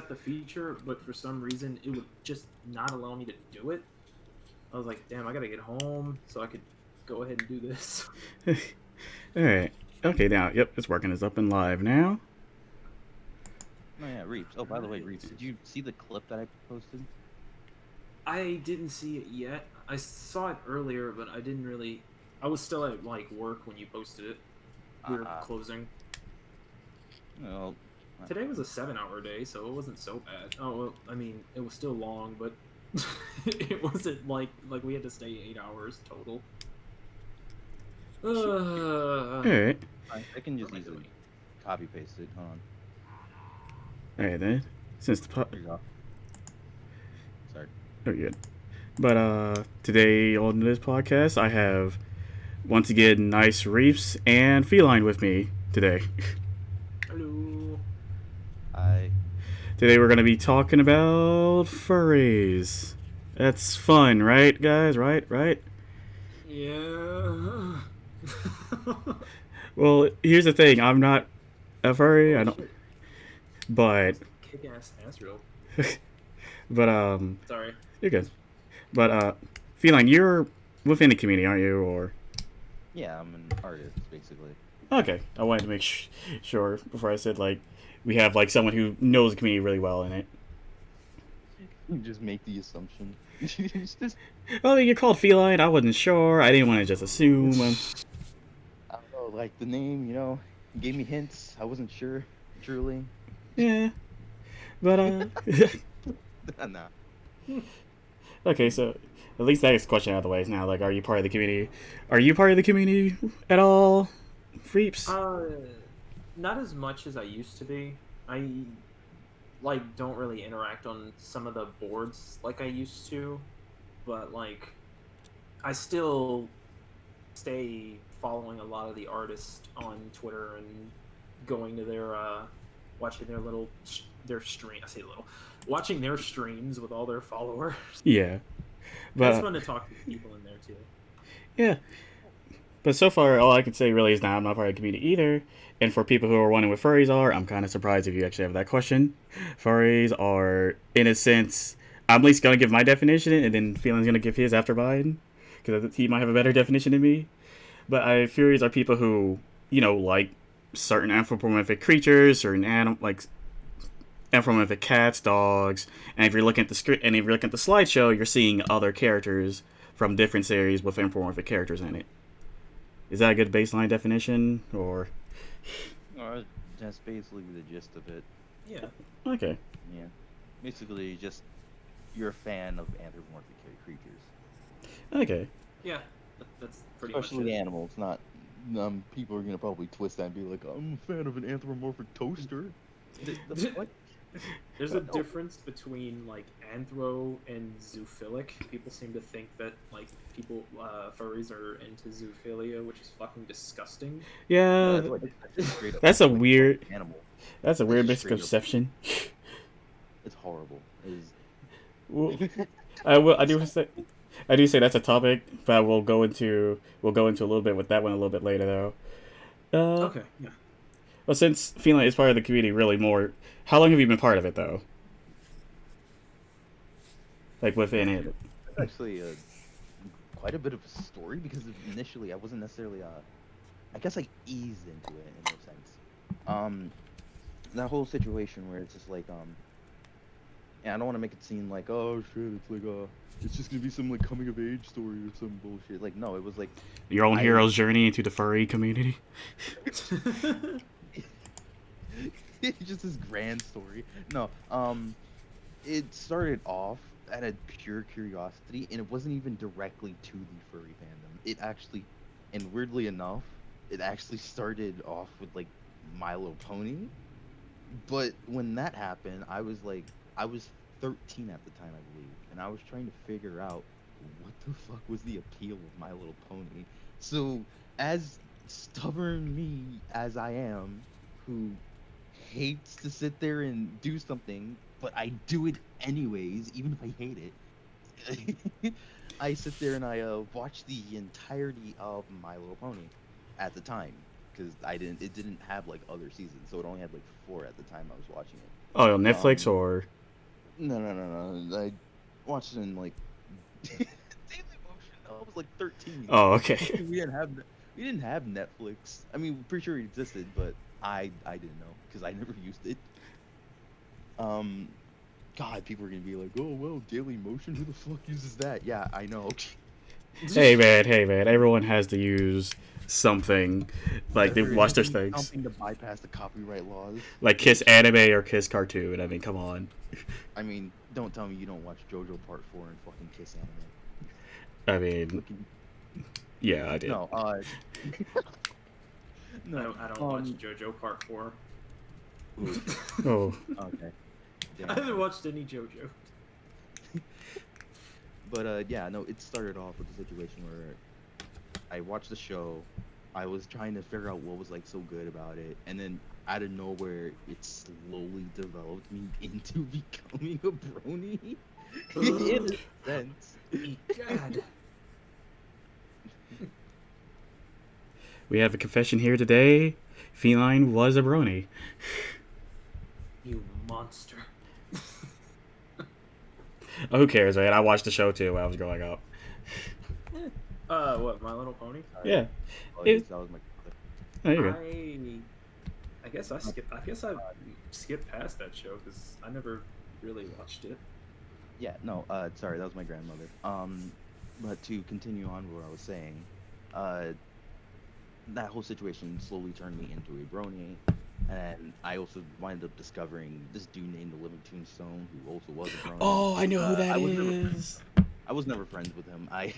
the feature, but for some reason it would just not allow me to do it. I was like, damn, I gotta get home so I could go ahead and do this. Alright. Okay, now, yep, it's working. It's up and live now. Oh yeah, Reeps. Oh, by the way, Alright. Reeps, did you see the clip that I posted? I didn't see it yet. I saw it earlier, but I didn't really. I was still at like work when you posted it. We were Uh, closing. well, Today was a 7-hour day, so it wasn't so bad. Oh, well, I mean, it was still long, but it wasn't like we had to stay 8 hours total. Alright. I can just What am I easily doing? copy paste it. Hold on. Alright then. Since the Here you go. Sorry. oh, good. But today on this podcast, I have once again Nicereaper and Feline with me today. Hello. Today we're gonna be talking about furries. That's fun, right, guys? Right? Yeah. Well, here's the thing. I'm not a furry. I Holy don't. shit. That But was a kick-ass ass rope. but Sorry. you're good. But Feline, you're within the community, aren't you? Or Yeah, I'm an artist basically. okay, I wanted to make sure before I said like we have like someone who knows the community really well in it. You just make the assumption. It's just, Oh, you're called Feline. I wasn't sure. I didn't want to just assume. I don't know, like the name, gave me hints. I wasn't sure, truly. Yeah, but Nah. okay. So at least that question out of the way is now. Like, are you part of the community? Are you part of the community at all, Freeps? Not as much as I used to be. I like don't really interact on some of the boards like I used to, but like I still stay following a lot of the artists on Twitter and going to their watching their their stream. I say little, watching their streams with all their followers. Yeah, but It's fun to talk to people in there too. yeah. But so far, all I can say really is that I'm not part of the community either. And for people who are wondering what furries are, I'm kind of surprised if you actually have that question. Furries are, in a sense, I'm at least going to give my definition, and then Feeling's going to give his after mine, because he might have a better definition than me. But furries are people who, like certain anthropomorphic creatures, certain like anthropomorphic cats, dogs, and if you're looking at the script, and if you're looking at the slideshow, you're seeing other characters from different series with anthropomorphic characters in it. Is that a good baseline definition, or That's basically the gist of it. Yeah, okay? Yeah. Basically, just you're a fan of anthropomorphic creatures. Okay. yeah, that's pretty much Especially it. animals, not people are gonna probably twist that and be like, I'm a fan of an anthropomorphic toaster. What? There's a What? No. difference between like anthro and zoophilic. People seem to think that like furries are into zoophilia, which is fucking disgusting. Yeah, That's just straight up. that's a like, weird. animal. That's a That's weird just straight up. misconception. It's horrible. Well, I do say. I do say that's a topic, but we'll go into a little bit with that one a little bit later though. Okay, yeah. Well, since Feeling is part of the community, really more. How long have you been part of it though? Like within it. That's actually quite a bit of a story because initially I wasn't necessarily I guess I eased into it in a sense. That whole situation where it's just like and I don't want to make it seem like, oh shit, it's like it's just gonna be some like coming of age story or some bullshit. Like no, it was like Your own I hero's journey into the furry community. it's just this grand story. No, it started off out of pure curiosity, and it wasn't even directly to the furry fandom. It actually, and weirdly enough, it actually started off with like My Little Pony. But when that happened, I was 13 at the time, I believe, and I was trying to figure out what the fuck was the appeal of My Little Pony. So, as stubborn me as I am, who hates to sit there and do something, but I do it anyways, even if I hate it. I sit there and I watch the entirety of My Little Pony at the time because I didn't. It didn't have like other seasons, so it only had like 4 at the time I was watching it. Oh, on Netflix Um, or? no. I watched it in like Daily Motion. I was like 13. Oh, okay. We didn't have Netflix. I mean, pretty sure it existed, but I didn't know because I never used it. Um, God, people are gonna be like, oh well, Daily Motion. Who the fuck uses that? Yeah, I know. Hey man, everyone has to use something. Like they Whatever. watch their Anything, things. something to bypass the copyright laws. Like Kiss Anime or Kiss Cartoon. I mean, come on. I mean, don't tell me you don't watch JoJo Part 4 and fucking Kiss Anime. I mean, Fucking yeah, I did. no. No. I don't watch JoJo Part 4. Ooh, Oh, okay. I Damn. haven't watched any JoJo. But yeah, no, it started off with a situation where I watched the show. I was trying to figure out what was like so good about it, and then out of nowhere, it slowly developed me into becoming a brony. In a sense. God. we have a confession here today. Feline was a brony. You monster. Oh, who cares, man? I watched the show too when I was growing up. What, My Little Pony? Yeah. Apologies, It, that was my. oh, you're good. I guess I skipped past that show because I never really watched it. Yeah, no, sorry, that was my grandmother. But to continue on what I was saying, uh, that whole situation slowly turned me into a brony, and I also wound up discovering this dude named the Living Tombstone, who also was a brony. Oh, I know who that I is. was never friends with him. I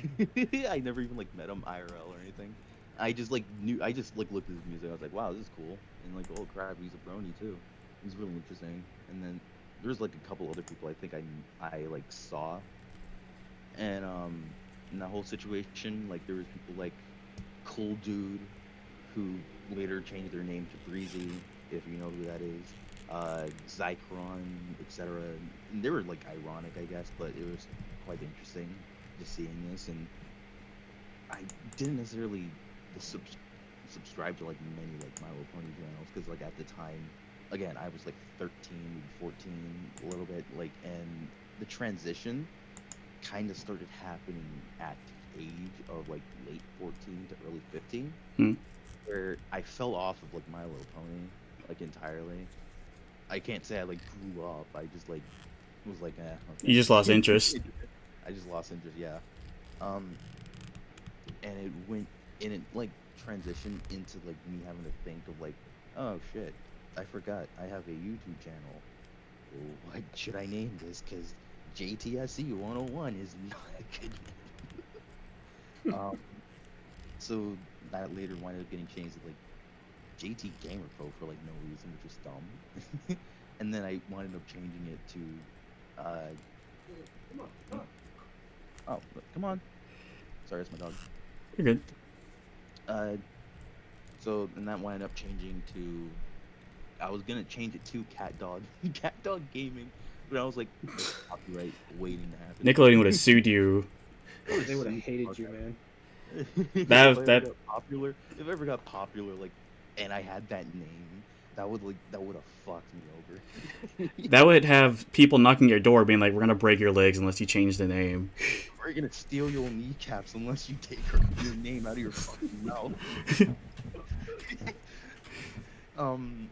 never even like met him IRL or anything. I just like knew. I just like looked at his music. I was like, wow, this is cool. And like, oh crap, he's a brony too. He's really interesting. And then there's like a couple other people I think I like saw. And in that whole situation, like there was people like Cool Dude, who later changed their name to Breezy, if you know who that is. Zychron, etc. And they were like ironic, I guess, but it was quite interesting just seeing this. And I didn't necessarily subscribe to like many like My Little Pony channels because like at the time, again, I was like 13, maybe 14, a little bit like, and the transition kind of started happening at the age of like late 14 to early 15, Hmm. where I fell off of like My Little Pony like entirely. I can't say I like grew up. I just like was like, You okay. just lost interest. I just lost interest, yeah. Um, and it went and it like transitioned into like me having to think of like, oh shit, I forgot I have a YouTube channel. What should I name this? Because JTSC 101 is not a good name. So that later wound up getting changed to like JT Gamer Pro for like no reason, which was dumb. And then I wound up changing it to oh, come on. Sorry, that's my dog. You're good. So then that wound up changing to I was gonna change it to Cat Dog Cat Dog Gaming, but I was like copyright waiting to happen. Nickelodeon would have sued you. They would have hated you, man. If That I that ever got popular, if I ever got popular, like, and I had that name, that would have fucked me over. that would have people knocking your door, being like, "We're gonna break your legs unless you change the name." We're gonna steal your kneecaps unless you take your name out of your fucking mouth. um,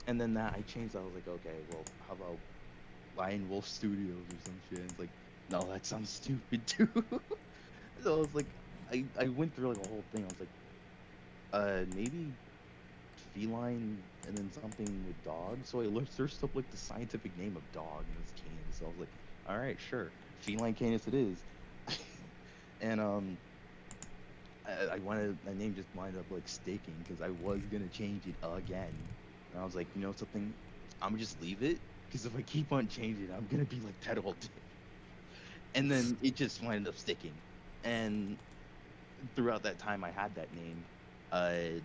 and then that I changed. I was like, okay, well, how about Lion Wolf Studios or some shit? And it's like, no, that sounds stupid too. So I was like, I went through like a whole thing. I was like, maybe feline and then something with dog. So I searched up like the scientific name of dog and it's canis. So I was like, all right, sure, FelineCanis it is. And I wanted my name just wound up like sticking because I was gonna change it again. And I was like, you know something, I'm gonna just leave it because if I keep on changing, I'm gonna be like that all day. And then it just wound up sticking. And throughout that time I had that name, I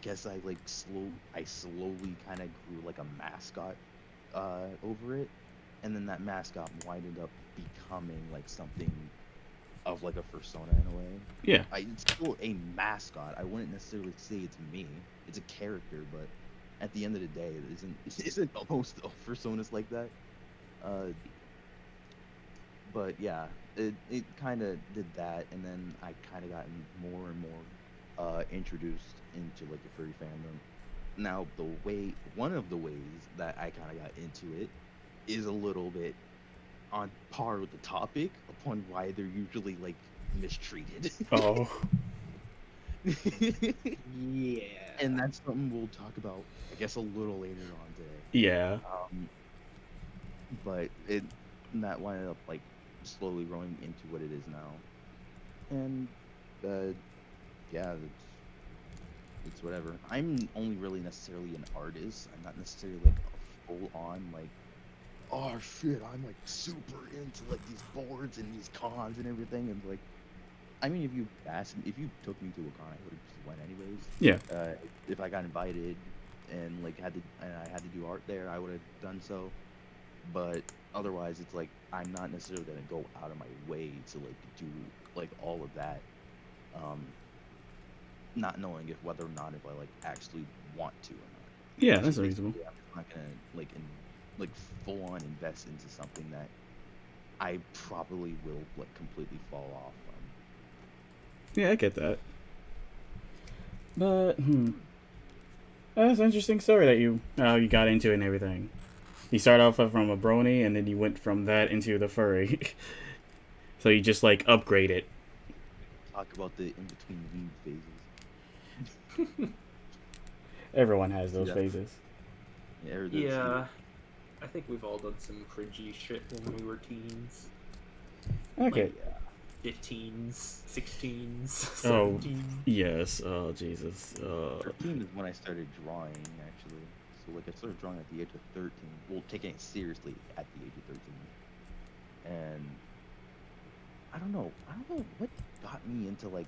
guess I slowly kind of grew like a mascot over it, and then that mascot winded up becoming like something of like a persona in a way. Yeah. It's still a mascot. I wouldn't necessarily say it's me. It's a character, but at the end of the day, it isn't almost personas like that. Uh, but yeah, it kind of did that, and then I kind of gotten more and more introduced into like the furry fandom. Now, one of the ways that I kind of got into it is a little bit on par with the topic upon why they're usually like mistreated. Oh, Yeah. And that's something we'll talk about, I guess, a little later on today. yeah. But that wound up like slowly growing into what it is now. And yeah, it's whatever. I'm only really necessarily an artist. I'm not necessarily like a full on like, oh shit, I'm like super into like these boards and these cons and everything. And like, I mean, if you took me to a con, I would have just went anyways. Yeah. If I got invited and like and I had to do art there, I would have done so. But otherwise, it's like I'm not necessarily gonna go out of my way to like do like all of that. Um, not knowing if whether or not if I like actually want to or not. Yeah, So that's reasonable. basically, I'm not gonna like full on invest into something that I probably will like completely fall off from. Yeah, I get that. But that's an interesting story that you got into it and everything. You started off from a brony, and then you went from that into the furry. So you just like upgrade it. Talk about the in between weed phases. Everyone has those Yeah. phases. Yeah. I think we've all done some cringy shit when we were teens. Okay. Like, 15s, 16s, Oh, 17s. yes. Oh, Jesus. 13 is when I started drawing, actually. So, like, I started drawing at the age of 13. Well, taking it seriously at the age of 13. And I don't know what got me into, like,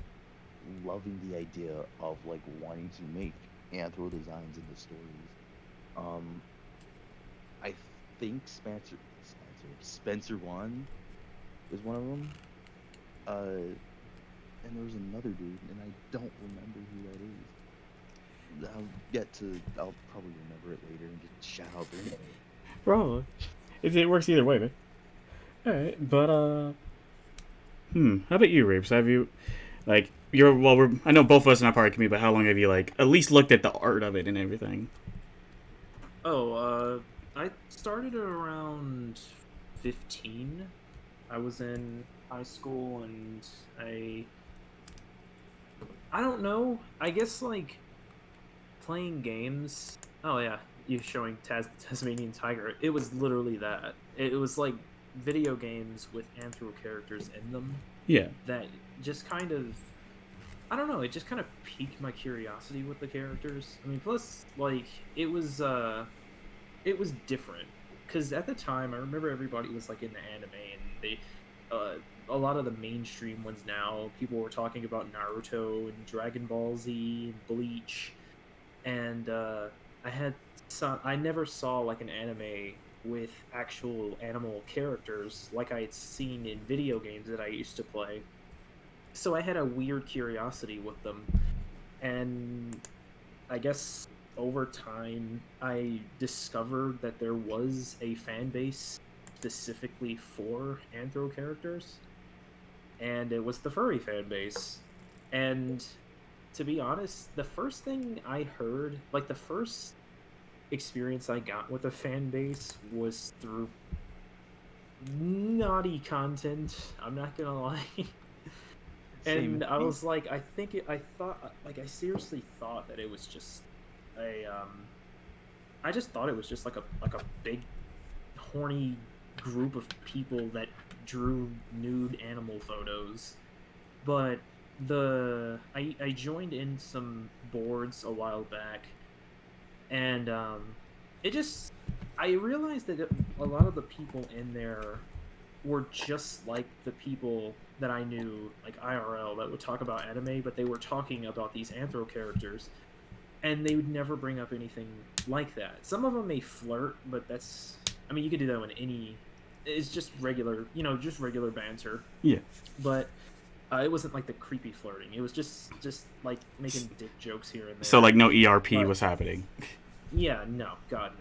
loving the idea of, like, wanting to make anthro designs into stories. I think Spencer One is one of them. And there was another dude, and I don't remember who that is. I'll probably remember it later and just shout out their name. Probably. It works either way, man. Alright, but, how about you, Rapes? Have you, like, I know both of us are not part of the community, but how long have you, like, at least looked at the art of it and everything? Oh, I started around 15. I was in high school, and I don't know. I guess, like, playing games. Oh, yeah. You showing Tasmanian Tiger. It was literally that. It was, like, video games with anthro characters in them. Yeah. That just kind of... I don't know. It just kind of piqued my curiosity with the characters. I mean, plus, like, it was different. Because at the time, I remember everybody was, like, into anime, and they... a lot of the mainstream ones now, people were talking about Naruto and Dragon Ball Z and Bleach, and I never saw like an anime with actual animal characters like I had seen in video games that I used to play. So I had a weird curiosity with them, and I guess over time I discovered that there was a fan base specifically for anthro characters, and it was the furry fan base. And to be honest, the first thing I heard, like the first experience I got with a fan base, was through naughty content. I'm not gonna lie. And I was like, I seriously thought that it was just I just thought it was just like a big horny group of people that drew nude animal photos. But I joined in some boards a while back, and I realized that a lot of the people in there were just like the people that I knew, like IRL, that would talk about anime, but they were talking about these anthro characters, and they would never bring up anything like that. Some of them may flirt, but that's, I mean, you could do that when it's just regular, just regular banter. Yeah. But it wasn't like the creepy flirting. It was just like making dick jokes here and there. So, like, no ERP was happening. Yeah, no, God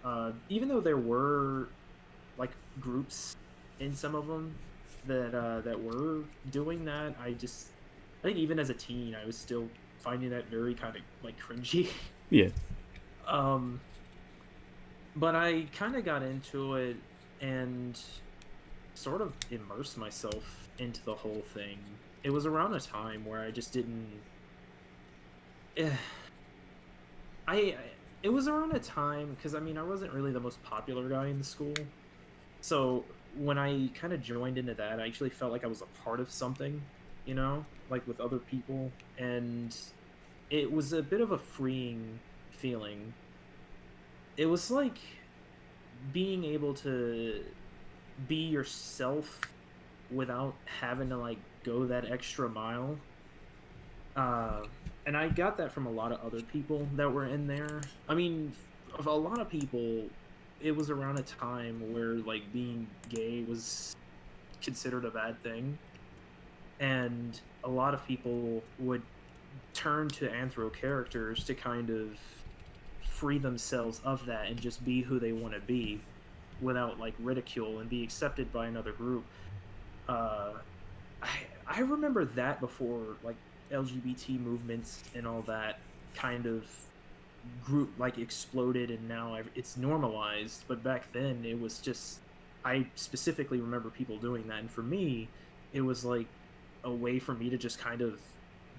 no. Even though there were like groups in some of them that were doing that, I think even as a teen, I was still finding that very kind of like cringy. Yeah. um, but I kind of got into it and sort of immersed myself into the whole thing. It was around a time where I just didn't. eh, I it was around a time because I mean I wasn't really the most popular guy in the school, so when I kind of joined into that, I actually felt like I was a part of something, like with other people, and it was a bit of a freeing feeling. It was like being able to be yourself without having to like go that extra mile. Uh, and I got that from a lot of other people that were in there. I mean, of a lot of people, it was around a time where like being gay was considered a bad thing, and a lot of people would turn to anthro characters to kind of free themselves of that and just be who they want to be without like ridicule and be accepted by another group. Uh, I remember that before like LGBT movements and all that kind of group like exploded and now it's normalized. But back then it was just I specifically remember people doing that, and for me, it was like a way for me to just kind of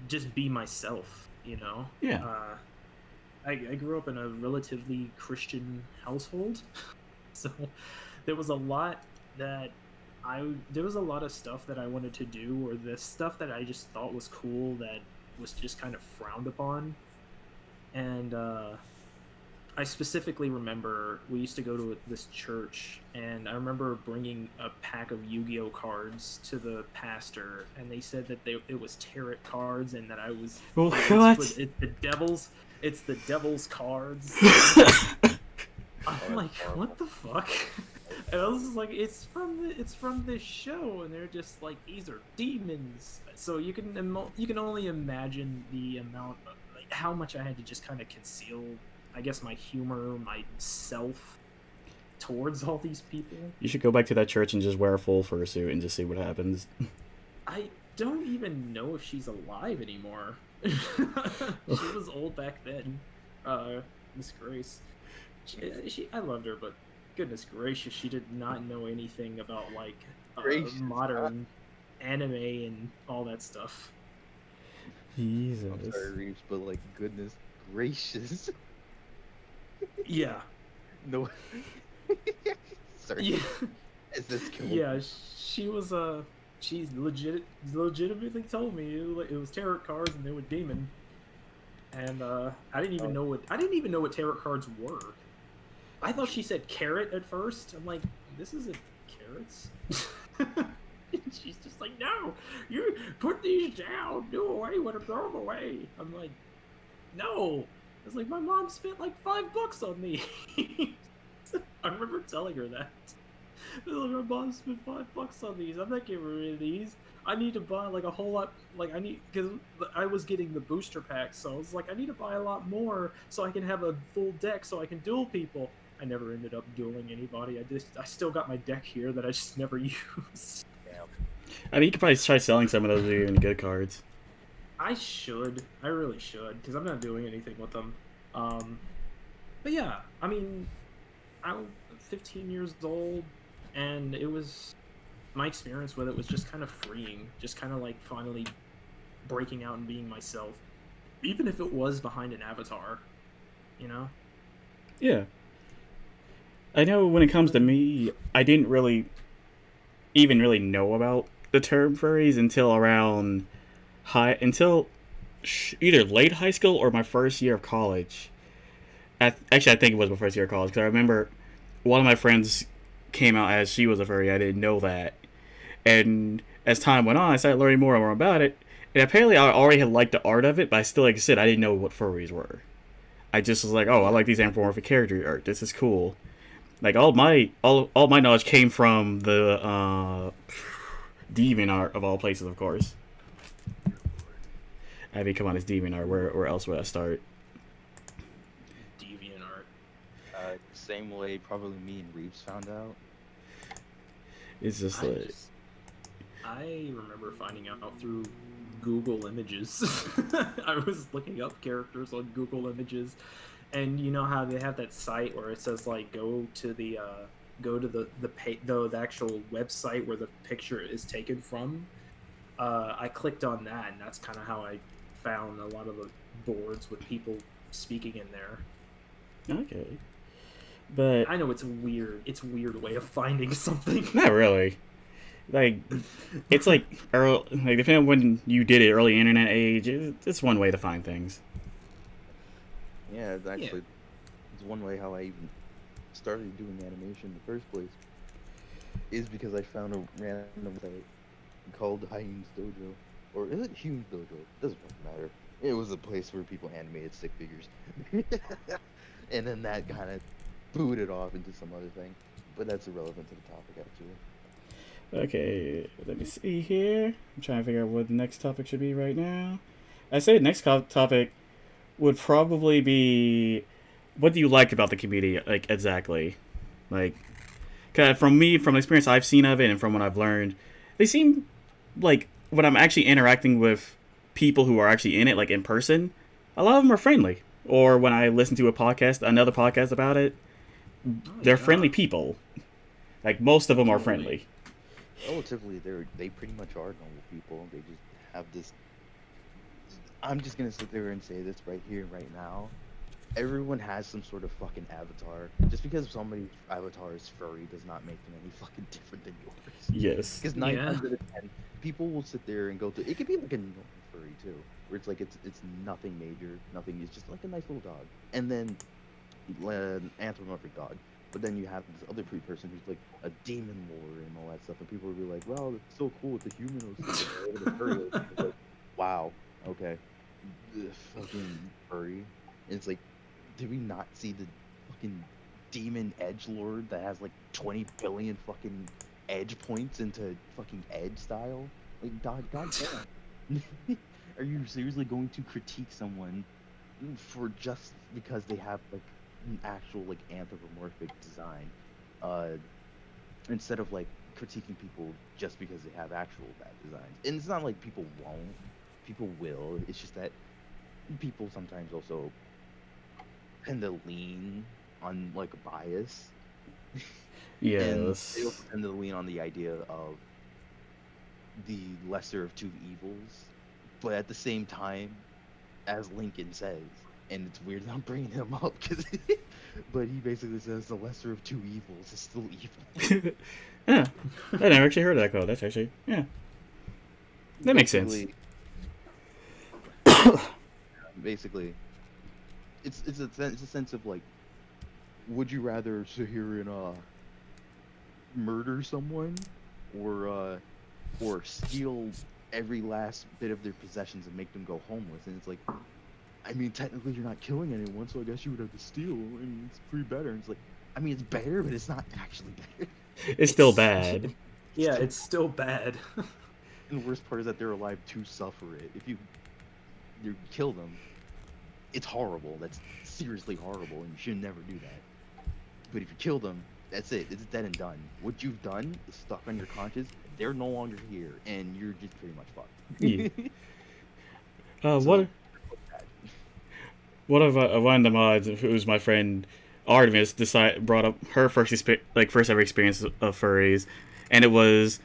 just be myself. Yeah. I grew up in a relatively Christian household, so there was a lot that there was a lot of stuff that I wanted to do, or the stuff that I just thought was cool that was just kind of frowned upon. And I specifically remember we used to go to this church, and I remember bringing a pack of Yu-Gi-Oh cards to the pastor, and they said that it was tarot cards, and that I was Well, it's what? it's the devil's cards. I'm Oh, that's like, horrible. what the fuck? And I was just like, it's from this show, and they're just like, these are demons. So you can only imagine the amount of like how much I had to just kind of conceal, I guess, my humor, myself towards all these people. You should go back to that church and just wear a full fursuit and just see what happens. I don't even know if she's alive anymore. She was old back then. Miss Grace. I loved her, but goodness gracious, she did not know anything about like Gracious. modern anime and all that stuff. I'm Jesus. sorry, Reeves, but like, goodness gracious. Yeah, No. Sorry. yeah, Is this killing yeah. me? She was she's legitimately told me it was tarot cards and they were demon, and I didn't even know what tarot cards were. I thought she said carrot at first. I'm like, this isn't carrots. She's just like, no, you put these down, do away with them, throw them away. I'm like, no. It's like my mom spent like $5 on me. I remember telling her that. Like, my mom spent $5 on these. I'm not getting rid of these. I need to buy like a whole lot. Like because I was getting the booster pack, so I was like, I need to buy a lot more so I can have a full deck so I can duel people. I never ended up dueling anybody. I still got my deck here that I just never used. Damn. I mean, you could probably try selling some of those even good cards. I should. I really should, because I'm not doing anything with them. But yeah, I mean, I'm 15 years old, and it was my experience with it was just kind of freeing, just kind of like finally breaking out and being myself, even if it was behind an avatar, you know. Yeah. I know when it comes to me, I didn't really even really know about the term furries until around until either late high school or my first year of college. Actually, I think it was my first year of college because I remember one of my friends came out as she was a furry. I didn't know that, and as time went on, I started learning more and more about it. And apparently, I already had liked the art of it, but I still, like I said, I didn't know what furries were. I just was like, oh, I Yeah. like these anthropomorphic character art. This is cool. Like all my knowledge came from the deviant art of all places, of course. I mean, come on, it's deviant art. Where else would I start? Deviant art. same way probably me and Reeves found out. It's just I like, just I remember finding out through Google Images. I was looking up characters on Google Images, and you know how they have that site where it says like go to the actual website where the picture is taken from. I clicked on that, and that's kind of how I found a lot of the boards with people speaking in there. okay. But I know it's weird. It's a weird way of finding something. not really. Like, it's like early, like depending on when you did it, early internet age. It's one way to find things. Yeah, it's Yeah. actually it's one way how I even started doing animation in the first place. Is because I found a random site called Hyene's Dojo, or is it Hume's Dojo? Doesn't fucking matter. It was a place where people animated stick figures, and then that kind of booted off into some other thing. But that's irrelevant to the topic, actually. Okay, let me see here. I'm trying to figure out what the next topic should be right now. I say the next topic would probably be, what do you like about the community, like exactly, like, 'cause from me, from the experience I've seen of it, and from what I've learned, they seem like when I'm actually interacting with people who are actually in it, like in person, a lot of them are friendly. Or when I listen to another podcast about it, Oh, they're yeah. friendly people. Like most of them are Totally. friendly. Relatively, they pretty much are normal people. They just have this. I'm just gonna sit there and say this right here, right now. Everyone has some sort of fucking avatar. Just because somebody's avatar is furry does not make them any fucking different than yours. Yes. Because Yeah. 9 times out of 10, people will sit there and go through. It could be like a normal furry too, where it's like it's nothing major, nothing. It's just like a nice little dog, and then an anthropomorphic dog. But then you have this other person who's like a demon lord and all that stuff, and people will be like, "Well, it's so cool with the human or the furry." It's like, wow, okay, the fucking furry. And it's like, did we not see the fucking demon edge lord that has like 20 billion fucking edge points into fucking edge style? Like, god damn. Are you seriously going to critique someone for just because they have like an actual like anthropomorphic design, uh, instead of like critiquing people just because they have actual bad designs? And it's not like people won't, people will. It's just that people sometimes also tend to lean on like a bias, and they also Yes. tend to lean on the idea of the lesser of two evils. But at the same time, as Lincoln says, and it's weird that I'm bringing him up because, but he basically says the lesser of two evils is still evil. Yeah. I never actually heard of that quote. That's actually, yeah. That makes sense. Basically, basically, it's a sense of like, would you rather sit here and murder someone, or steal every last bit of their possessions and make them go homeless? And it's like, I mean, technically you're not killing anyone, so I guess you would have to steal. I mean, it's pretty better. And it's like, I mean, it's better, but it's not actually better. It's still bad. Yeah, it's still bad. And the worst part is that they're alive to suffer it. If you kill them, it's horrible. That's seriously horrible, and you should never do that. But if you kill them, that's it. It's dead and done. What you've done is stuck on your conscience. They're no longer here, and you're just pretty much Yeah. fucked. What? One of the mods, who's my friend Artemis, brought up her first ever experience of furries, and it was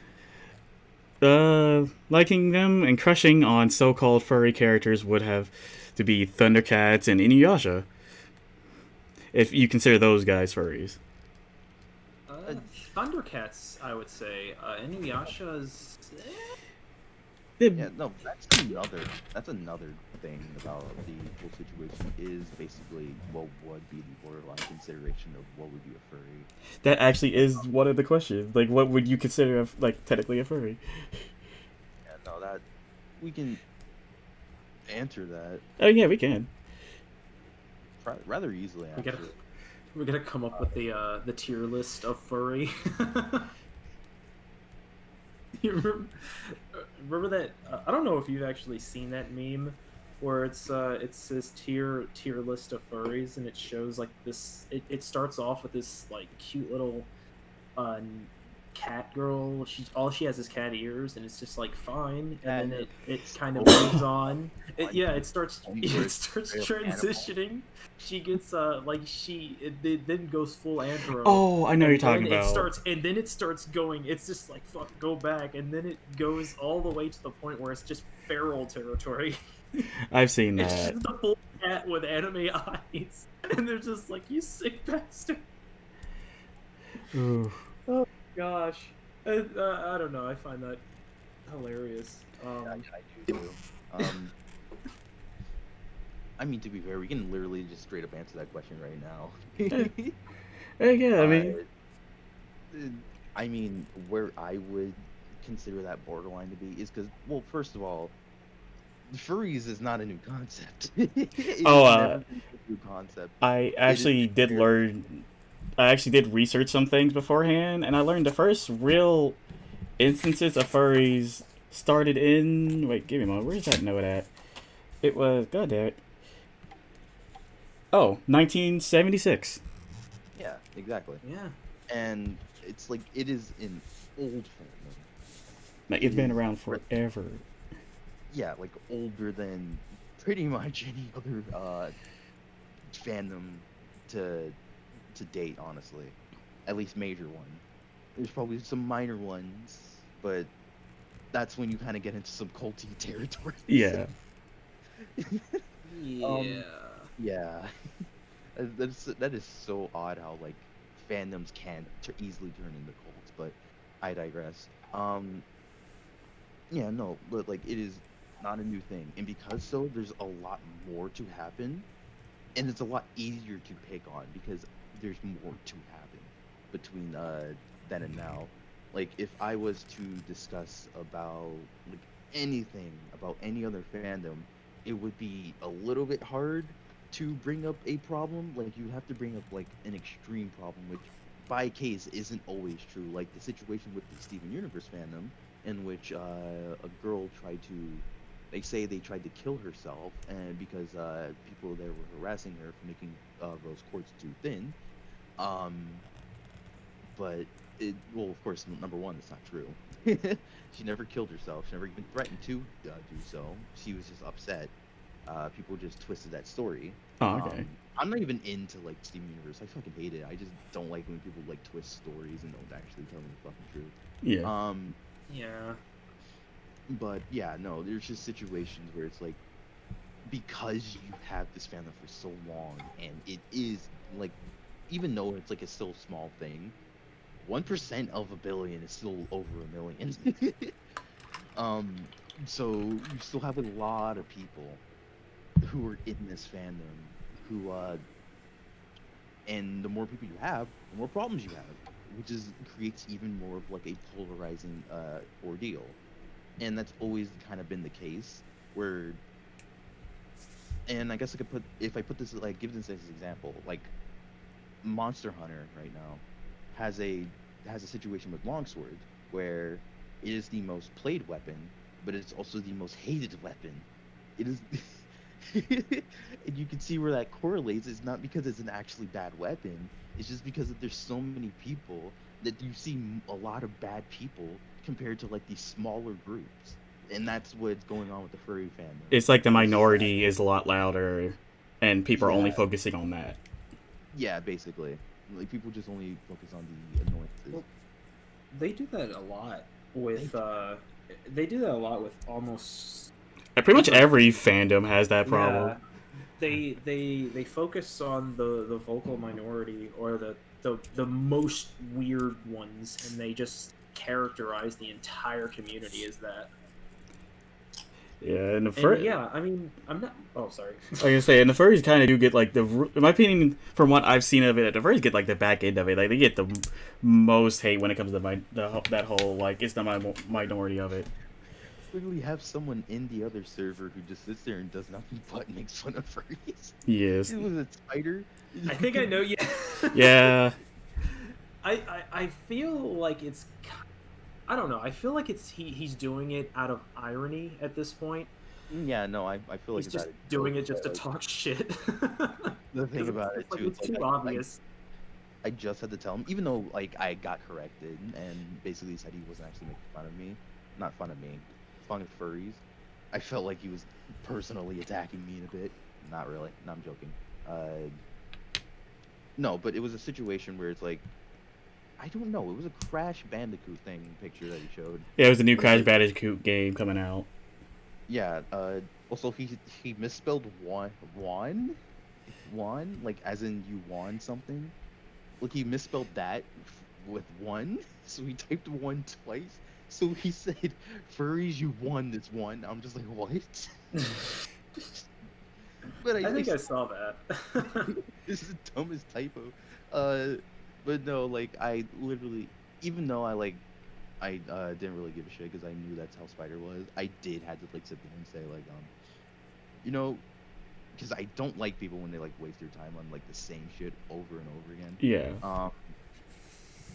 liking them and crushing on so-called furry characters would have to be Thundercats and Inuyasha, if you consider those guys furries. Thundercats, I would say. Inuyasha's. Yeah, no, that's another thing about the whole situation is basically what would be the borderline consideration of what would be a furry. That actually is one of the questions. Like, what would you consider like technically a furry? Yeah, no, that we can answer that Oh yeah, we can. rather easily. We gotta, Actually, we gotta come up with the tier list of furry. You remember that? I don't know if you've actually seen that meme, where it's this tier list of furries, and it shows like this. It starts off with this like cute little uh cat girl. She has is cat ears, and it's just like fine, and then And it it's kind of so moves on. on It starts point where it it's starts straight up animal. transitioning. She gets it then goes full andro, Oh, I know what you're talking about. and then it starts going. It's just like fuck, go back, and then it goes all the way to the point where it's just feral territory. I've seen It's that. just a full cat with anime eyes, and they're just like, you sick bastard. Ooh. Oh gosh, I don't know. I find that hilarious. I do too. Um, I mean, to be fair, we can literally just straight up answer that question right Yeah, now. yeah, I uh, mean, I mean, where I would consider that borderline to be is because, well, first of all, furries is not a new concept. It oh, has never been a new concept. I It is actually did very learn. I actually did research some things beforehand, and I learned the first real instances of furries started in. Wait, give me a moment. Where's that note at? It was. God damn it. Oh, 1976. yeah, exactly. Yeah, And it's like it is an old fandom. Like, It it's been is, around forever. yeah, like older than pretty much any other fandom to date, honestly. At least major one. There's probably some minor ones, but that's when you kind of get into some culty territories. Yeah. um, yeah. yeah, that is so odd how like fandoms can easily turn into cults, but I digress. Yeah, no, but like it is not a new thing, and because so, there's a lot more to happen, and it's a lot easier to pick on because there's more to happen between then and now. Like if I was to discuss about like anything about any other fandom, it would be a little bit hard to bring up a problem. Like you have to bring up like an extreme problem, which by case isn't always true. Like the situation with the Steven Universe fandom, in which a girl tried to they say they tried to kill herself, and because people there were harassing her for making those cords too thin. Um, but well, of course, number one, it's not true. She never killed herself. She never even threatened to do so. She was just upset. People just twisted that story. Oh, okay. I'm not even into like Steven Universe. I fucking hate it. I just don't like when people like twist stories and don't actually tell me the fucking truth. Yeah. Yeah. But yeah, no, there's just situations where it's like because you have this fandom for so long and it is like even though it's like a still small thing, 1% of a billion is still over a million. um so you still have a lot of people who are in this fandom who and the more people you have, the more problems you have, which is creates even more of like a polarizing ordeal. And that's always kind of been the case where and I guess I could put if I put this like give this as an example, like Monster Hunter right now has a situation with longsword where it is the most played weapon, but it's also the most hated weapon. It is and you can see where that correlates. It's not because it's an actually bad weapon. It's just because that there's so many people that you see a lot of bad people compared to like these smaller groups, and that's what's going on with the furry fandom. It's like the It's just that, minority is a lot louder, and people are only yeah, focusing on that. yeah, basically, like people just only focus on the annoyances. Well, they do that a lot They with they do that a lot with almost And pretty much every every fandom has that problem. yeah. They focus on the vocal minority or the most weird ones, and they just characterize the entire community as that. Yeah, and the And first, yeah, I mean, I'm not. Oh, sorry. like I say, and the furries kind of do get like in my opinion, from what I've seen of it, the furries get like the back end of it. Like they get the most hate when it comes to that whole like it's the minority of it. literally have someone in the other server who just sits there and does nothing but makes fun of furries. Yes. It was a spider. I think I know you. Yeah. I feel like I don't know. I feel like he's doing it out of irony at this point, Yeah, no, I feel like He's it's just out of doing joke, it just but, to like, talk shit. the thing 'Cause about it it's like too, it's it's like too obvious. I just had to tell him, even though like I got corrected and basically said he wasn't actually making fun of me, not fun of me, fun of furries. I felt like he was personally attacking me in a bit. Not really. No, I'm joking. No, but it was a situation where it's like I don't know. It was a Crash Bandicoot thing picture that he showed, Yeah, it was the new and it's Crash like Bandicoot game coming out. yeah. Also he misspelled one like as in you won something. Like he misspelled that with one, so he typed one twice. So he said, "Furries, you won this one." I'm just like, what? But I I think I saw that. this is the dumbest typo. Uh, but no, like I literally, even though I didn't really give a shit because I knew that's how Spider was. I did had to like sit there and say like you know, because I don't like people when they like waste their time on like the same shit over and over again. Yeah. Um,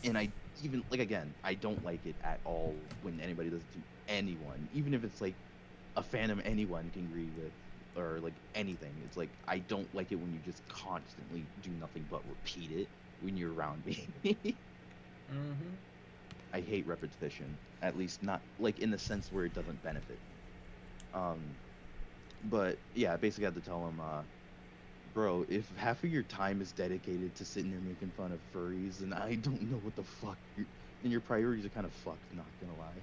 and I even like again, I don't like it at all when anybody does it to anyone, even if it's like a fandom anyone can agree with or like anything. It's like I don't like it when you just constantly do nothing but repeat it when you're around me. Hmm. I hate repetition, at least not like in the sense where it doesn't benefit me. Um, but yeah, I basically had to tell him, bro, if half of your time is dedicated to sitting there making fun of furries, then I don't know what the fuck. And your priorities are kind of fucked. Not gonna lie.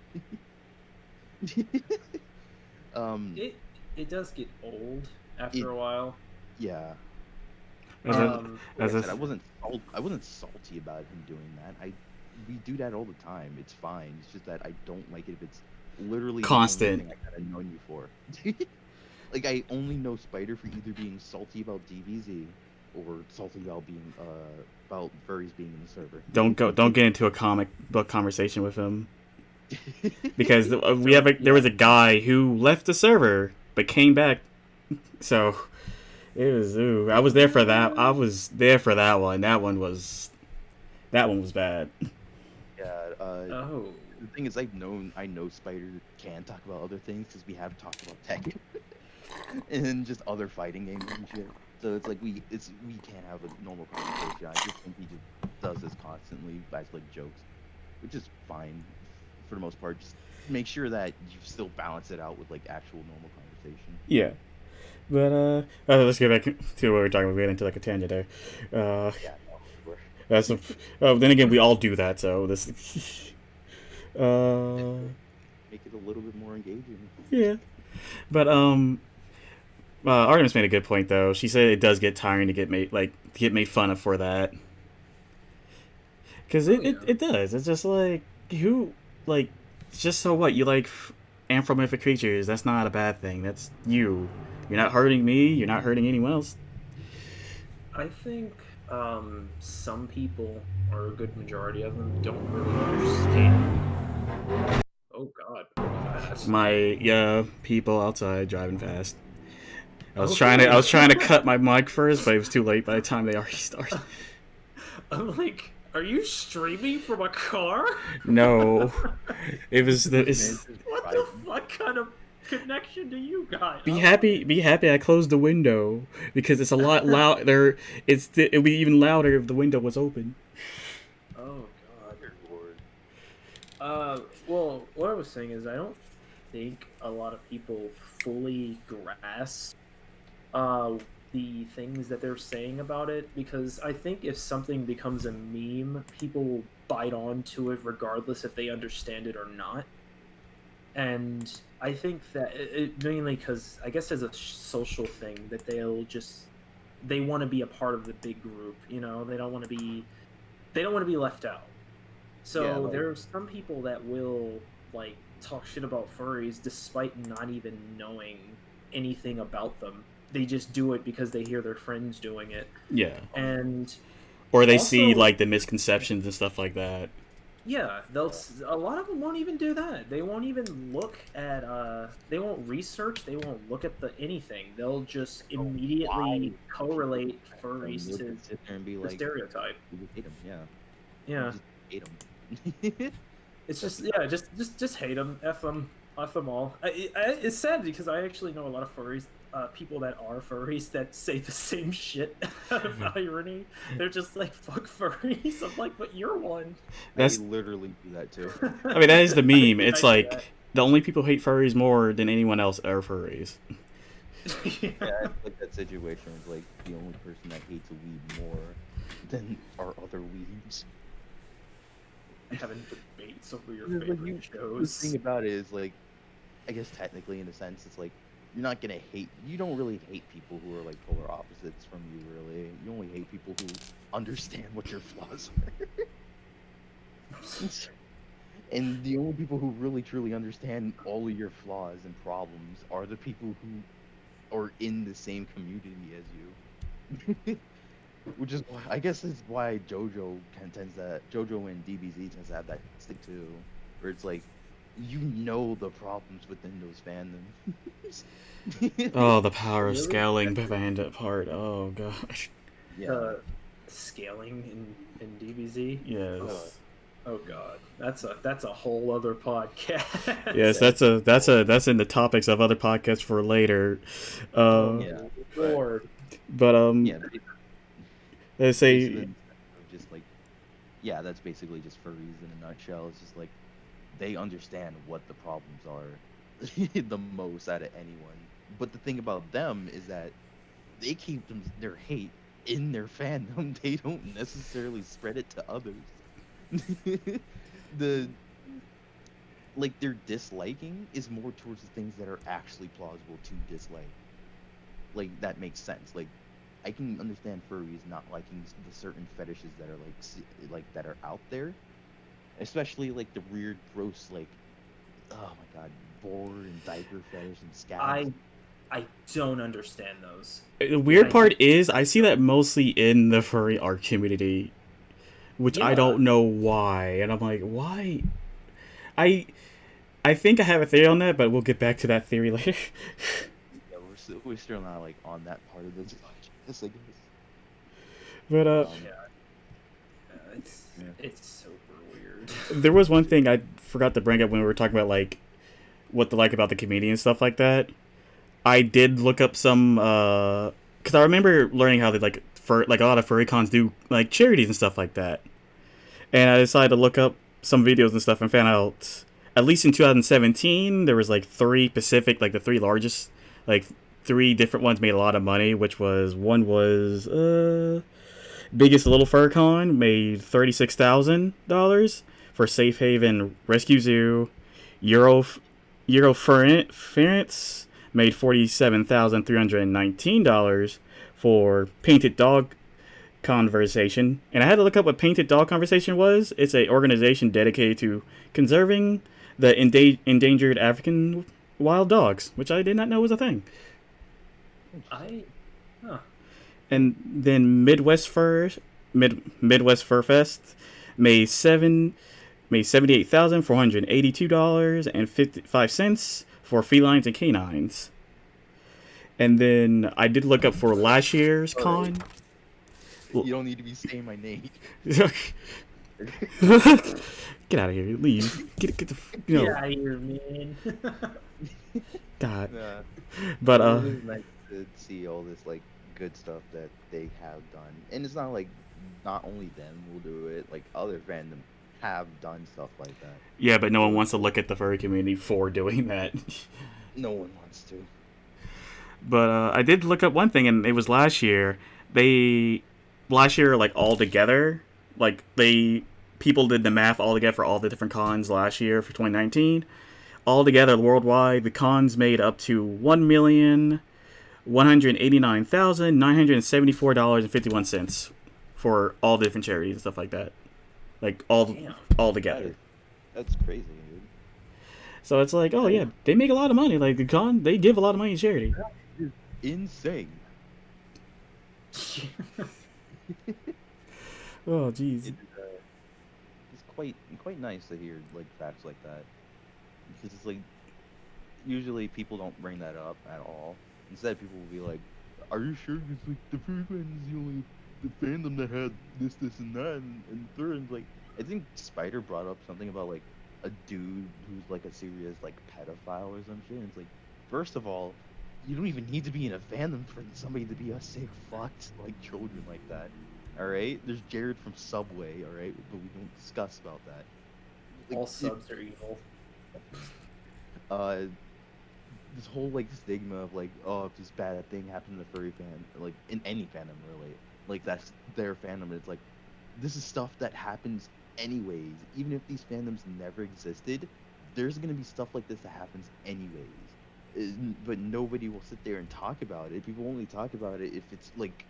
um, It it does get old it after a while. yeah. As a, And Um, like as I a, said, I wasn't salty about him doing that. We do that all the time. It's fine. It's just that I don't like it if it's literally the only constant. thing I kind of known you for. Like I only know Spider for either being salty about DBZ or salty about being about furries being in the server. Don't get into a comic book conversation with him because there yeah. was a guy who left the server but came back. So it was ooh, I was there for that. I was there for that one. That one was bad. Yeah, Oh. the thing is, I know Spider can talk about other things because we have talked about tech and just other fighting games and shit. So it's like we can't have a normal conversation. I just think he just does this constantly as like jokes, which is fine for the most part. Just make sure that you still balance it out with like actual normal conversation. Yeah. But let's get back to what we were talking about. We got into like a tangent there. Uh, Yeah, no, sure. that's a, oh, then again, we all do that. So this, uh, Make it a little bit more engaging. yeah. But Artemis made a good point though. She said it does get tiring to get made fun of for that. Because Oh yeah. it does. It's just like who like it's just so what you like anthropomorphic creatures. That's not a bad thing. That's you. You're not hurting me. You're not hurting anyone else. I think some people, or a good majority of them, don't really understand. Oh God, what was that? My people outside driving fast. I Okay. was trying to cut my mic first, but it was too late by the time they already started. I'm like, are you streaming from a car? No, it was the This man it's just What the driving. fuck kind of connection do you got? be happy I closed the window because it's a lot loud there. It'd be even louder if the window was open. Oh God. Dear Lord. Well, what I was saying is I don't think a lot of people fully grasp uh the things that they're saying about it, because I think if something becomes a meme, people will bite on to it regardless if they understand it or not. And I think that mainly because I guess as a social thing that they want to be a part of the big group, you know, they don't want to be left out. Yeah, So like there's some people that will like talk shit about furries despite not even knowing anything about them. They just do it because they hear their friends doing it. Yeah, And or they see also, like the misconceptions and stuff like that. yeah, a lot of them won't even do that. They won't even look at they won't research, they won't look at the anything. They'll just why immediately people correlate and furries they'll to just sit there and be the like, stereotype. "We just hate him." Yeah, you Yeah. just hate him. It's That's just the yeah, just hate them, F them. Off them all. It's sad because I actually know a lot of furries, people that are furries that say the same shit out of irony. They're just like, fuck furries. I'm like, but you're one. I That's literally do that too. I mean, that is the meme. Yeah, It's I do like the only people who hate furries more than anyone else are furries. that. Yeah, it's like that situation is like the only person that hates a weeb more than our other weebs. Having debates over your Because, like, favorite the shows. thing about it is like, I guess technically in a sense it's like you're not gonna hate. You don't really hate people who are like polar opposites from you. Really, you only hate people who understand what your flaws are. And the only people who really truly understand all of your flaws and problems are the people who are in the same community as you. Which is why I guess it's why JoJo and DBZ tends to have that stick too, where it's like you know the problems within those fandoms. Oh, the power of Really? scaling Bandit part. Oh gosh. Yeah. Scaling in DBZ. Yes. Oh god, that's a whole other podcast. Yes, that's in the topics of other podcasts for later. Oh Yeah. Lord. But Yeah. let's Basically, say just like, yeah, that's basically just furries in a nutshell. It's just like they understand what the problems are the most out of anyone. But the thing about them is that they keep their hate in their fandom. They don't necessarily spread it to others. the like their disliking is more towards the things that are actually plausible to dislike. Like that makes sense. Like I can understand furries not liking the certain fetishes that are like that are out there, especially like the weird, gross, like oh my god, boar and diaper fetish and scabs. I don't understand those. the weird I- part is I see that mostly in the furry art community, which I Yeah. don't know why, and I'm like, why? I I think I have a theory on that, but we'll get back to that theory later. Yeah, we're still not like on that part of this podcast, I guess. But It's Yeah. it's super weird. there was one thing I forgot to bring up when we were talking about like what to like about the community and stuff like that. I did look up some because I remember learning how they like for like a lot of furry cons do like charities and stuff like that, and I decided to look up some videos and stuff and found out at least in 2017 there was like three Pacific, like the three largest, like three different ones made a lot of money, which was one was biggest little fur con made $36,000 for Safe Haven Rescue Zoo. Euroference made $47,319 for Painted Dog Conversation. And I had to look up what Painted Dog Conversation was. It's an organization dedicated to conserving the endangered African wild dogs, which I did not know was a thing. Huh. And then Midwest Fur Fest made $78,482.55 for felines and canines. And then I did look up for last year's con. You don't need to be saying my name. Get out of here! Leave! Get the Get out of here, man. God. Yeah. But It is nice to see all this like good stuff that they have done, and it's not like not only them will do it, like other fandom have done stuff like that. yeah, but no one wants to look at the furry community for doing that. No one wants to. But I did look up one thing, and it was last year. Last year, like all together, like people did the math all together for all the different cons last year for 2019. All together, worldwide, the cons made up to $1,189,974.51 for all the different charities and stuff like that. Like Damn. all together. That's crazy, dude. So it's like, oh yeah, they make a lot of money. Like the con, they give a lot of money to charity. Insane. Oh jeez. It's quite nice to hear like facts like that, because it's like usually people don't bring that up at all. Instead, people will be like, "Are you sure?" Because like the furry fan is the only the fandom that had this, and that, and third. And like I think Spider brought up something about like a dude who's like a serious like pedophile or some shit. And it's like, first of all, you don't even need to be in a fandom for somebody to be a sick fucked like children like that. All right, there's Jared from Subway. All right, but we don't discuss about that. Like, All subs are evil. uh, this whole like stigma of like, oh, if this bad thing happened to furry fan, like in any fandom really, like that's their fandom. And it's like, this is stuff that happens anyways. Even if these fandoms never existed, there's gonna be stuff like this that happens anyways. But nobody will sit there and talk about it. People only talk about it if it's like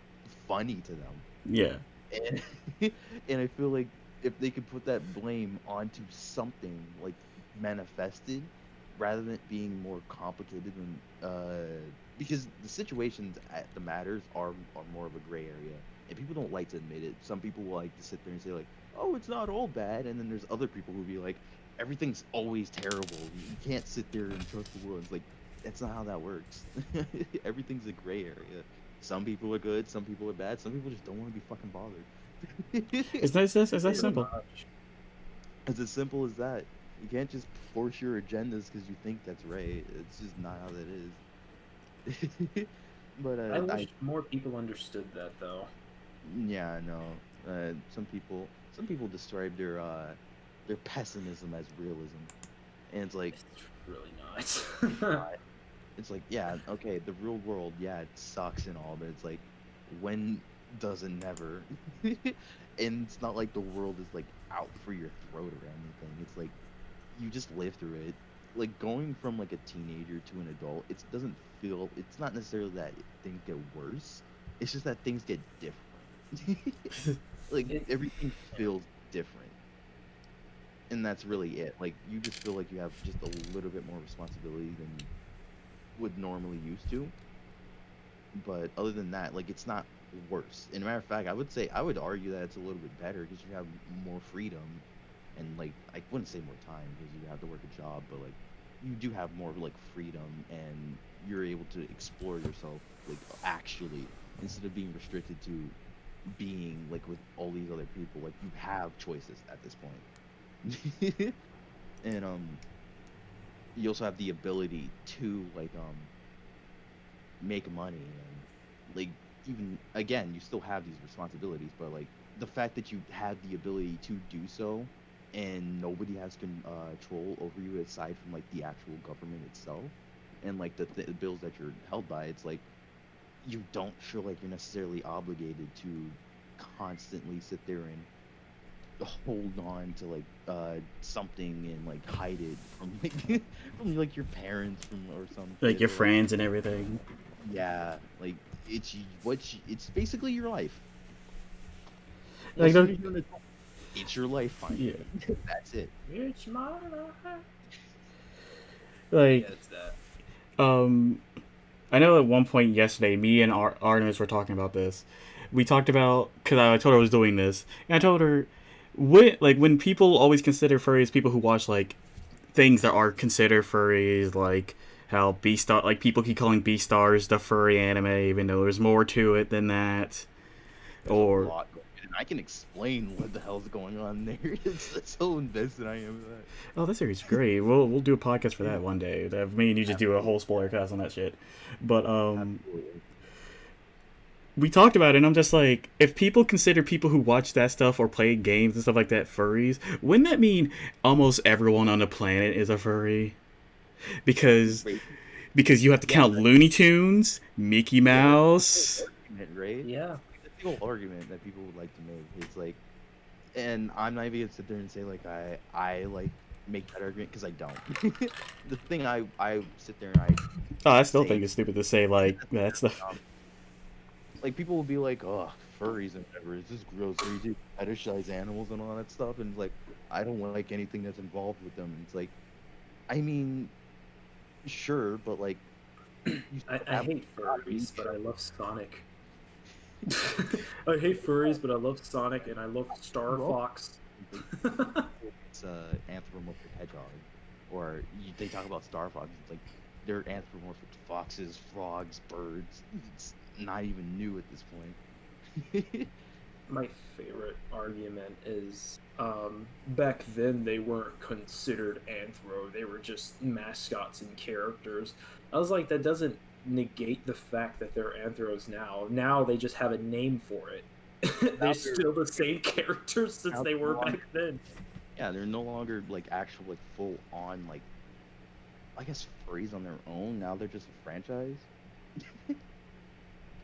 funny to them. Yeah. And and I feel like if they could put that blame onto something like manifested, rather than it being more complicated than because the situations at the matters are more of a gray area, and people don't like to admit it. Some people will like to sit there and say like, "Oh, it's not all bad," and then there's other people who be like, "Everything's always terrible. You can't sit there and trust the world." It's like that's not how that works. Everything's a gray area. Some people are good, some people are bad, some people just don't want to be fucking bothered. Is that Pretty simple? much. It's as simple as that. You can't just force your agendas because you think that's right. It's just not how that is. But I wish more people understood that, though. yeah, I know. Some people describe their pessimism as realism, and it's like, It's really not. it's like, yeah, okay, the real world, yeah, it sucks and all, but it's like, when does it never? And it's not like the world is like out for your throat or anything. It's like you just live through it. Like going from like a teenager to an adult, it doesn't feel. It's not necessarily that things get worse. It's just that things get different. Like It, everything feels different, and that's really it. Like you just feel like you have just a little bit more responsibility than you would normally used to. But other than that, like it's not worse. And a matter of fact, I would argue that it's a little bit better because you have more freedom, and like I wouldn't say more time because you have to work a job, but like you do have more like freedom and you're able to explore yourself like actually instead of being restricted to being like with all these other people. Like you have choices at this point. And you also have the ability to like make money and like even again you still have these responsibilities, but like the fact that you have the ability to do so and nobody has control over you aside from like the actual government itself and like the bills that you're held by, it's like you don't feel like you're necessarily obligated to constantly sit there and hold on to like something and like hide it from like from like your parents from or some Like shit your or like friends and everything. yeah, like it's basically your life. Like As soon the as you're an adult, it's your life yeah. finally. That's it. it's my life. Like Yeah, it's that. um I know at one point yesterday, me and Artemis were talking about this. We talked about because I told her I was doing this, and I told her, when people always consider furries people who watch like things that are considered furries, like how Beastar, like people keep calling Beastars the furry anime, even though there's more to it than that. There's a Or lot going on, and I can explain what the hell's going on there. That's how invested I am in that. oh, this series is great. We'll do a podcast for that one day. Have me and you just do a Absolutely, whole spoiler cast on that shit. But absolutely. we talked about it, and I'm just like, if people consider people who watch that stuff or play games and stuff like that furries, wouldn't that mean almost everyone on the planet is a furry? Because Wait, because you have to yeah, count Looney Tunes, Mickey yeah, that's the whole Mouse. argument, right? Yeah. That's the whole argument that people would like to make. It's like, and I'm not even gonna sit there and say like I like make that argument because I don't. The thing I sit there and I Oh, I still say think it's stupid to say like that's the. um, like people will be like, oh, furries and whatever. It's just gross. Or you do fetishize animals and all that stuff, and like I don't like anything that's involved with them. It's like, I mean, sure, but like you still I have hate bodies. furries, but I love Sonic. I hate furries, but I love Sonic and I love Star Well, Fox. like, it's anthropomorphic hedgehog, or they talk about star fox. It's like they're anthropomorphic foxes, frogs, birds. It's not even new at this point. my favorite argument is back then they weren't considered anthro, they were just mascots and characters. I was like, that doesn't negate the fact that they're anthros now. Now they just have a name for it. They're Now they're still the same characters since now they they're were no longer, back then. yeah, they're no longer like actual like full on like I guess furries on their own. Now they're just a franchise,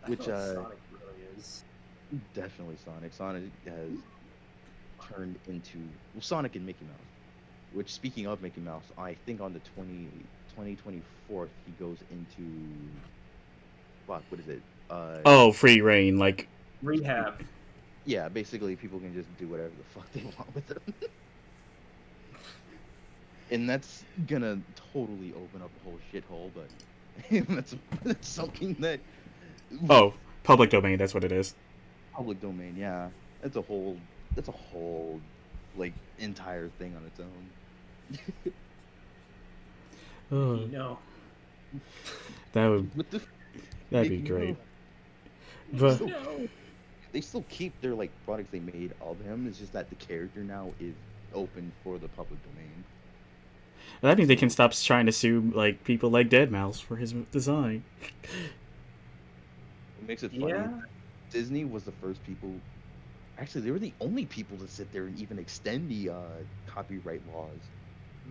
I feel which like Sonic really is. definitely Sonic has turned into well Sonic and Mickey Mouse. Which speaking of Mickey Mouse, I think on the 2024 he goes into fuck what is it? Oh, free reign. Like, Rehab. Yeah, basically people can just do whatever the fuck they want with them. And that's gonna totally open up a whole shithole, but that's something that oh, public domain. That's what it is. public domain, yeah. That's a whole like entire thing on its own. Oh, You know. that would What the that'd be Mickey great. Mouse? They But still No. they still keep their like products they made of him. It's just that the character now is open for the public domain. that means they can So stop trying to sue like people like Dead Mouse for his design. what makes it funny is Yeah. Disney was the first people. Actually, they were the only people to sit there and even extend the copyright laws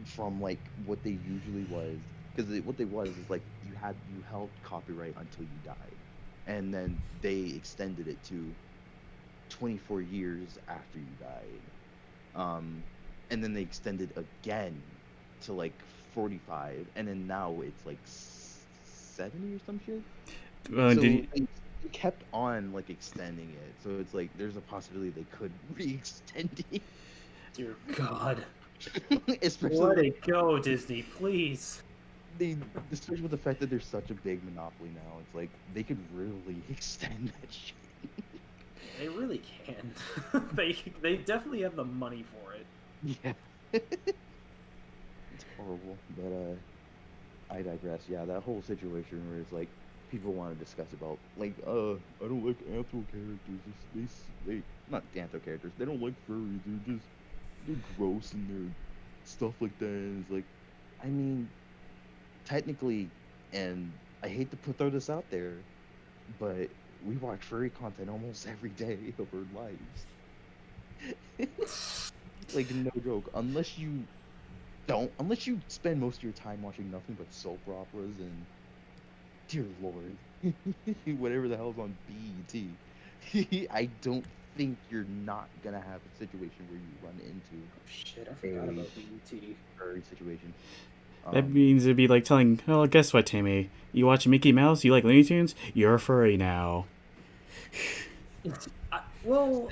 from like what they usually was. Because what they was is like you held copyright until you died, and then they extended it to 24 years after you died. And then they extended again to like 45, and then now it's like 70 or some shit. Did So you, they kept on like extending it. So it's like there's a possibility they could re-extend it, Dear God. especially Let like it go, Disney, please. they, especially with the fact that they're such a big monopoly now. It's like they could really extend that shit. They really can. They definitely have the money for it. Yeah, it's horrible. But I digress. Yeah, that whole situation where it's like people want to discuss about like I don't like anthro characters. They not anthro characters. They don't like furries. They're gross and they're stuff like that. And it's like, I mean, technically, and I hate to throw this out there, but we watch furry content almost every day of our lives. Like no joke. Unless you spend most of your time watching nothing but soap operas and dear lord, whatever the hell's on BET, I don't think you're not gonna have a situation where you run into Oh shit, I forgot a about BET. furry situation. that Um, means it'd be like telling, oh, guess what, Timmy? You watch Mickey Mouse? You like Looney Tunes? You're a furry now. Well,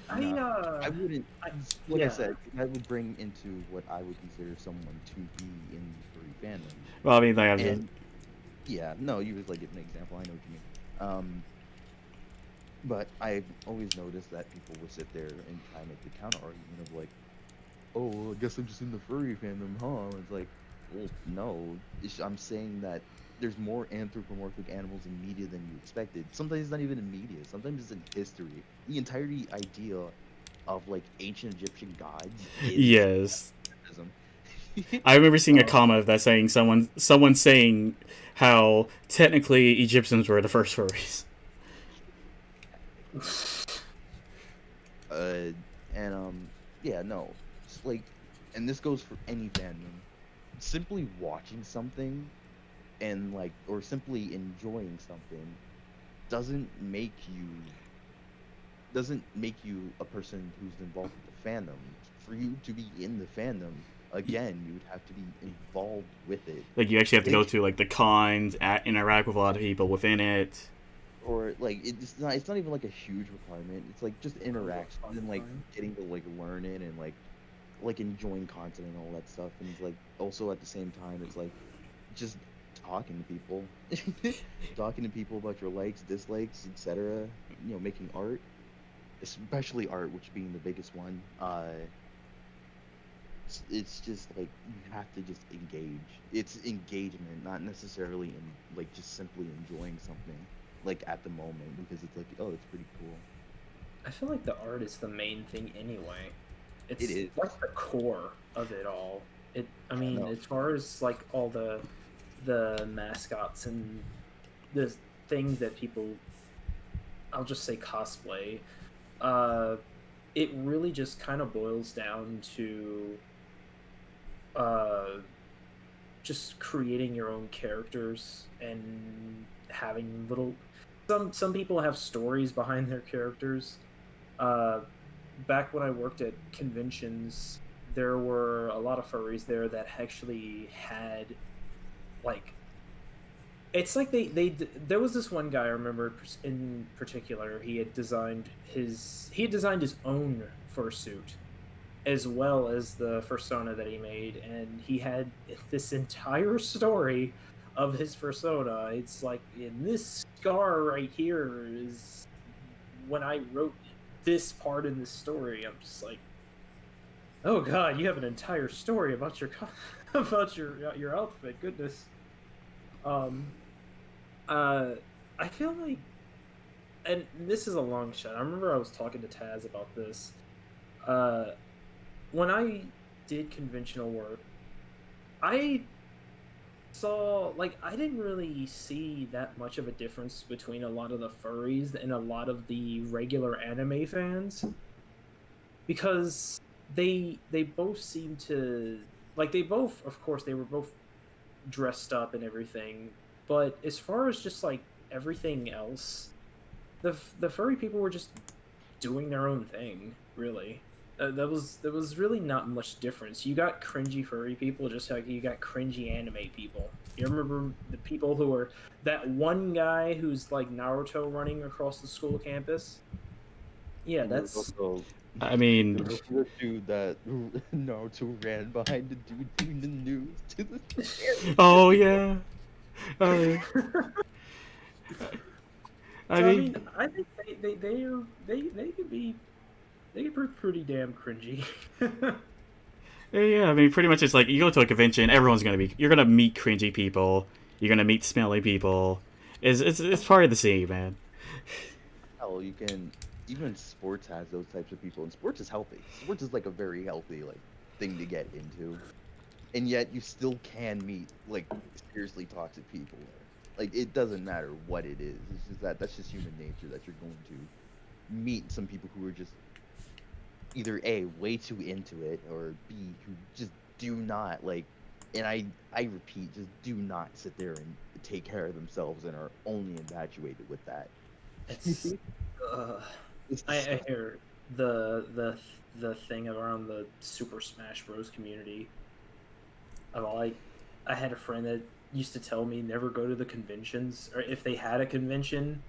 nah, I wouldn't. I Like I yeah. said, that would bring into what I would consider someone to be in the furry fandom. Well, I mean, like, I was just, And yeah, no, you was like give an example. I know what you mean. But I've always noticed that people will sit there and try to make the counter argument of like, oh, well, I guess I'm just in the furry fandom, huh? It's like, well, no. I'm saying that there's more anthropomorphic animals in media than you expected. Sometimes it's not even in media. Sometimes it's in history. The entirety idea of like ancient Egyptian gods is yes. feminism. I remember seeing a Um, comment that saying someone saying how technically Egyptians were the first furries. Technically. Uh, and yeah, no, it's like, and this goes for any fandom. Simply watching something and like, or simply enjoying something doesn't make you a person who's involved with the fandom. For you to be in the fandom, again, you would have to be involved with it. Like, you actually have to They go to like the cons, interact with a lot of people within it. or like it's not even like a huge requirement. It's like just interaction and like getting to like learn it and like enjoying content and all that stuff. And it's like also at the same time it's like just talking to people, talking to people about your likes, dislikes, etc. Making art, especially art, which being the biggest one. It's just like you have to just engage. It's engagement, not necessarily in like just simply enjoying something like at the moment because it's like, oh, it's pretty cool. I feel like the art is the main thing anyway. It It's is. like the core of it all. I I mean, know. as far as like all the mascots and the things that people, I'll just say cosplay. Uh, it really just kind of boils down to uh just creating your own characters and having little, some people have stories behind their characters. uh Back when I worked at conventions, there were a lot of furries there that actually had, like, it's like there was this one guy I remember in particular. He had designed his own fursuit as well as the persona that he made, and he had this entire story of his persona. It's like, in this scar right here is when I wrote this part in this story. I'm just like, oh god, you have an entire story about your about your outfit. Goodness. Um. Uh. I feel like, and this is a long shot. I remember I was talking to Taz about this. Uh. When I did conventional work, I saw, like, I didn't really see that much of a difference between a lot of the furries and a lot of the regular anime fans, because they both seem to, like, they both, of course, they were both dressed up and everything, but as far as just like everything else, the furry people were just doing their own thing, really. There was really not much difference. You got cringy furry people, just like you got cringy anime people. You remember the people who were, that one guy who's like Naruto running across the school campus? Yeah, And there was that's also I there mean, was also the dude that Naruto ran behind the dude doing the news to the oh yeah. Uh, I so. I mean, mean, I think they could be, they could be pretty damn cringy. yeah. I mean, pretty much it's like you go to a convention, everyone's gonna be. You're gonna meet cringy people. You're gonna meet smelly people. It's part of the scene, man. hell. You can even sports has those types of people, and sports is healthy. Sports is like a very healthy like thing to get into, and yet you still can meet like seriously toxic people there. Like it doesn't matter what it is. It's just that's just human nature that you're going to meet some people who are just either A, way too into it, or B, who just do not like, and I repeat, just do not sit there and take care of themselves and are only infatuated with that. It's uh, It's I disgusting. hear the thing around the Super Smash Bros. Community. Like, I had a friend that used to tell me never go to the conventions, or if they had a convention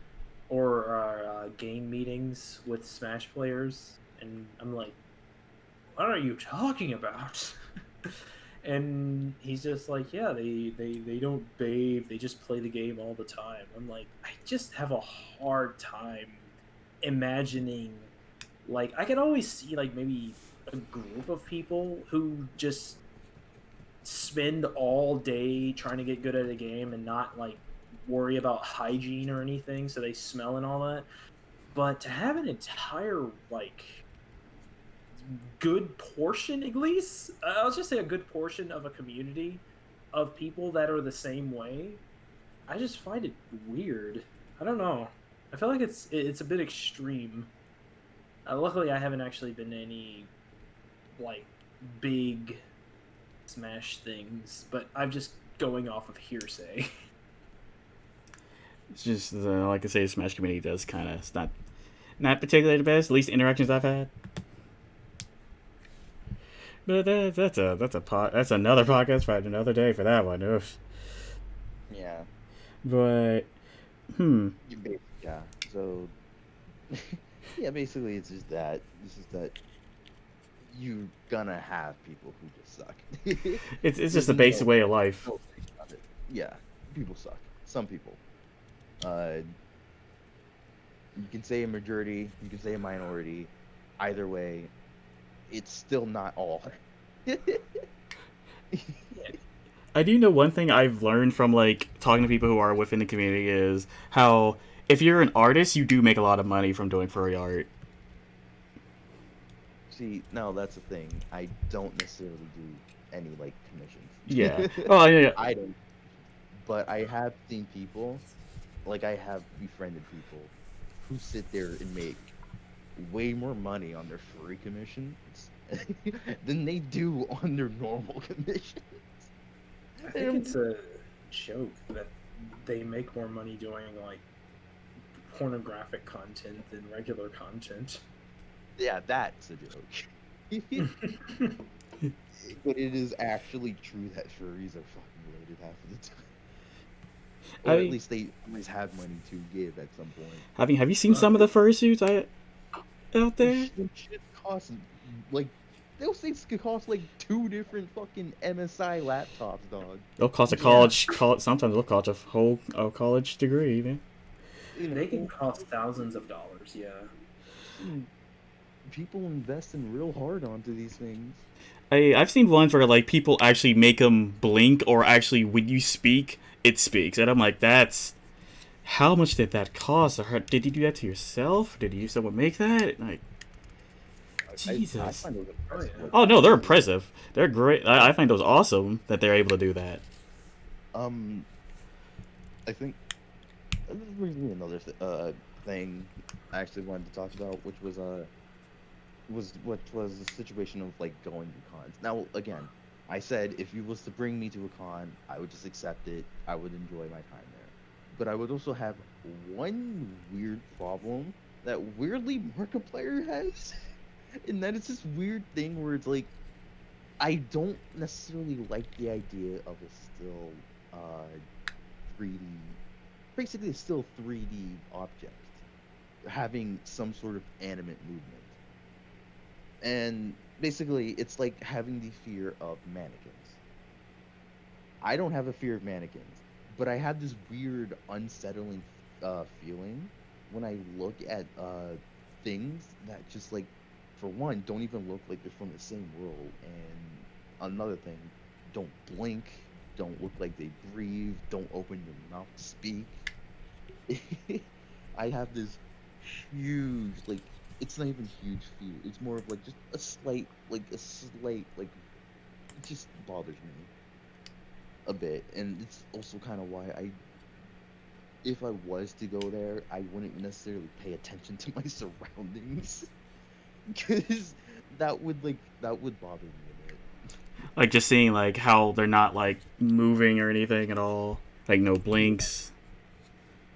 or game meetings with Smash players, and I'm like, what are you talking about? And he's just like, yeah, they don't bathe, they just play the game all the time. I'm like, I just have a hard time imagining, like, I can always see like maybe a group of people who just spend all day trying to get good at a game and not like worry about hygiene or anything, so they smell and all that. But to have an entire, like, good portion, at least I'll just say a good portion of a community of people that are the same way, I just find it weird. I don't know. I feel like it's a bit extreme. Luckily, I haven't actually been to any, like, big Smash things, but I'm just going off of hearsay. It's just like I say, the Smash community does kind of. It's not particularly the best. At least the interactions I've had. But that's another podcast for another day for that one. Oof. Yeah, But hmm. yeah. So yeah, basically it's just that. It's just that you're gonna have people who just suck. It's just There's the basic no way of life. no thing about it. Yeah, people suck. Some people. Uh, you can say a majority, you can say a minority. Either way, it's still not all. Yeah. I do know one thing I've learned from like talking to people who are within the community is how if you're an artist, you do make a lot of money from doing furry art. See, no, that's the thing. I don't necessarily do any like Yeah. commissions. Oh yeah. I don't, but I have seen people, like I have befriended people who sit there and make way more money on their furry commissions than they do on their normal commissions. I think And it's a joke that they make more money doing like pornographic content than regular content. yeah, that's a joke. But it is actually true that furries are fucking loaded half of the time. I Or at mean, least they always have money to give at some point. have you seen some of the fursuits out there? Them shit costs like those things could cost like two different fucking MSI laptops, dog. They'll cost a Yeah, college. Sometimes they'll cost a college degree even. You they can know, cost thousands of dollars. Yeah. and people invest in real hard onto these things. I've seen ones where like people actually make them blink, or actually when you speak, it speaks, and I'm like, that's how much did that cost? Or did you do that to yourself? Did you someone make that? Like, I Jesus. find those Oh impressive. yeah. Oh no, they're impressive. They're great. I find those awesome that they're able to do that. Um, I think this brings me another thing I actually wanted to talk about, which was the situation of like going to cons. Now again, I said if you was to bring me to a con, I would just accept it. I would enjoy my time there. But I would also have one weird problem that weirdly Markiplier has, and that is this weird thing where it's like I don't necessarily like the idea of a still 3D, basically a still 3D object having some sort of animate movement. And basically, it's like having the fear of mannequins. I don't have a fear of mannequins, but I have this weird, unsettling feeling when I look at things that just like, for one, don't even look like they're from the same world, and another thing, don't blink, don't look like they breathe, don't open their mouth to speak. I have this huge, like, it's not even huge fear. It's more of like just like it just bothers me a bit, and it's also kind of why if I was to go there, I wouldn't necessarily pay attention to my surroundings, because that would bother me a bit. Like just seeing like how they're not like moving or anything at all. Like no blinks.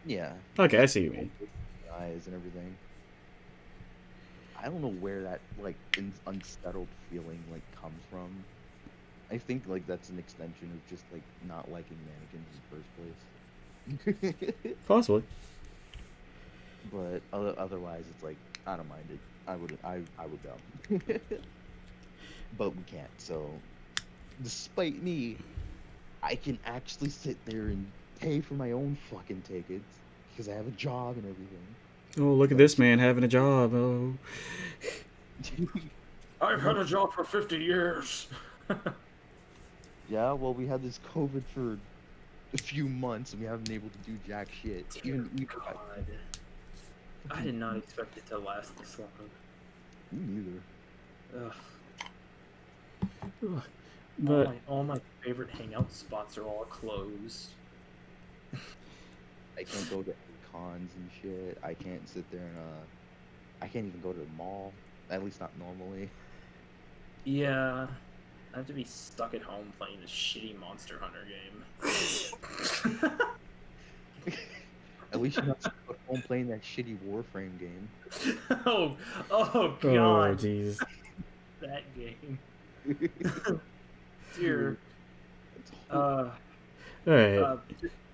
Yeah, Okay, I just see what you mean. eyes and everything. I don't know where that like unsettled feeling like comes from. I think like that's an extension of just like not liking mannequins in the first place. Possibly. But otherwise, it's like I don't mind it. I would go, but we can't. So, despite me, I can actually sit there and pay for my own fucking tickets because I have a job and everything. Oh, look at But this man having a job. Oh. I've had a job for 50 years. yeah, well, we had this COVID for a few months and we haven't been able to do jack shit. Dear Even God. I did not expect it to last this long. me neither. Ugh. But All my favorite hangout spots are all closed. I can't go to cons and shit. I can't sit there and I can't even go to the mall. At least not normally. Yeah, I have to be stuck at home playing this shitty Monster Hunter game. At least you're not stuck at home playing that shitty Warframe game. oh oh, God, Jesus. that game. Dear. It's horrible. All right.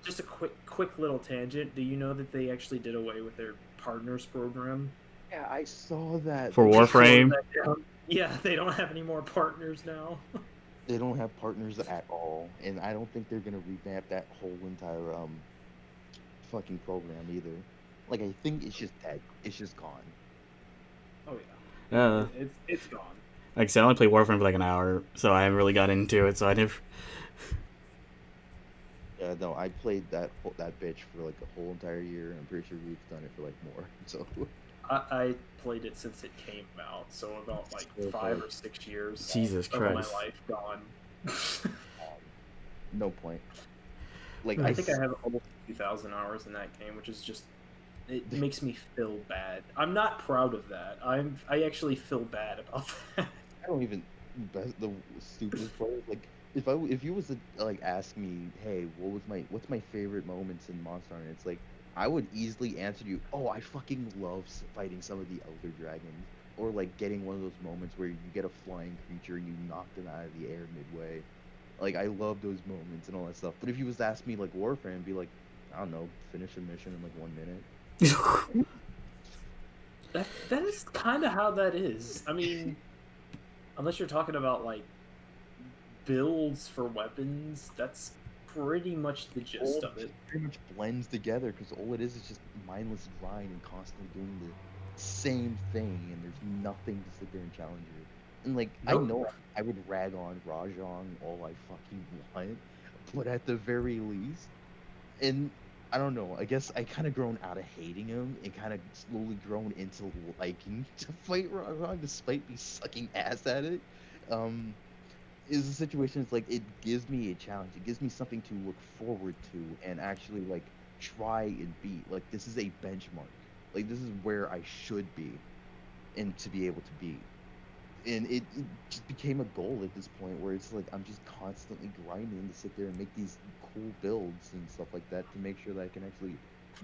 Just a quick little tangent. Do you know that they actually did away with their partners program? Yeah, I saw that. For They Warframe. Yeah, they don't have any more partners now. they don't have partners at all, and I don't think they're gonna revamp that whole entire fucking program either. Like I think it's just dead. It's just gone. Oh yeah, Uh, it's gone. like I said, I only played Warframe for like an hour, so I haven't really got into it. So I never. Yeah, no, I played that bitch for like a whole entire year, and I'm pretty sure we've done it for like more. So I played it since it came out, so about like So 5 or 6 years Jesus of my Christ. life gone. No point. Like I think I have almost 2,000 hours in that game, which is just it makes me feel bad. I'm not proud of that. I actually feel bad about that. I don't even the stupidest part is, like, if you was to like ask me, hey, what's my favorite moments in Monster Hunter? It's like I would easily answer you, oh, I fucking love fighting some of the elder dragons, or like getting one of those moments where you get a flying creature and you knock them out of the air midway. Like I love those moments and all that stuff. But if you was to ask me like Warframe, and be like, I don't know, finish a mission in like 1 minute. That is kind of how that is. I mean, unless you're talking about like builds for weapons, that's pretty much the gist All of it. pretty much blends together because all it is just mindless grind and constantly doing the same thing, and there's nothing to sit there and challenge you. And like I Nope. know I would rag on Rajang all I fucking want, but at the very least, and I don't know, I guess I kind of grown out of hating him and kind of slowly grown into liking to fight Rajang despite me sucking ass at it. Um, is a situation, it's like it gives me a challenge, it gives me something to look forward to and actually like try and beat. Like this is a benchmark, like this is where I should be and to be able to beat. And it just became a goal at this point where it's like I'm just constantly grinding to sit there and make these cool builds and stuff like that to make sure that I can actually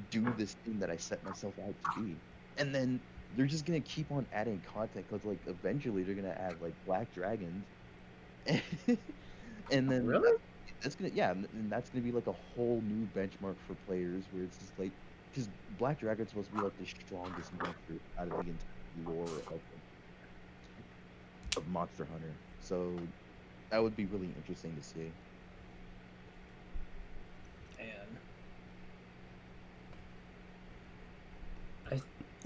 do this thing that I set myself out to be. And then they're just gonna keep on adding content because like eventually they're gonna add like black dragons and then Really? that's gonna, yeah, and that's gonna be like a whole new benchmark for players where it's just like, because Black Dragon's supposed to be like the strongest monster out of the entire lore of Monster Hunter. So that would be really interesting to see. And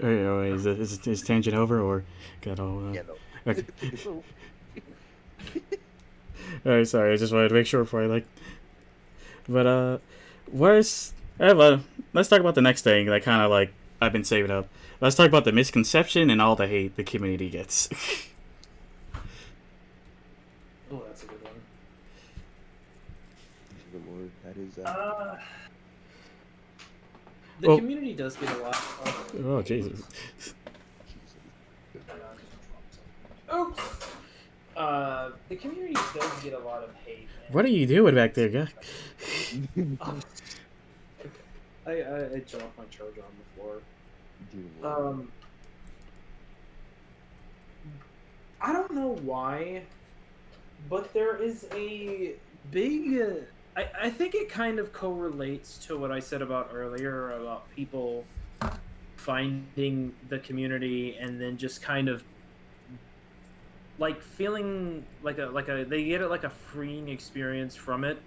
Is tangent over or got all? Yeah, no. Okay. So, All right, sorry. I just wanted to make sure before I like. But where's? Let's talk about the next thing that kind of like I've been saving up. Let's talk about the misconception and all the hate the community gets. oh, that's a good one. good lord, that is The community does get a lot. Oh Jesus. Oops. The community does get a lot of hate. What are you doing back there, guy? I dropped my charger on the floor. Dear I don't know why, but there is a big. I think it kind of correlates to what I said about earlier about people finding the community and then just kind of like feeling like a they get it like a freeing experience from it,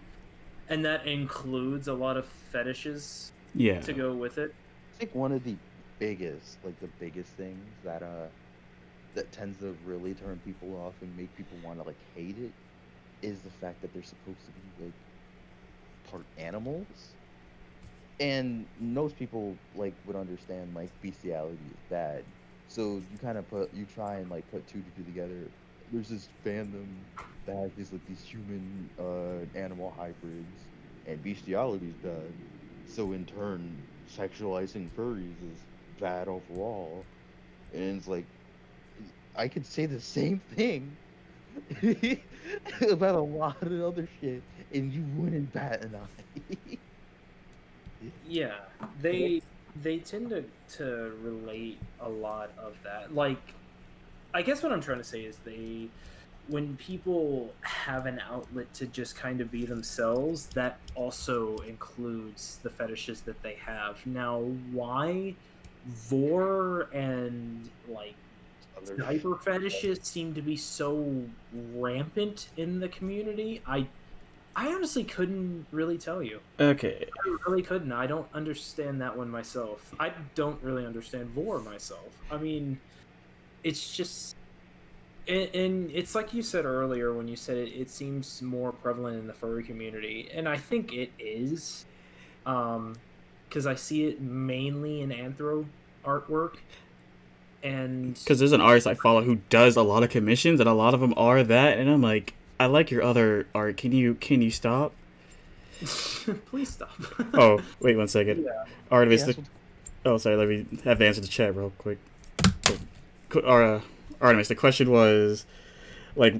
and that includes a lot of fetishes Yeah. to go with it. I think one of the biggest, like the biggest things that that tends to really turn people off and make people want to like hate it is the fact that they're supposed to be like part animals. And most people like would understand like bestiality is bad. So you kind of try and like put two to two together. There's this fandom that has these human animal hybrids, and bestiality is bad. So in turn, sexualizing furries is bad overall. And it's like I could say the same thing about a lot of other shit, and you wouldn't bat an eye. Yeah, they tend to relate a lot of that. Like, I guess what I'm trying to say is when people have an outlet to just kind of be themselves, that also includes the fetishes that they have. Now, why vor and like diaper fetishes seem to be so rampant in the community, I honestly couldn't really tell you. Okay. I really couldn't. I don't understand that one myself. I don't really understand vor myself. I mean, it's just, and it's like you said earlier when you said it seems more prevalent in the furry community, and I think it is, because I see it mainly in anthro artwork. And Because there's an artist I follow who does a lot of commissions, and a lot of them are that, and I'm like, I like your other art. Can you stop? please stop. Oh, wait 1 second. Yeah. Artemis, Yeah, that's what oh, sorry. Let me have to answer the chat real quick. Artemis, the question was like,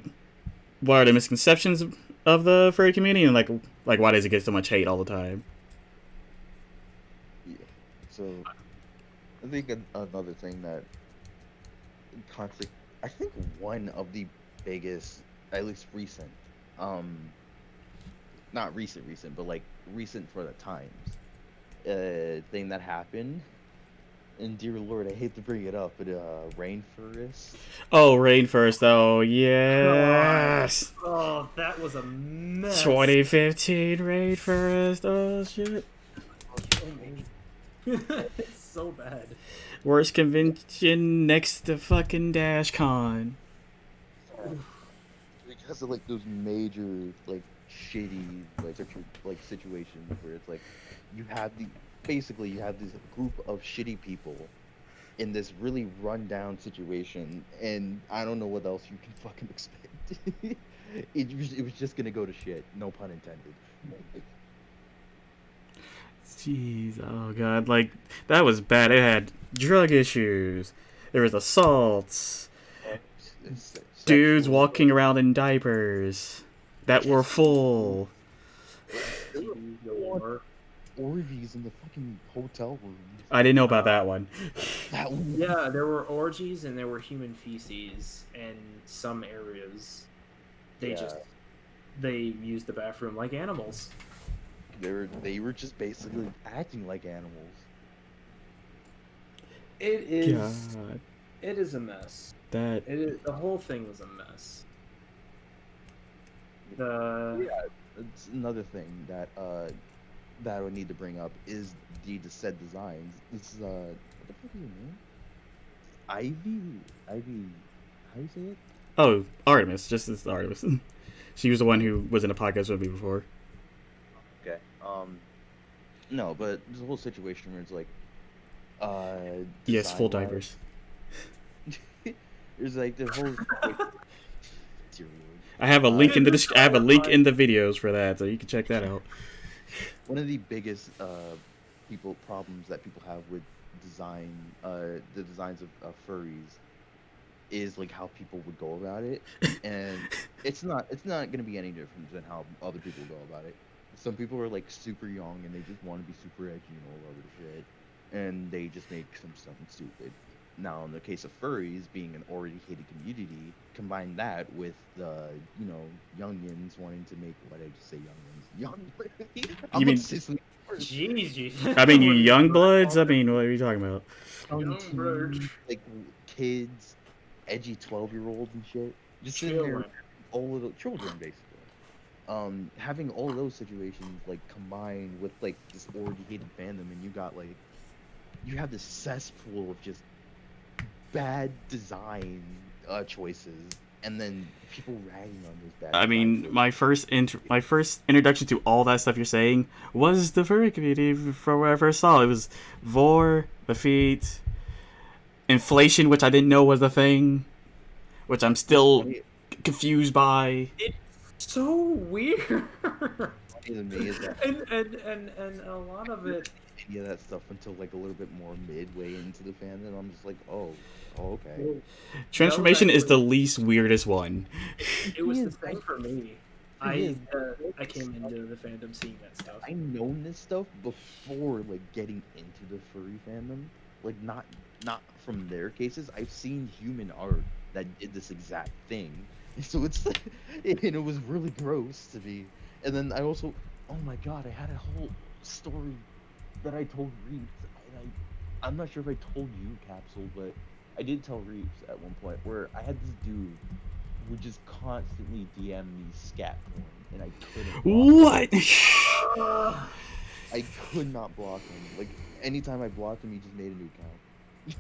what are the misconceptions of the furry community, and like why does it get so much hate all the time? yeah. So I think another thing that constantly, I think one of the biggest, at least recent, um, not recent, but like recent for the times, thing that happened. And dear Lord, I hate to bring it up, but rainforest. Oh, Rainforest. Oh, God. yes. Oh, that was a mess. 2015 Rainforest. Oh shit. Kill me. It's so bad. Worst convention next to fucking DashCon. Because of like those major like shitty like situations where it's like you have the basically you have this group of shitty people in this really rundown situation, and I don't know what else you can fucking expect. It was just gonna go to shit, no pun intended. Jeez, oh god, like that was bad. It had drug issues. There was assaults. Dudes Sexual walking around in diapers that were full. STD what galore. orgies in the fucking hotel rooms. I didn't know about Uh, that one. That one. yeah, there were orgies and there were human feces in some areas. They just Yeah. they used the bathroom like animals. They were just basically acting like animals. It is God, it is a mess. that The whole thing was a mess. The Yeah, it's another thing that I would need to bring up is the said designs. This is what the fuck is her name? Ivy. How do you say it? oh, Artemis, just as Artemis. She was the one who was in a podcast with me before. Okay. No, but there's a whole situation where it's like, Yes, full design-wise, diapers. there's like the whole. Dear I have a Lord. link in the I have a link in the videos for that, so you can check that out. One of the biggest people problems that people have with design, the designs of furries, is like how people would go about it, and it's not gonna be any different than how other people go about it. Some people are like super young and they just want to be super edgy and all other shit, and they just make some stuff stupid. Now, in the case of furries being an already hated community, combine that with the youngins wanting to make, what did I just say, youngins? You I'm mean obsessed with jeez. I mean you We're young gonna bloods? call I it mean, what are you talking about? young young bird teens, like kids, edgy 12-year-olds and shit, just sitting there, children. all of the children basically. Having all of those situations like combined with like this already hated fandom, and you have this cesspool of just bad design choices, and then people ragging on those bad I design mean, choices. my first introduction to all that stuff you're saying was the furry community from where I first saw it. It was Vor, the feet, inflation, which I didn't know was a thing, which I'm What's still funny, confused by. It's so weird. funny to me is that and a lot of it any of that stuff until like a little bit more midway into the fandom. I'm just like, oh, okay. well, that was Transformation is actually the least weirdest one. it was the Is, same for me. is. I came into the fandom seeing that stuff. I known this stuff before like getting into the furry fandom. Like not from their cases. I've seen human art that did this exact thing. So it's and it was really gross to me. And then I also, oh my god, I had a whole story that I told Reeves. I'm not sure if I told you, Capsule, but I did tell Reeves at one point where I had this dude who would just constantly DM me scat porn, and I couldn't block him. What? Uh, I could not block him. Like anytime I blocked him, he just made a new account.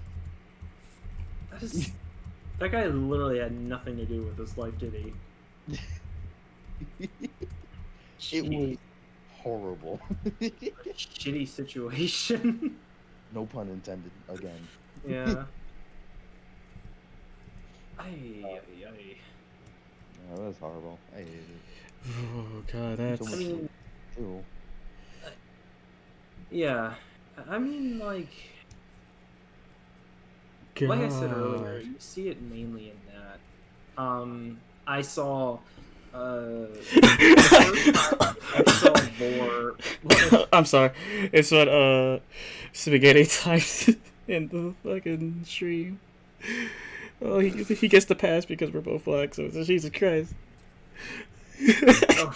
that is that guy literally had nothing to do with his life, did he? It was Jeez, horrible. shitty situation. No pun intended. Again. Yeah. I Oh, that's horrible. I hated it. Oh god, So I much that's mean, too. uh, yeah. I mean, like I said earlier, god. you see it mainly in that. I saw the first time I saw Vor. What? I'm sorry. It's what spaghetti types in the fucking stream. Oh, he gets the pass because we're both black. So Jesus Christ. Oh,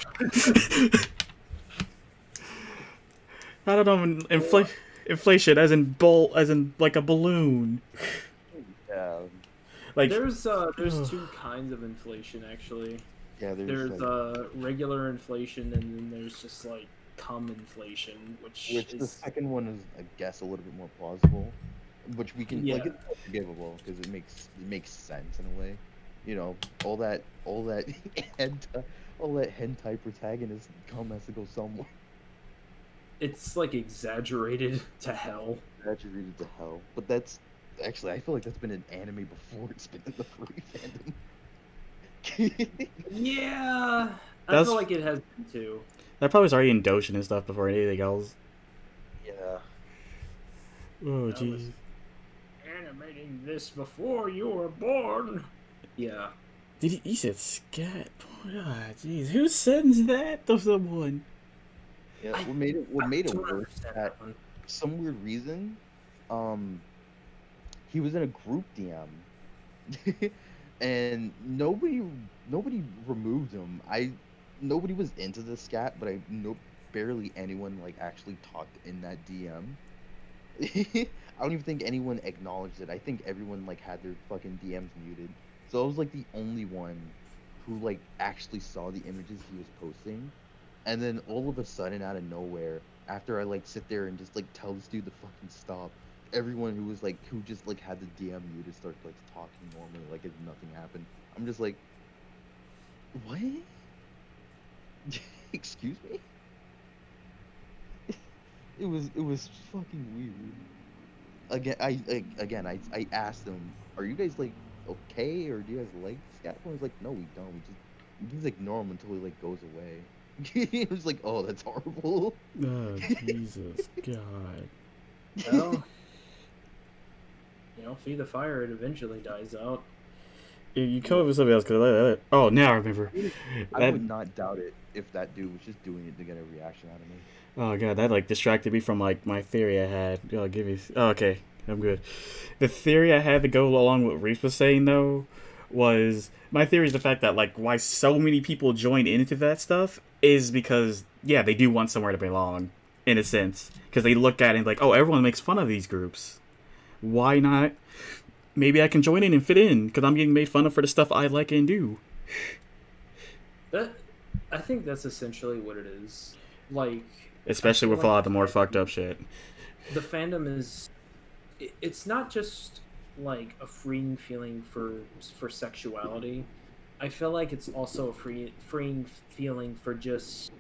I don't know. Inflation, as in as in like a balloon. Yeah, Like, there's two kinds of inflation actually. yeah. There's There's like, regular inflation, and then there's just like cum inflation, which which the is second one is, I guess, a little bit more plausible, which we can like yeah. it's more forgivable because it makes sense in a way. You know, all that hentai, all that hentai protagonist cum has to go somewhere. It's like exaggerated to hell. Exaggerated to hell, but that's actually I feel like that's been an anime before it's been in the furry fandom. Yeah, I feel that's like it has been too. that probably was already in Doshin and stuff before anything else. Yeah. Oh I was jeez. animating this before you were born. Yeah. Did he said scat? Ah, jeez. Who sends that to someone? Yeah, I, what made it don't worse is understand that that one. for some weird reason, um, he was in a group DM, and nobody removed him. Nobody was into the scat, but I no barely anyone like actually talked in that DM. I don't even think anyone acknowledged it. I think everyone like had their fucking DMs muted. So I was like the only one who like actually saw the images he was posting. And then all of a sudden, out of nowhere, after I like sit there and just like tell this dude to fucking stop, everyone who was like who just like had the DM muted start like talking normally, like if nothing happened. I'm just like, what? Excuse me? It was fucking weird. I asked them, are you guys like okay, or do you guys like Scatman? He's like, no, we don't. We just ignore him until he like goes away. It was like, oh, that's horrible. Oh Jesus God. Well, feed the fire, it eventually dies out. You come up with something else because oh, now I remember. I That would not doubt it if that dude was just doing it to get a reaction out of me. oh god, that like distracted me from like my theory I had. Oh, give me. Oh, okay, I'm good. The theory I had to go along with what Reese was saying though was my theory is the fact that like why so many people join into that stuff is because yeah they do want somewhere to belong in a sense because they look at it like oh everyone makes fun of these groups, why not maybe I can join in and fit in because I'm getting made fun of for the stuff I like and do. That I think that's essentially what it is. Like, I Especially feel with a like lot of the more fucked up shit. the fandom is it's not just like a freeing feeling for sexuality. I feel like it's also a freeing feeling for just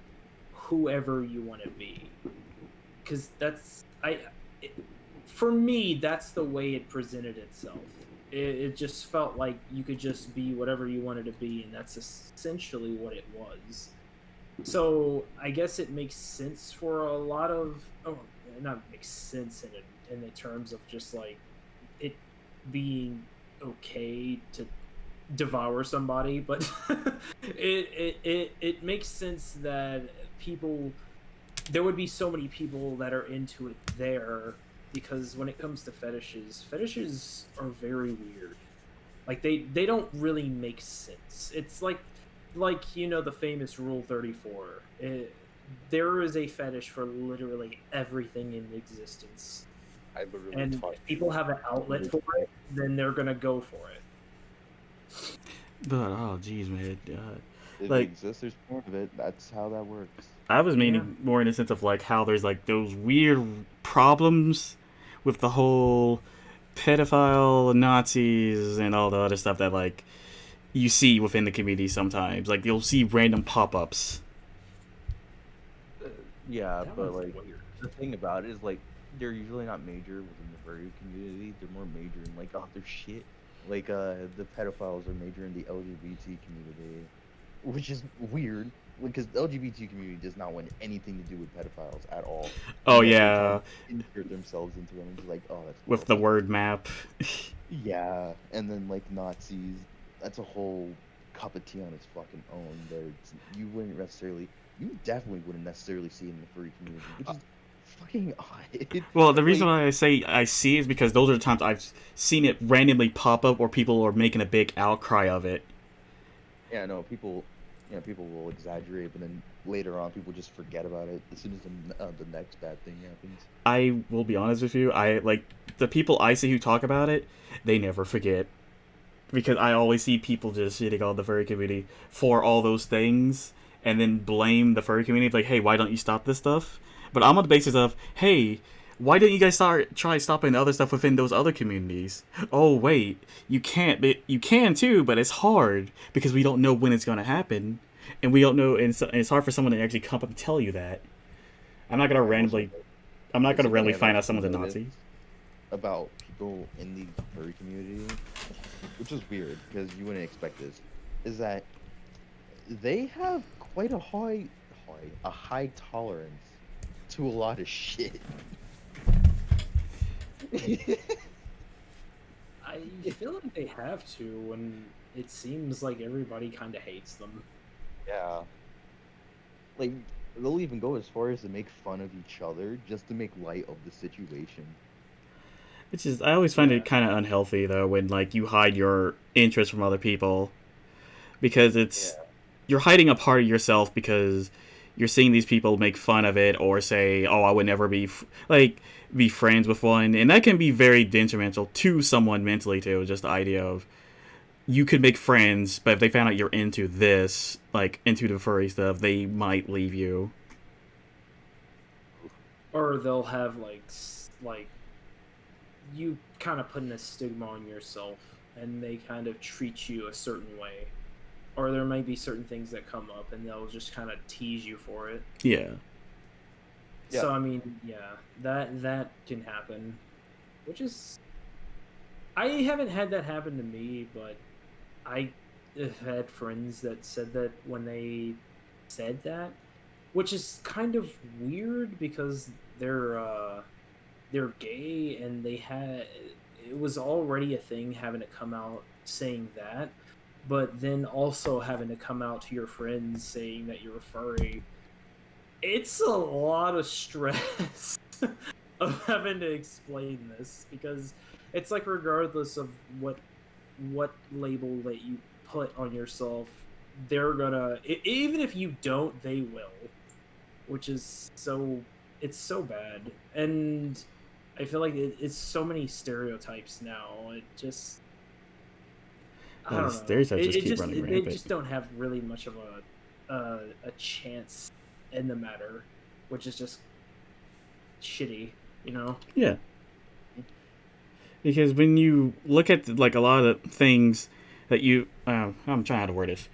whoever you want to be. Because it, for me, that's the way it presented itself. It just felt like you could just be whatever you wanted to be, and that's essentially what it was. So I guess it makes sense for a lot of not makes sense in the terms of just like it being okay to devour somebody, but it makes sense that people there would be so many people that are into it there because when it comes to fetishes are very weird. Like they don't really make sense. It's like the famous Rule 34. There is a fetish for literally everything in existence. I literally And taught if people have an outlet for it, then they're going to go for it. But oh jeez man, if it like exists, there's more of it. That's how that works. I was Yeah. meaning more in the sense of like how there's like those weird problems with the whole pedophile Nazis and all the other stuff that like you see within the community sometimes. Like you'll see random pop-ups. Uh, yeah, That but one's like weird. the thing about it is like they're usually not major within the furry community. They're more major in like other shit. Like the pedophiles are major in the LGBT community, which is weird because the LGBT community does not want anything to do with pedophiles at all, Oh and yet they're trying yeah, to insert themselves into them and be like, oh, that's with the horrible. word map. Yeah, and then like Nazis, that's a whole cup of tea on its fucking own. That you wouldn't necessarily, you definitely wouldn't necessarily see it in the furry community, which is fucking odd. Well, the reason Like, why I say I see is because those are the times I've seen it randomly pop up or people are making a big outcry of it. yeah, no, people, people will exaggerate, but then later on, people just forget about it as soon as the next bad thing happens. I will be honest with you, I like the people I see who talk about it, they never forget. Because I always see people just shitting on the furry community for all those things and then blame the furry community like, hey, why don't you stop this stuff? But I'm on the basis of, hey, why didn't you guys try stopping the other stuff within those other communities? Oh wait, you can't. But you can too, but it's hard because we don't know when it's gonna happen, and we don't know, and it's hard for someone to actually come up and tell you that. I'm not gonna Yeah, and randomly, I'm not gonna something randomly I've find out actually someone's a Nazi. noticed about people in the furry community, which is weird because you wouldn't expect this, is that they have quite a high tolerance to a lot of shit. I feel like they have to, and it seems like everybody kind of hates them. Yeah. Like, they'll even go as far as to make fun of each other just to make light of the situation. Which is, I always find Yeah. it kind of unhealthy though when like you hide your interest from other people because it's Yeah. you're hiding a part of yourself because you're seeing these people make fun of it or say, "Oh, I would never be friends with one," and that can be very detrimental to someone mentally too. Just the idea of you could make friends, but if they found out you're into this, like into the furry stuff, they might leave you. Or they'll have like you kind of putting a stigma on yourself, and they kind of treat you a certain way. Or there might be certain things that come up, and they'll just kind of tease you for it. Yeah, Yeah. So I mean, yeah, that can happen, which is I haven't had that happen to me, but I have had friends that said that when they said that, which is kind of weird because they're gay and they had it was already a thing having to come out saying that, but then also having to come out to your friends saying that you're a furry. It's a lot of stress of having to explain this because it's like regardless of what label that you put on yourself, they're gonna even if you don't, they will, which is so it's so bad. And I feel like it's so many stereotypes now. It just I yeah, the don't know. stereotypes just keep Just running they rampant. just don't have really much of a chance in the matter, which is just shitty, you know. Yeah, because when you look at like a lot of things that I'm trying how to word this.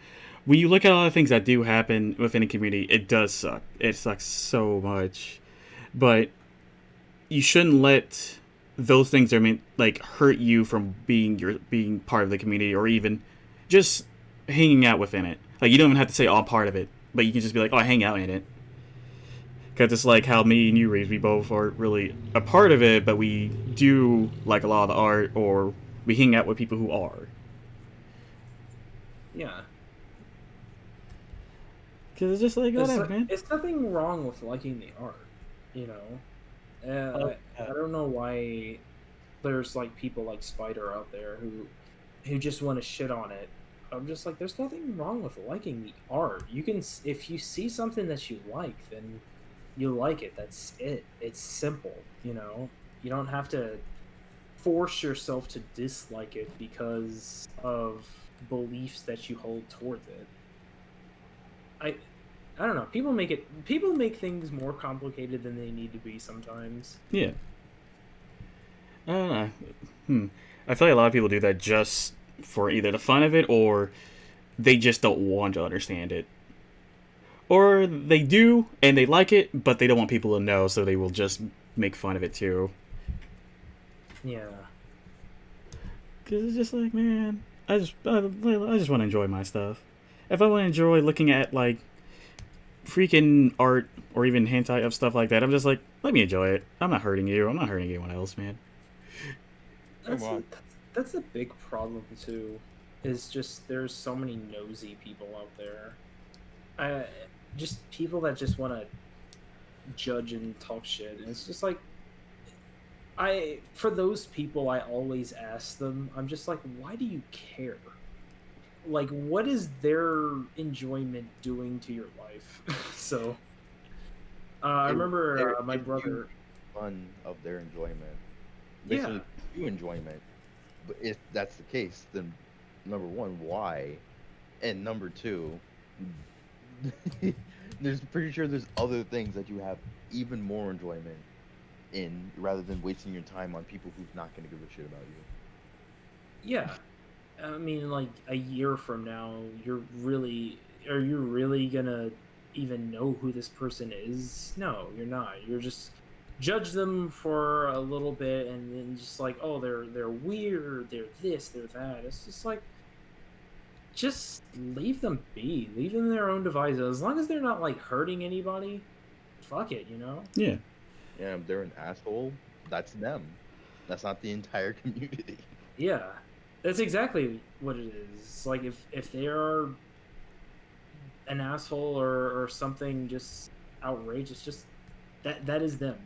When you look at a lot of things that do happen within a community, it does suck. It sucks so much, but you shouldn't let those things that are meant like hurt you from being part of the community or even just hanging out within it. Like you don't even have to say, "Oh, I'm part of it," but you can just be like, "Oh, I hang out in it." Because it's like how me and you, Reese, we both aren't really a part of it, but we do like a lot of the art, or we hang out with people who are. Yeah, Because it's just like whatever, man. it's nothing wrong with liking the art, you know. Oh, I don't know why there's like people like Spider out there who just want to shit on it. I'm just like, there's nothing wrong with liking the art. You can if you see something that you like, then you like it. That's it. It's simple, you know. You don't have to force yourself to dislike it because of beliefs that you hold towards it. I I don't know. People make things more complicated than they need to be sometimes. yeah. I don't know. I feel like a lot of people do that just for either the fun of it or they just don't want to understand it. Or they do and they like it, but they don't want people to know, so they will just make fun of it too. Yeah. Cause it's just like, man, I just want to enjoy my stuff. If I want to enjoy looking at like freaking art or even hentai of stuff like that, I'm just like, let me enjoy it. I'm not hurting you. I'm not hurting anyone else, man. Come That's on. that's a big problem too. Is just there's so many nosy people out there. I just people that just want to judge and talk shit. And it's just like for those people I always ask them, I'm just like, why do you care? Like what is their enjoyment doing to your life? So I It, remember my if you brother. make fun of their enjoyment, Yeah. basically you enjoyment. But if that's the case, then number one, why? And number two, there's pretty sure there's other things that you have even more enjoyment in rather than wasting your time on people who's not going to give a shit about you. Yeah. I mean, like a year from now, are you really gonna even know who this person is? No, you're not. You're just judge them for a little bit and then just like, oh, they're weird, they're this, they're that. It's just like, just leave them be, leave them in their own devices. As long as they're not like hurting anybody, fuck it, you know? Yeah. Yeah, if they're an asshole, that's them. That's not the entire community. Yeah, that's exactly what it is. Like if they are an asshole or something just outrageous, just that is them.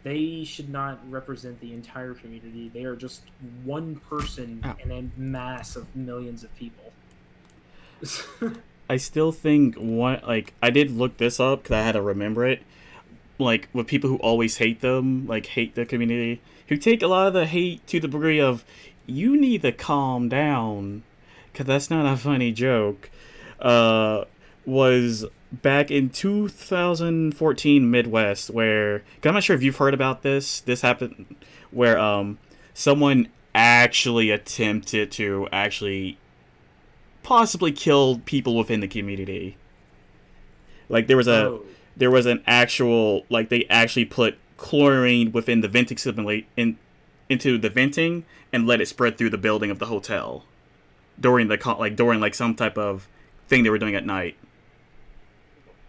They should not represent the entire community. They are just one person Ow. in a mass of millions of people. I still think I did look this up because I had to remember it. Like with people who always hate them, like hate the community, who take a lot of the hate to the degree of, you need to calm down, because that's not a funny joke. Uh, was back in 2014 Midwest, where, 'cause I'm not sure if you've heard about this. This happened where someone actually attempted to actually possibly kill people within the community. Like Oh, there was an actual, like, they actually put chlorine within the venting simulate into the venting and let it spread through the building of the hotel during during like some type of thing they were doing at night.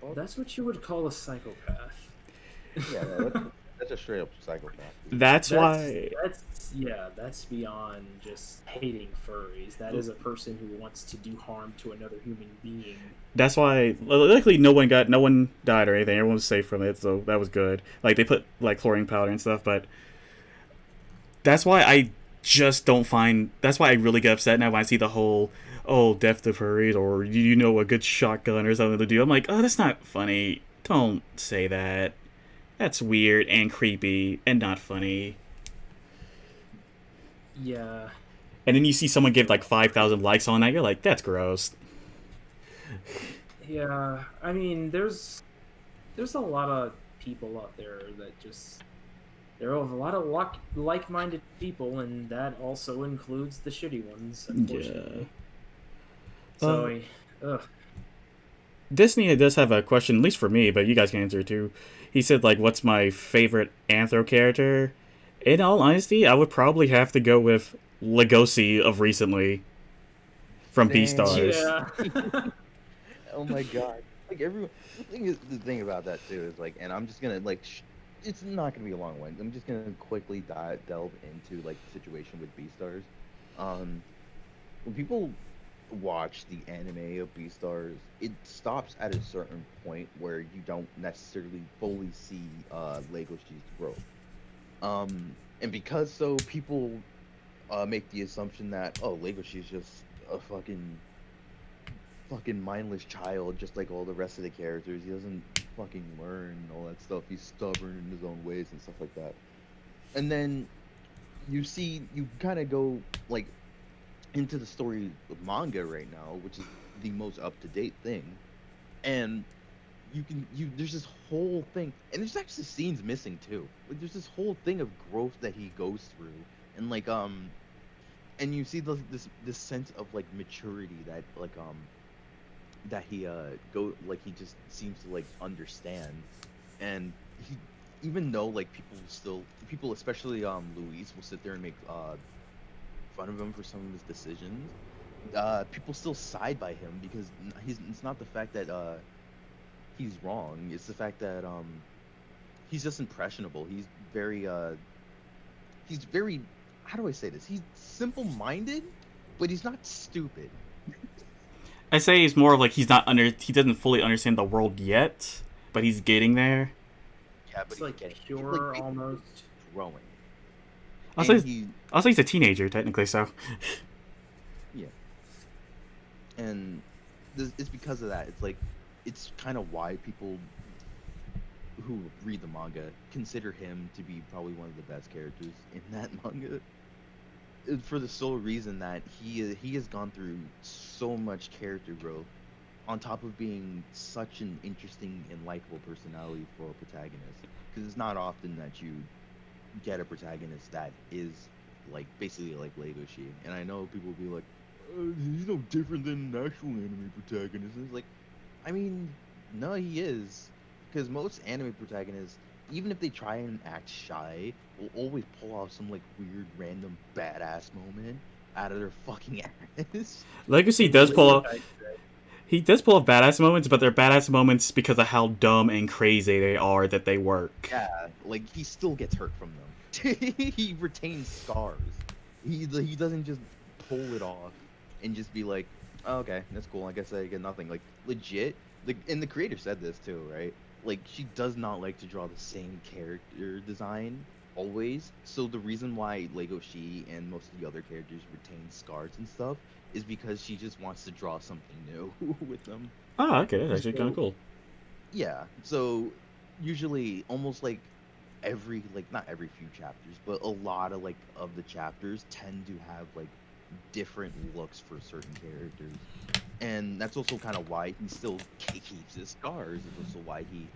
What that's what you would call a psychopath. the fuck? Yeah, no, that's a straight up psychopath. That's That's why that's beyond just hating furries. That is a person who wants to do harm to another human being. luckily no one died or anything. Everyone was safe from it, so that was good. Like they put like chlorine powder and stuff, but that's why I just don't find. That's why I really get upset now when I see the whole, oh, death to furries, or you know, a good shotgun or something to do. I'm like, oh, that's not funny. Don't say that. That's weird and creepy and not funny. Yeah, And then you see someone give like 5,000 likes on that. You're like, that's gross. yeah. I mean, there's a lot of people out there that just there are a lot of like-minded people, and that also includes the shitty ones, Yeah. unfortunately. Uh, So, ugh. Disney does have a question, at least for me, but you guys can answer it too. He said, like, what's my favorite Anthro character? In all honesty, I would probably have to go with Legosi of recently from Same. Beastars. Yeah. Oh my god. Like everyone, the thing about that too is like, and I'm just gonna like, it's not gonna be a long one. I'm just gonna quickly delve into like the situation with Beastars. When people watch the anime of Beastars, it stops at a certain point where you don't necessarily fully see Legoshi's growth. And because so people make the assumption that, oh, Legoshi's just a fucking mindless child, just like all the rest of the characters. He doesn't fucking learn and all that stuff. He's stubborn in his own ways and stuff like that. And then you kind of go like into the story of manga right now, which is the most up to date thing, and there's this whole thing, and there's actually scenes missing too. Like there's this whole thing of growth that he goes through, and like and you see this sense of like maturity that that he go like he just seems to like understand, and he, even though like people especially Louise will sit there and make fun of him for some of his decisions, people still side by him because it's not the fact that he's wrong. It's the fact that he's just impressionable. He's very, how do I say this? He's simple-minded, but he's not stupid. I say he's more of like he doesn't fully understand the world yet, but he's getting there. Yeah, but It's like he's like pure basically almost. growing. Also, And he also he's a teenager technically, so Yeah, and it's because of that. It's like it's kind of why people who read the manga consider him to be probably one of the best characters in that manga. For the sole reason that he has gone through so much character growth, on top of being such an interesting and likable personality for a protagonist. Because it's not often that you get a protagonist that is like basically like Legoshi. And I know people will be like, he's no different than an actual anime protagonist. And it's like, I mean, no, he is. Because most anime protagonists, even if they try and act shy, will always pull off some like weird, random, badass moment out of their fucking ass. Legacy It's does pull like off. He does pull off badass moments, but they're badass moments because of how dumb and crazy they are that they work. Yeah, like he still gets hurt from them. He retains scars. He doesn't just pull it off and just be like, oh, okay, that's cool. I guess I get nothing. Like legit, and the creator said this too, right? Like she does not like to draw the same character design always. So the reason why Lego She and most of the other characters retain scars and stuff is because she just wants to draw something new with them. Oh, okay, that's actually kind of So, cool. Yeah, so usually almost like every like not every few chapters, but a lot of like of the chapters tend to have like different looks for certain characters. And that's also kind of why he keeps his scars. It's also why he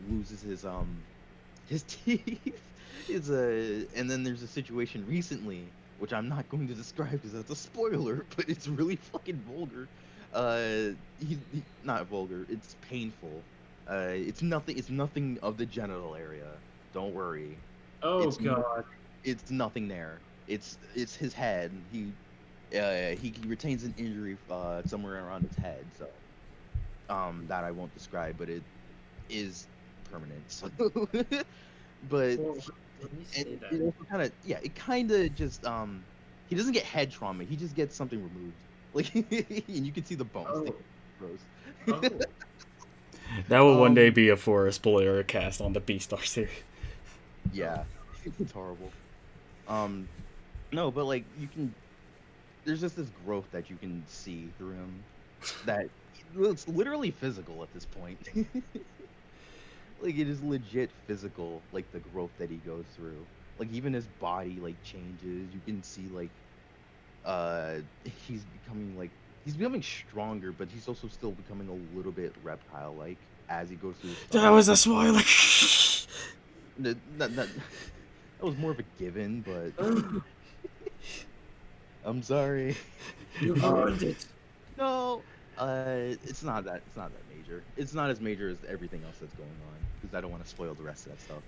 loses his teeth. Is a and then there's a situation recently which I'm not going to describe because that's a spoiler, but it's really fucking vulgar. Not vulgar. It's painful. It's nothing of the genital area. Don't worry. oh It's no, god. it's nothing there. It's his head. He retains an injury somewhere around his head. So that I won't describe, but it is permanent. So, but Well, when you and say that, it also kind of yeah, it kind of just he doesn't get head trauma. He just gets something removed. Like and you can see the bones. oh, Gross. oh, That will one day um be a for a spoiler cast on the Beastar series. yeah, it's horrible. Um no, but like you can there's just this growth that you can see through him that it's literally physical at this point. Like it is legit physical, like the growth that he goes through. Like even his body like changes. You can see like uh he's he's becoming stronger, but he's also still becoming a little bit reptile like as he goes through his That stuff. was a spoiler. That was more of a given, but oh, I'm sorry. you've Um ruined it. no, it's not that major. It's not as major as everything else that's going on because I don't want to spoil the rest of that stuff.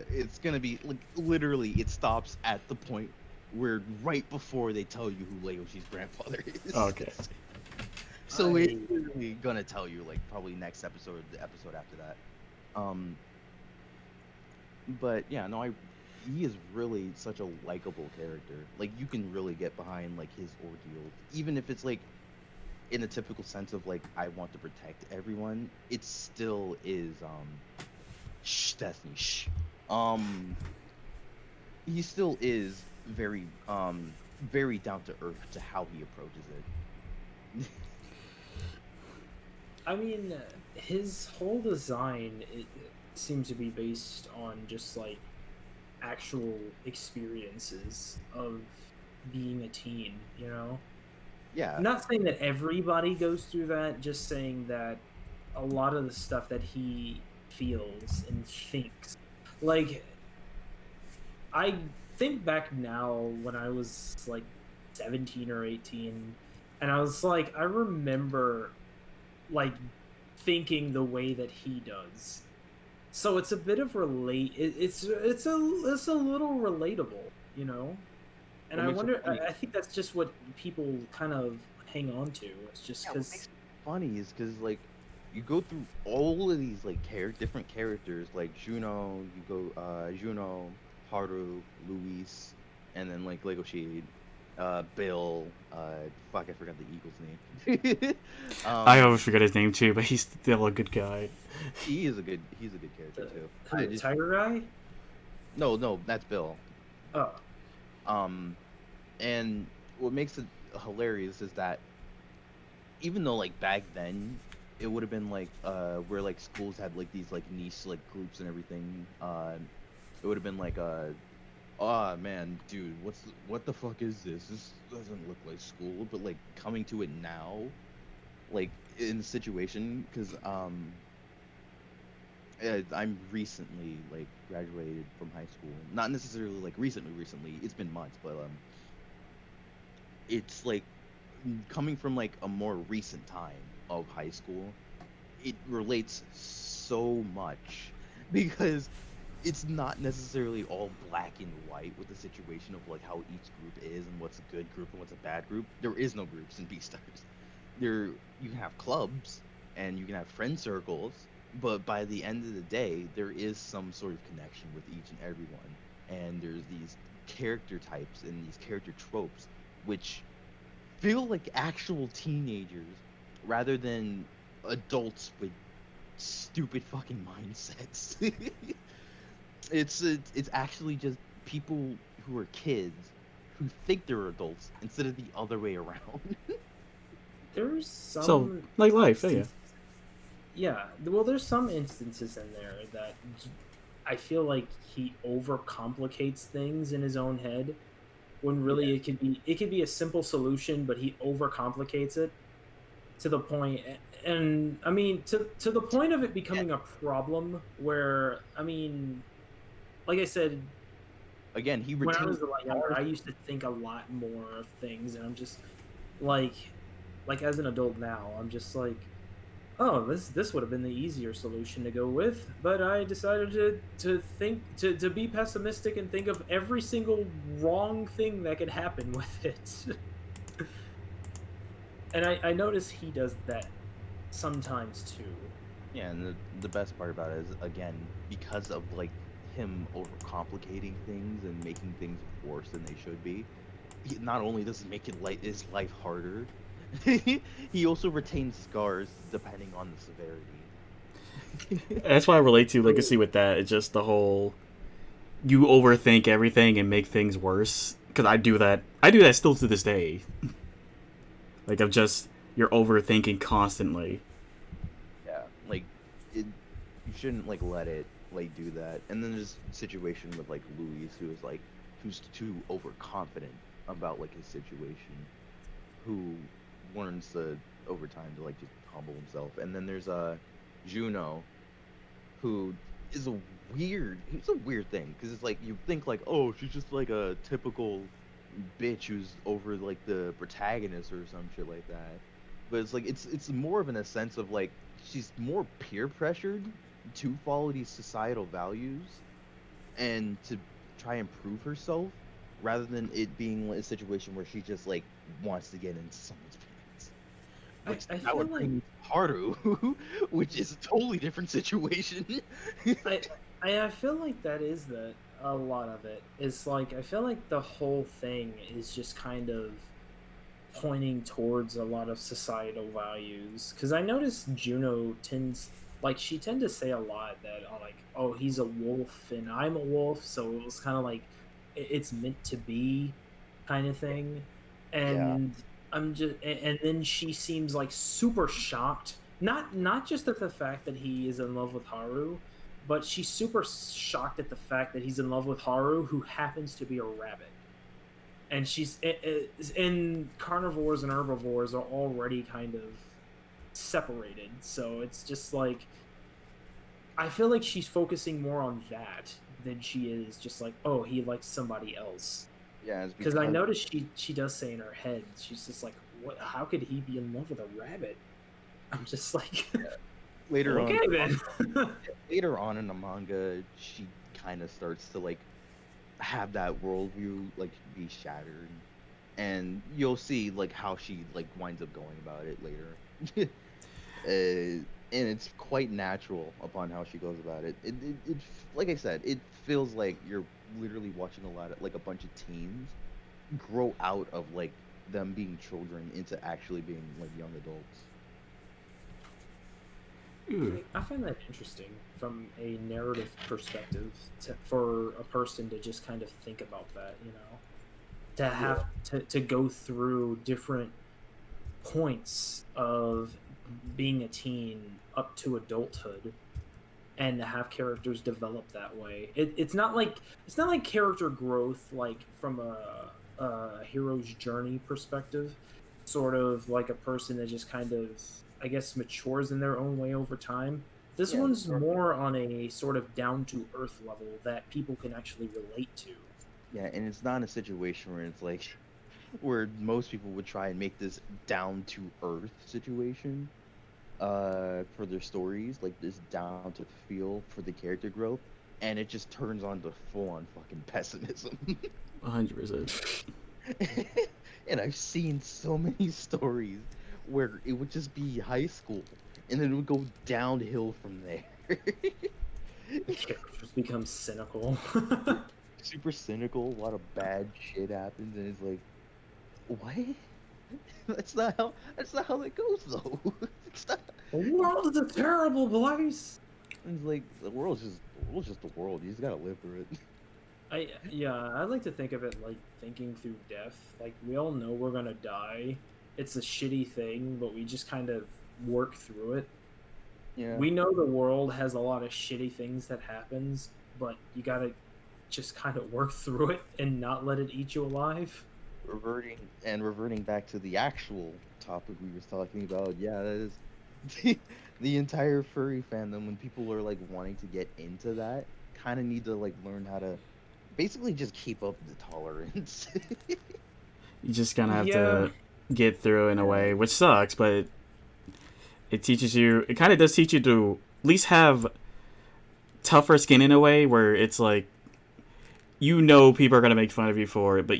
It's gonna be like literally it stops at the point where right before they tell you who Leoshi's grandfather is. Okay. So it's literally gonna tell you like probably next episode, the episode after that. Um, but yeah, no, he is really such a likable character. Like you can really get behind like his ordeal, even if it's like in a typical sense of like I want to protect everyone. It still is Destiny. Um, he still is very down to earth to how he approaches it. I mean, his whole design seems to be based on just like actual experiences of being a teen, you know? Yeah, Not saying that everybody goes through that, just saying that a lot of the stuff that he feels and thinks. Like, I think back now when I was like 17 or 18, and I was like, I remember like thinking the way that he does. So it's a bit of it's a little relatable, you know? And What I makes it wonder. funny? I think that's just what people kind of hang on to. It's just Yeah, what because. makes it funny is because like you go through all of these like different characters like Juno, you go Juno, Haru, Luis, and then like Lego Shade, Bill, fuck I forgot the Eagle's name. I always um, forget his name too, but he's still a good guy. he's a good character The, too. who, I the just tiger guy? no, that's Bill. Oh, Um, and what makes it hilarious is that even though like back then it would have been like where like schools had like these like niche like groups and everything, it would have been like oh man dude what the fuck is this doesn't look like school, but like coming to it now like in the situation because I'm recently like graduated from high school, not necessarily like recently it's been months, but it's like coming from like a more recent time of high school, it relates so much because it's not necessarily all black and white with the situation of like how each group is and what's a good group and what's a bad group. There is no groups in Beastars. There you can have clubs and you can have friend circles, but by the end of the day, there is some sort of connection with each and everyone. And there's these character types and these character tropes which feel like actual teenagers rather than adults with stupid fucking mindsets. It's actually just people who are kids who think they're adults instead of the other way around. there's So, some like life, yeah. instances. Yeah, well, there's some instances in there that I feel like he overcomplicates things in his own head when Yeah. really it could be a simple solution, but he overcomplicates it to the point, and I mean to the point of it Yeah. becoming a problem. Where I mean, like I said, Again, he when I retains was a lot younger, cars. I used to think a lot more of things, and I'm just like as an adult now, I'm just like, oh, this would have been the easier solution to go with, but I decided to think to be pessimistic and think of every single wrong thing that could happen with it. And I notice he does that sometimes too. Yeah, and the best part about it is again because of like him overcomplicating things and making things worse than they should be. Not only does it make it his life harder, he also retains scars depending on the severity. That's why I relate to Legacy with that. It's just the whole you overthink everything and make things worse. Because I do that. I do that still to this day. Like I'm just you're overthinking constantly. Yeah, like it, you shouldn't like let it like do that. And then there's a situation with like Louis who is like who's too overconfident about like his situation, who learns to over time to like just humble himself. And then there's Juno who is a he's a weird thing because it's like you think like oh she's just like a typical bitch who's over like the protagonist or some shit like that, but it's like it's more of in a sense of like she's more peer pressured to follow these societal values and to try and prove herself rather than it being a situation where she just like wants to get into someone's pants, I, which I that feel would like bring me to Haru, which is a totally different situation. I I feel like that is the a lot of it. It's like I feel like the whole thing is just kind of pointing towards a lot of societal values. Because I noticed Juno tends like she tend to say a lot that like oh he's a wolf and I'm a wolf, so it was kind of like it's meant to be kind of thing. Yeah. And and then she seems like super shocked, not just at the fact that he is in love with Haru, but she's super shocked at the fact that he's in love with Haru, who happens to be a rabbit. And and carnivores and herbivores are already kind of separated, so it's just like I feel like she's focusing more on that than she is just like oh he likes somebody else. Yeah, it's Because I because noticed she does say in her head she's just like what, how could he be in love with a rabbit? I'm just like later okay on then. later on in the manga, she kind of starts to like have that worldview like be shattered, and you'll see like how she like winds up going about it later. And it's quite natural upon how she goes about it. Like I said, it feels like you're literally watching a lot of like a bunch of teens grow out of like them being children into actually being like young adults. Ooh. I find that interesting from a narrative perspective for a person to just kind of think about that, you know, to Yeah. have to go through different points of being a teen up to adulthood and to have characters develop that way. It's not like character growth like from a hero's journey perspective, sort of like a person that just kind of, I guess, matures in their own way over time. This Yeah, one's more on a sort of down to earth level that people can actually relate to. yeah, and it's not a situation where it's like where most people would try and make this down to earth situation for their stories, like this down to feel for the character growth, and it just turns on to full on fucking pessimism. 100%. And I've seen so many stories where it would just be high school and then it would go downhill from there. The characters become cynical. Super cynical, a lot of bad shit happens, and it's like, what? That's not how that goes though. It's not. The world is a terrible place. It's like the world's just the world. You just gotta live through it. I like to think of it like thinking through death. Like we all know we're gonna die. It's a shitty thing, but we just kind of work through it. Yeah. We know the world has a lot of shitty things that happens, but you gotta just kind of work through it and not let it eat you alive. Reverting back to the actual topic we was talking about, yeah, that is the entire furry fandom. When people are like wanting to get into that, kind of need to like learn how to basically just keep up the tolerance. You just kind of have Yeah, to get through in a Yeah, way, which sucks, but it teaches you. It kind of does teach you to at least have tougher skin in a way where it's like you know people are gonna make fun of you for it, but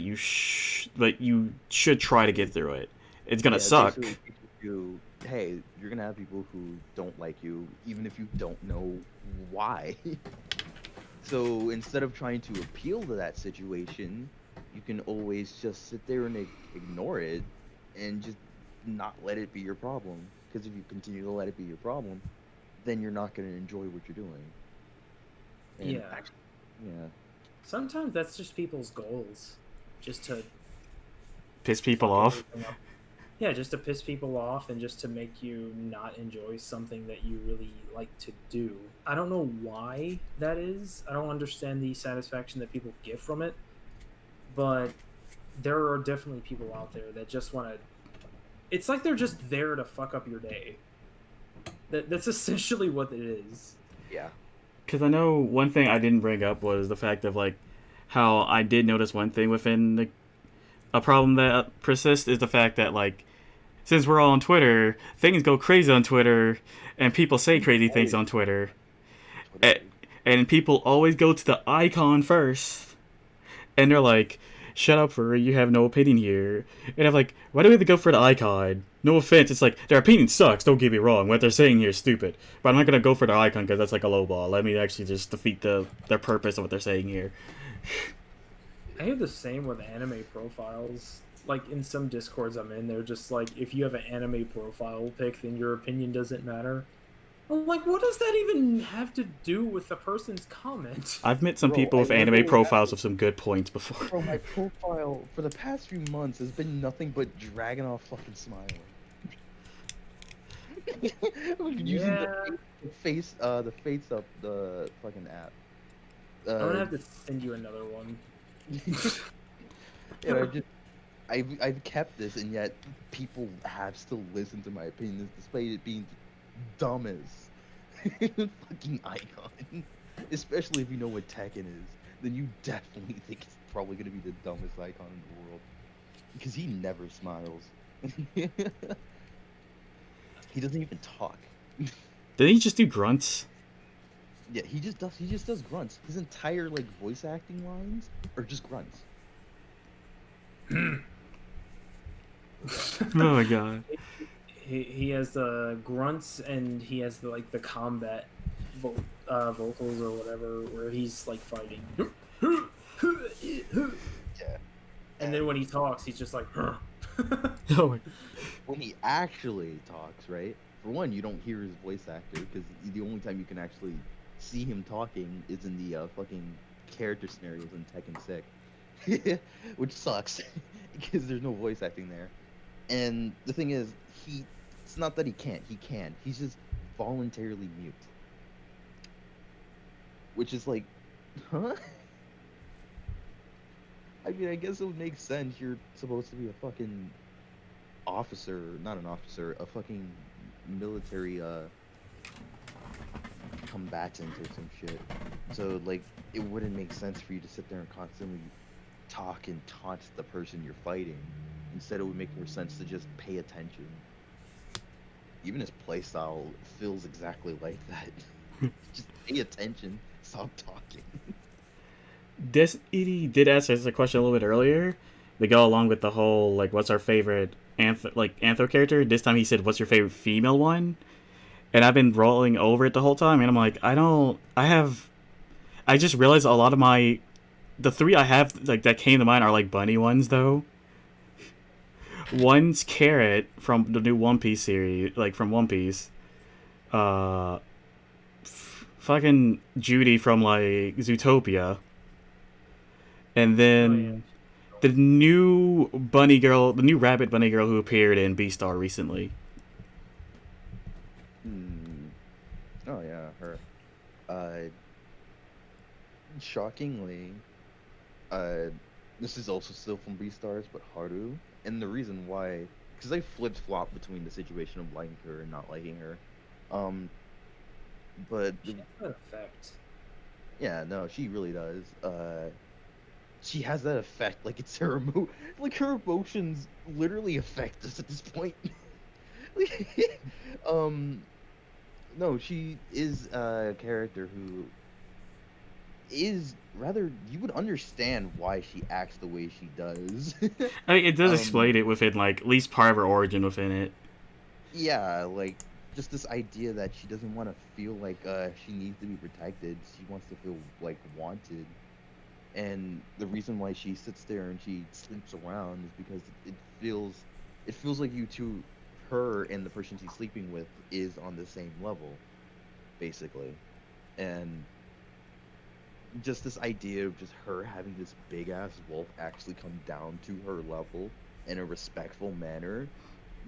but you should try to get through it. It's gonna yeah, it basically suck. teaches you, hey, you're gonna have people who don't like you, even if you don't know why. So instead of trying to appeal to that situation, you can always just sit there and ignore it and just not let it be your problem. Because if you continue to let it be your problem, then you're not going to enjoy what you're doing. And yeah. actually, yeah, Sometimes that's just people's goals, just to Piss people fuck off. everything up. Yeah, just to piss people off and just to make you not enjoy something that you really like to do. I don't know why that is. I don't understand the satisfaction that people get from it, but there are definitely people out there that just want to. It's like they're just there to fuck up your day. That's essentially what it is. yeah, Because I know one thing I didn't bring up was the fact of like how I did notice one thing within a problem that persists is the fact that like since we're all on Twitter, things go crazy on Twitter, and people say crazy things always on Twitter, Twitter and, crazy. and people always go to the icon first, and they're like, "Shut up, furry! You have no opinion here." And I'm like, "Why do we have to go for the icon?" No offense, it's like their opinion sucks. Don't get me wrong. What they're saying here is stupid, but I'm not gonna go for the icon because that's like a low ball. Let me actually just defeat their purpose of what they're saying here. I have the same with anime profiles. Like in some discords I'm in, they're just like, if you have an anime profile pic, then your opinion doesn't matter. I'm like, what does that even have to do with the person's comment? I've met some Bro, people I with anime literally have profiles to. with some good points before. Bro, my profile for the past few months has been nothing but Dragonov fucking smiling. Using the Yeah, the face up the fucking app. I'm gonna Uh, have to send you another one. and I've kept this, and yet people have still listened to my opinions despite it being the dumbest fucking icon. Especially if you know what Tekken is, then you definitely think it's probably gonna be the dumbest icon in the world because he never smiles. He doesn't even talk. Did he just do grunts? Yeah, he just does grunts. His entire like voice acting lines are just grunts. Oh my god. He has the grunts and he has like the combat vocals or whatever where he's like fighting. Yeah. And then And when he talks, he's just like, huh. Oh my. when he actually talks, right? For one, you don't hear his voice actor because the only time you can actually see him talking is in the fucking character scenarios in Tekken 6, which sucks because there's no voice acting there. And the thing is, it's not that he can't, he can. He's just voluntarily mute, which is like, huh? I mean, I guess it would make sense. You're supposed to be a fucking officer, not an officer, a fucking military combatant or some shit. So like it wouldn't make sense for you to sit there and constantly talk and taunt the person you're fighting. Instead, it would make more sense to just pay attention. Even his playstyle feels exactly like that. Just pay attention, stop talking. This Edie did ask us a question a little bit earlier. To go along with the whole like, what's our favorite anthro character? This time he said, "What's your favorite female one?" And I've been rolling over it the whole time, and I'm like, I don't. I have. I just realized a lot of the three I have like that came to mind are like bunny ones though. One's Carrot from the new One Piece series, like from One Piece. Uh, fucking Judy from like Zootopia, and Oh yeah. then the new bunny girl, the new rabbit bunny girl who appeared in Beastar recently. Hmm. Oh yeah, her. Uh, shockingly, uh, this is also still from Beastars, but Haru. And the reason why, because I flipped flop between the situation of liking her and not liking her. Um, but She has that effect. yeah, no, she really does. She has that effect, like it's her like her emotions literally affect us at this point. Like, um, no, she is a character who is rather you would understand why she acts the way she does. I mean, it does um, explain it within like at least part of her origin within it. yeah, like just this idea that she doesn't want to feel like she needs to be protected. She wants to feel like wanted. And the reason why she sits there and she sleeps around is because it feels like you two, her and the person she's sleeping with is on the same level, basically. And just this idea of just her having this big ass wolf actually come down to her level in a respectful manner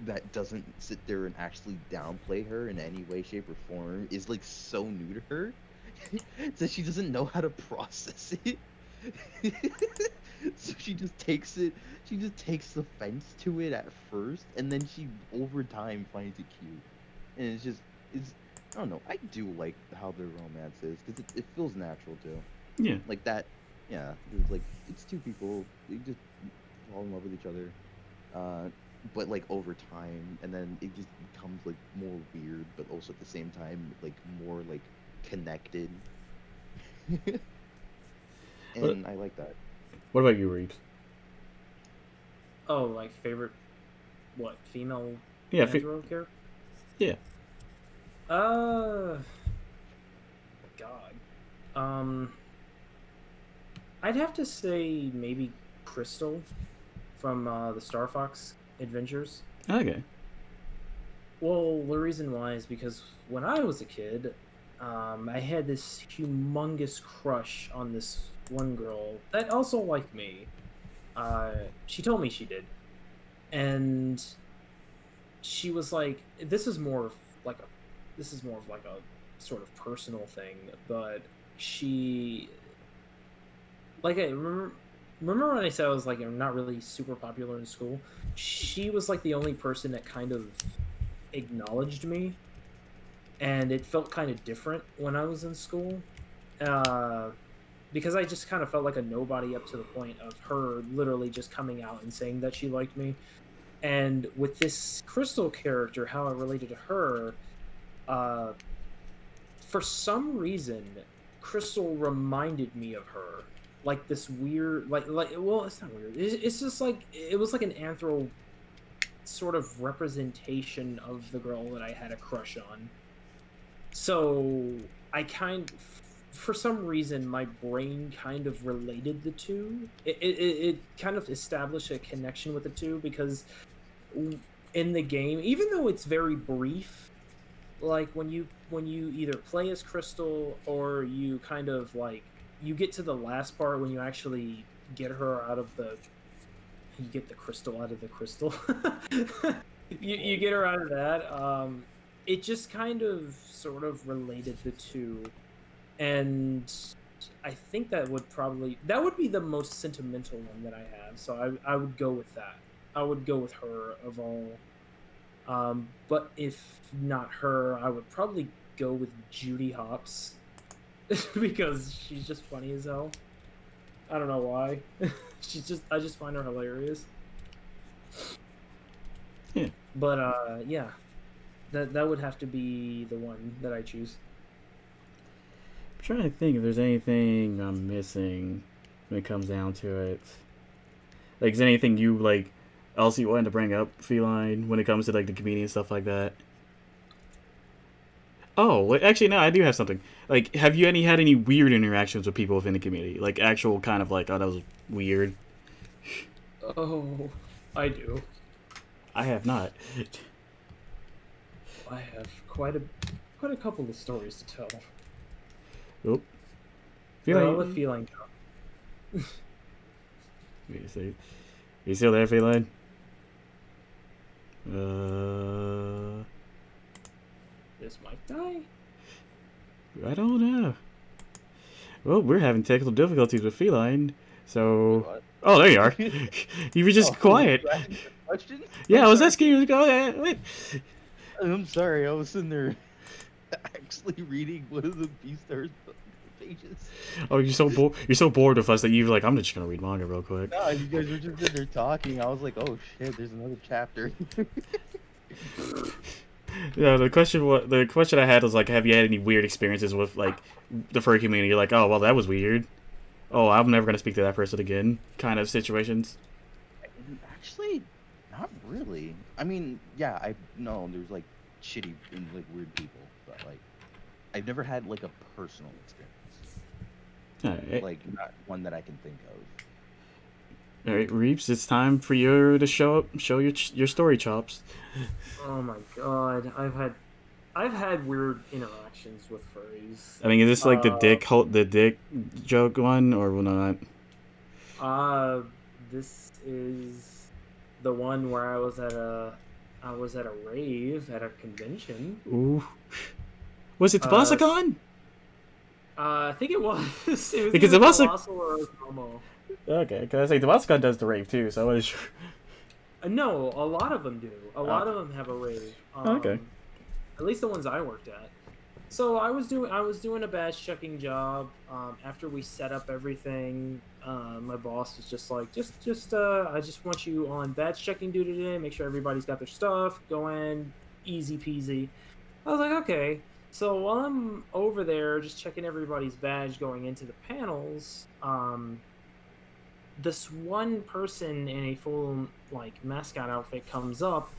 that doesn't sit there and actually downplay her in any way, shape, or form is like so new to her that she doesn't know how to process it. So she just takes offense to it at first, and then she over time finds it cute. And it's I don't know, I do like how their romance is because it feels natural too. Yeah. Like that, yeah, it's like it's two people, they just fall in love with each other. Uh but like over time, and then it just becomes like more weird, but also at the same time like more like connected. What And I like that. What about you, Reeves? Oh, like favorite what female Yeah. Andro character? Yeah. Uh, God. Um, I'd have to say maybe Crystal from the Star Fox Adventures. Okay. Well, the reason why is because when I was a kid, I had this humongous crush on this one girl that also liked me. She told me she did, and she was like, like a, this is more of like a sort of personal thing, but she, like, remember when I said I was like not really super popular in school? She was like the only person that kind of acknowledged me, and it felt kind of different when I was in school. Uh, because I just kind of felt like a nobody up to the point of her literally just coming out and saying that she liked me. And with this Crystal character, how I related to her, uh, for some reason, Crystal reminded me of her. Like this weird, well, it's not weird. It's just like it was like an anthro sort of representation of the girl that I had a crush on. So for some reason, my brain kind of related the two. It kind of established a connection with the two because in the game, even though it's very brief, like when you either play as Crystal or you kind of like you get to the last part when you actually get her out of the you get the crystal out of the crystal. You get her out of that. It just kind of sort of related the two, and I think that would be the most sentimental one that I have. So I would go with that. I would go with her of all. But if not her, I would probably go with Judy Hopps because she's just funny as hell. I don't know why. I just find her hilarious. Yeah. But yeah, that would have to be the one that I choose. I'm trying to think if there's anything I'm missing when it comes down to it. Like, is there anything you like else you wanted to bring up, Feline, when it comes to like the community and stuff like that? Oh, wait, actually, no, I do have something. Like, have you had any weird interactions with people within the community? Like, actual kind of like, oh, that was weird. Oh, I do. I have not. I have quite a couple of stories to tell. Oh, Well, with feeling. Wait a second. You still there, Feline? This might die. I don't know. Well, we're having technical difficulties with Feline, so. What? Oh, there you are. You were just quiet. Questions? Yeah, I was asking you to go. Wait. I'm sorry. I was sitting there actually reading one of the Beastars pages. Oh, you're so bored with us that you're like, I'm just gonna read manga real quick. No, you guys were just sitting there talking. I was like, oh shit, there's another chapter. Yeah, the question I had was like, have you had any weird experiences with like the furry community? You're like, oh well, that was weird. Oh, I'm never gonna speak to that person again. Kind of situations. Actually, not really. I mean, yeah, I know there's like shitty and like weird people, but like, I've never had like a personal experience. All right, Like, not one that I can think of. all right, Reeps. It's time for you to show your story chops. Oh my god, I've had weird interactions with furries. I mean, is this like the dick joke one or not? This is the one where I was at a rave at a convention. Ooh, was it Tabasacon? I think it was. It was Because either Tabasa- Colossal or Momo. Okay, because I say Tabasacon does the rave too, so I was sure. No, a lot of them do. A lot of them have a rave. Okay. At least the ones I worked at. So I was doing a badge checking job. After we set up everything, my boss was just like, I just want you on badge checking duty today. Make sure everybody's got their stuff. Go in, easy peasy. I was like, okay. So while I'm over there just checking everybody's badge going into the panels, this one person in a full like mascot outfit comes up,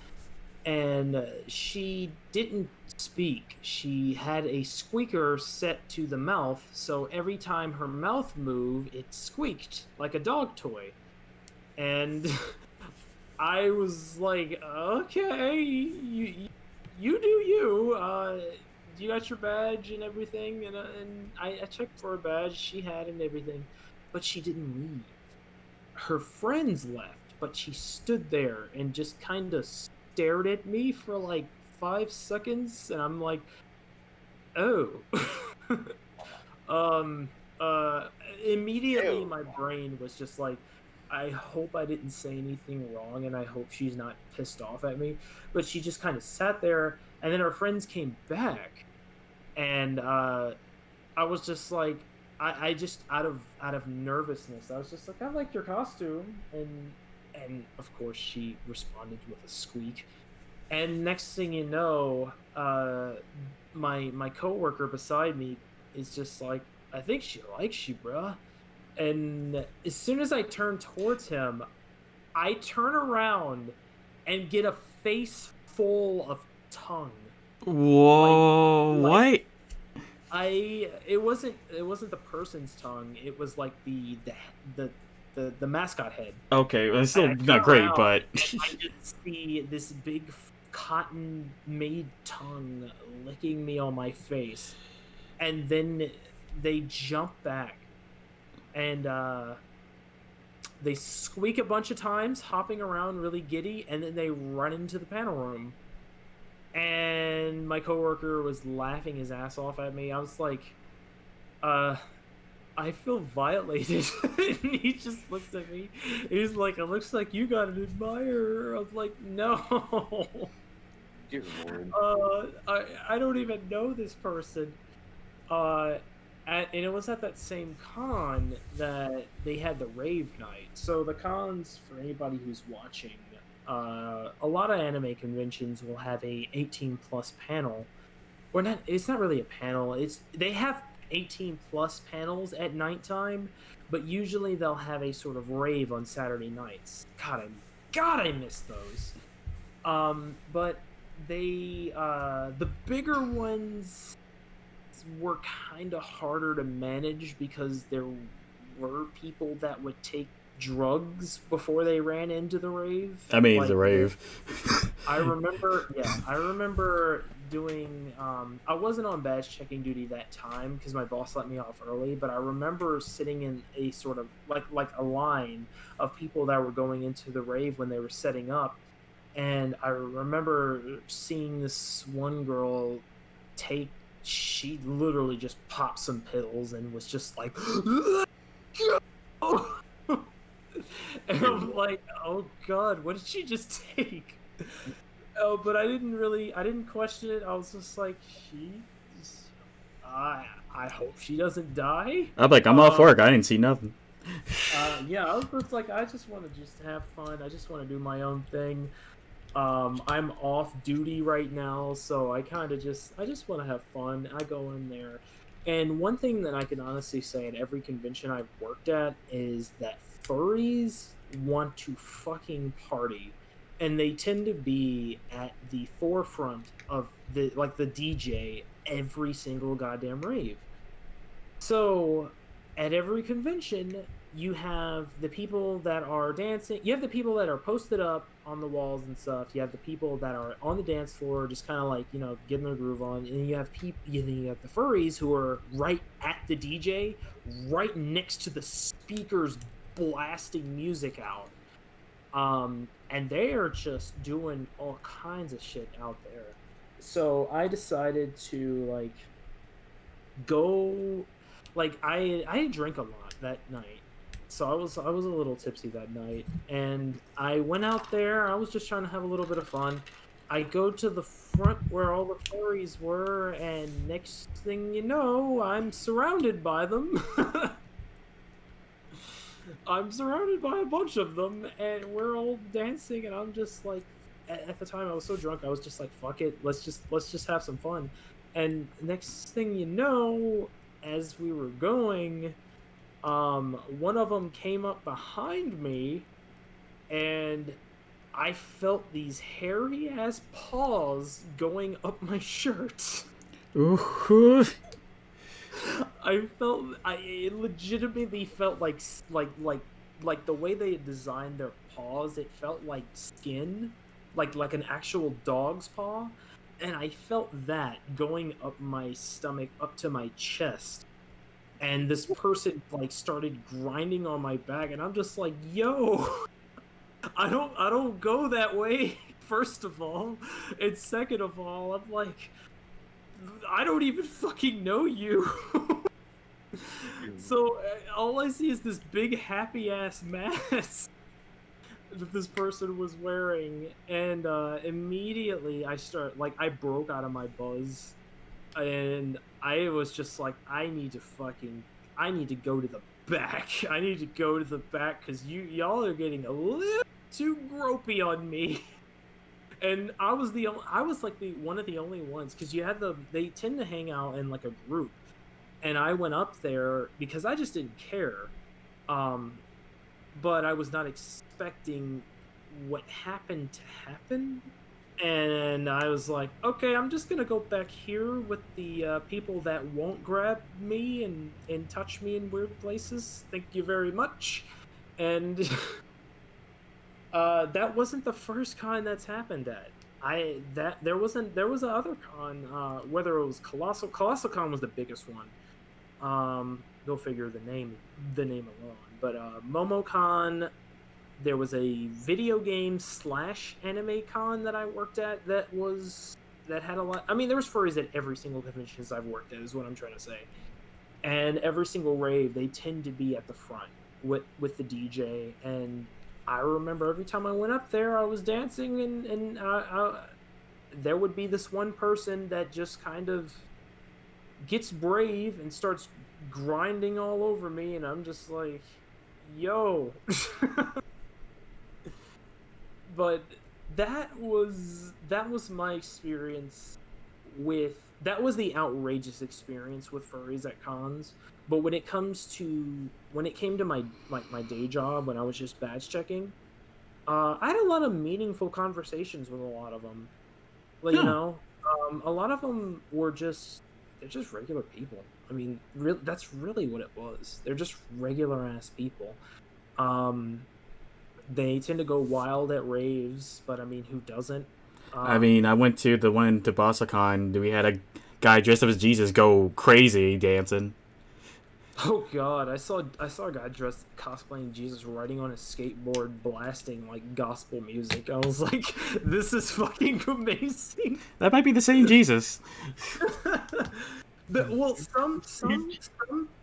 and she didn't speak. She had a squeaker set to the mouth, so every time her mouth moved, it squeaked like a dog toy. And I was like, okay, you do you. You got your badge and everything, and I checked for a badge she had and everything, but she didn't leave. Her friends left, but she stood there and just kind of stared at me for like 5 seconds, and I'm like, oh. um Immediately Ew. my brain was just like, I hope I didn't say anything wrong, and I hope she's not pissed off at me. But she just kind of sat there, and then her friends came back, and I was just like, I just out of nervousness, I was just like, I like your costume, and of course she responded with a squeak. And next thing you know, my coworker beside me is just like, I think she likes you, bruh. And as soon as I turn towards him, I turn around and get a face full of tongue. Like Whoa, like what? it wasn't the person's tongue. It was like the the mascot head. Okay, well, it's And still I turn not great, around but and I just see this big cotton made tongue licking me on my face. And then they jump back and they squeak a bunch of times, hopping around really giddy, and then they run into the panel room. And my coworker was laughing his ass off at me. I was like, uh, I feel violated. And he just looks at me. He's like, it looks like you got an admirer. I'm like, no. Dear Lord. I don't even know this person. Uh, and it was at that same con that they had the rave night. So the cons, for anybody who's watching, a lot of anime conventions will have a 18 plus panel. Or not, it's not really a panel. They have 18 plus panels at nighttime, but usually they'll have a sort of rave on Saturday nights. God, I miss those. But the bigger ones were kind of harder to manage because there were people that would take drugs before they ran into the rave. I mean, it's a Like rave. I remember doing I wasn't on badge checking duty that time because my boss let me off early, but I remember sitting in a sort of like a line of people that were going into the rave when they were setting up. And I remember seeing this one girl take she literally just popped some pills and was just like and I'm like, oh god, what did she just take? Oh, but I didn't question it. I was just like, I hope she doesn't die. I'm like, I'm off work. I didn't see nothing. Yeah, I was just like, I just want to just have fun. I just want to do my own thing. I'm off duty right now, so I just want to have fun. I go in there. And one thing that I can honestly say at every convention I've worked at is that furries want to fucking party. And they tend to be at the forefront of the DJ every single goddamn rave. So, at every convention, you have the people that are dancing. You have the people that are posted up on the walls and stuff. You have the people that are on the dance floor, just kind of like getting their groove on. And you have you have the furries who are right at the DJ, right next to the speakers, blasting music out. And they are just doing all kinds of shit out there. So I decided to go I drank a lot that night, so I was a little tipsy that night, and I went out there. I was just trying to have a little bit of fun. I go to the front where all the furries were, and next thing you know, I'm surrounded by them. I'm surrounded by a bunch of them, and we're all dancing, and I'm just like, at the time I was so drunk, I was just like, fuck it, let's just have some fun. And next thing you know, as we were going, one of them came up behind me, and I felt these hairy ass paws going up my shirt. Ooh. I legitimately felt like the way they had designed their paws, it felt like skin, like an actual dog's paw, and I felt that going up my stomach up to my chest. And this person started grinding on my back, and I'm just like, yo, I don't go that way. First of all, and second of all, I'm like, I don't even fucking know you. So all I see is this big happy ass mask that this person was wearing, and immediately I broke out of my buzz, and I was just like, I need to go to the back. I need to go to the back because y'all are getting a little too gropey on me. And I was like the one of the only ones because you had they tend to hang out in like a group, and I went up there because I just didn't care. Um, but I was not expecting what happened to happen. And I was like, okay, I'm just gonna go back here with the people that won't grab me and touch me in weird places. Thank you very much. And that wasn't the first con that's happened at. I that there was a other con, whether it was Colossal Con was the biggest one. Go figure the name alone. But MomoCon, there was a video game slash anime con that I worked at that had a lot. I mean, there was furries at every single conventions I've worked at, is what I'm trying to say. And every single rave, they tend to be at the front with the DJ. And I remember every time I went up there, I was dancing, and there would be this one person that just kind of gets brave and starts grinding all over me, and I'm just like, yo. But that was my experience with that was the outrageous experience with furries at cons. But when it came to my day job, when I was just badge checking, I had a lot of meaningful conversations with a lot of them. Like, Yeah. a lot of them they're just regular people. I mean, that's really what it was. They're just regular ass people. Um, they tend to go wild at raves, but I mean, who doesn't? I mean, I Um, went to the one to BossaCon. We had a guy dressed up as Jesus go crazy dancing. oh god, I saw a guy dressed cosplaying Jesus riding on a skateboard, blasting like gospel music. I was like, this is fucking amazing. That might be the same Jesus. Well, some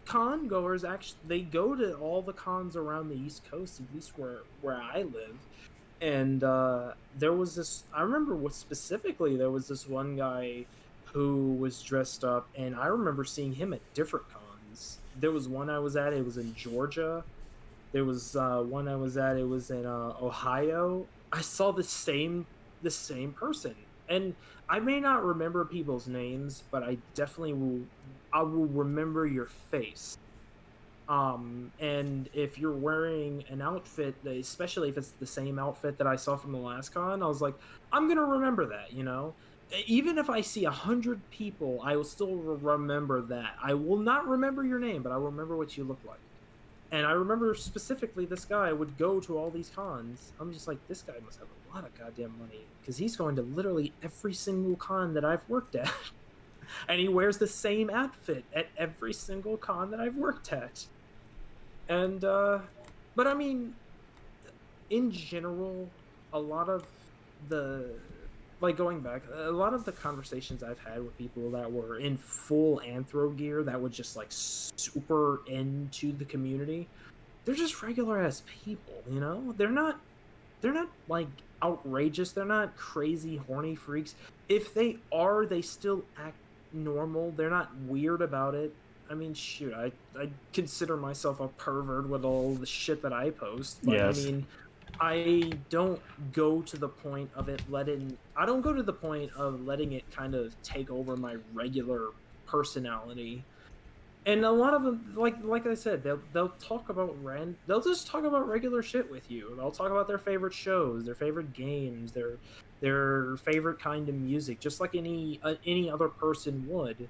con goers actually they go to all the cons around the East Coast, at least where I live. And there was this. I remember what specifically there was this one guy who was dressed up, and I remember seeing him at different cons. There was one I was at. It was in Georgia. There was one I was at. It was in Ohio. I saw the same person, and I may not remember people's names, but I definitely will. I will remember your face. And if you're wearing an outfit, especially if it's the same outfit that I saw from the last con, I was like, I'm gonna remember that. Even if I see 100 people, I will still remember that. I will not remember your name, but I will remember what you look like. And I remember specifically this guy would go to all these cons. I'm just like, this guy must have a lot of goddamn money because he's going to literally every single con that I've worked at. And he wears the same outfit at every single con that I've worked at. And but I mean, in general, a lot of the like going back, a lot of the conversations I've had with people that were in full anthro gear that would just like super into the community, they're just regular ass people. They're not like outrageous, they're not crazy horny freaks. If they are, they still act normal. They're not weird about it. I mean, shoot, I consider myself a pervert with all the shit that I post, but I Yes. mean, I don't go to the point of I don't go to the point of letting it kind of take over my regular personality. And a lot of them, like I said, they'll talk about they'll just talk about regular shit with you. They'll talk about their favorite shows, their favorite games, their favorite kind of music, just like any other person would.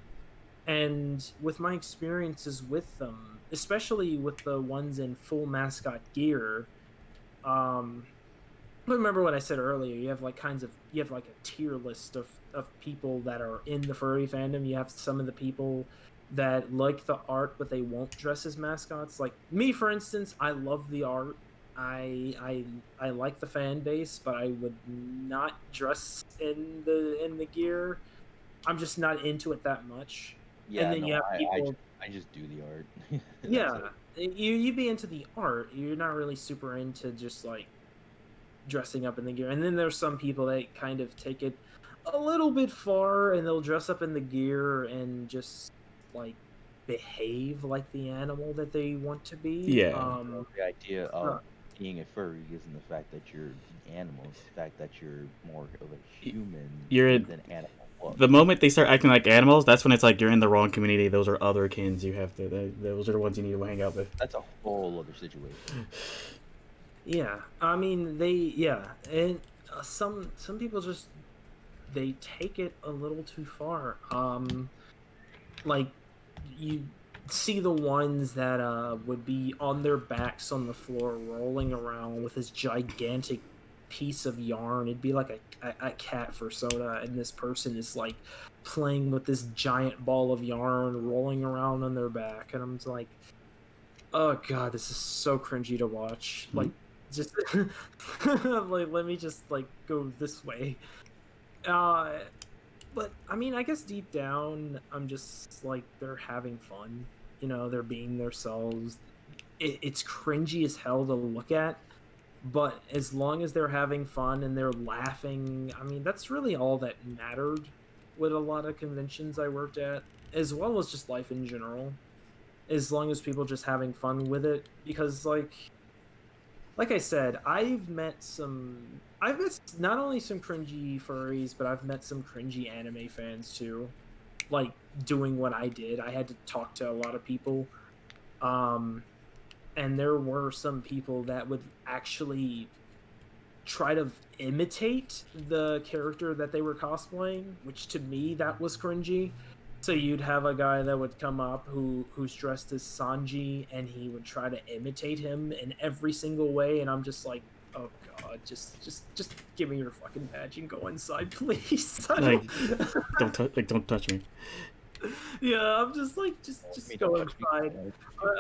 And with my experiences with them, especially with the ones in full mascot gear, um, remember what I said earlier. You have like a tier list of people that are in the furry fandom. You have some of the people that like the art, but they won't dress as mascots. Like me, for instance, I love the art. I like the fan base, but I would not dress in the gear. I'm just not into it that much. And Yeah, then no, you have I people, just I just do the art. That's yeah, it. you be into the art. You're not really super into just like dressing up in the gear. And then there's some people that kind of take it a little bit far and they'll dress up in the gear and just like behave like the animal that they want to be. Yeah. The idea Uh, of being a furry isn't the fact that you're an animal; it's the fact that you're more of a human You're with an animal look. the moment they start acting like animals, that's when it's like you're in the wrong community. Those are other kins you have to. Those are the ones you need to hang out with. That's a whole other situation. Yeah, I mean and some people just they take it a little too far. Like you see the ones that would be on their backs on the floor rolling around with this gigantic piece of yarn. It'd be like a cat for soda, and this person is like playing with this giant ball of yarn rolling around on their back, and I'm just like, oh god, this is so cringy to watch. Mhm. Like just like let me just like go this way. But I mean, I guess deep down, I'm just like they're having fun. You know, they're being themselves. It's cringy as hell to look at, but as long as they're having fun and they're laughing, I mean, that's really all that mattered with a lot of conventions I worked at, as well as just life in general. As long as people just having fun with it, because like I said, I've met not only some cringy furries, but I've met some cringy anime fans too. Like doing what I did, I had to talk to a lot of people, um, and there were some people that would actually try to imitate the character that they were cosplaying, which to me that was cringy. So you'd have a guy that would come up who's dressed as Sanji, and he would try to imitate him in every single way, and I'm just like, oh god, just give me your fucking badge and go inside, please. I Like, don't. don't touch me. Yeah, I'm just like, just Me, go don't touch me. inside.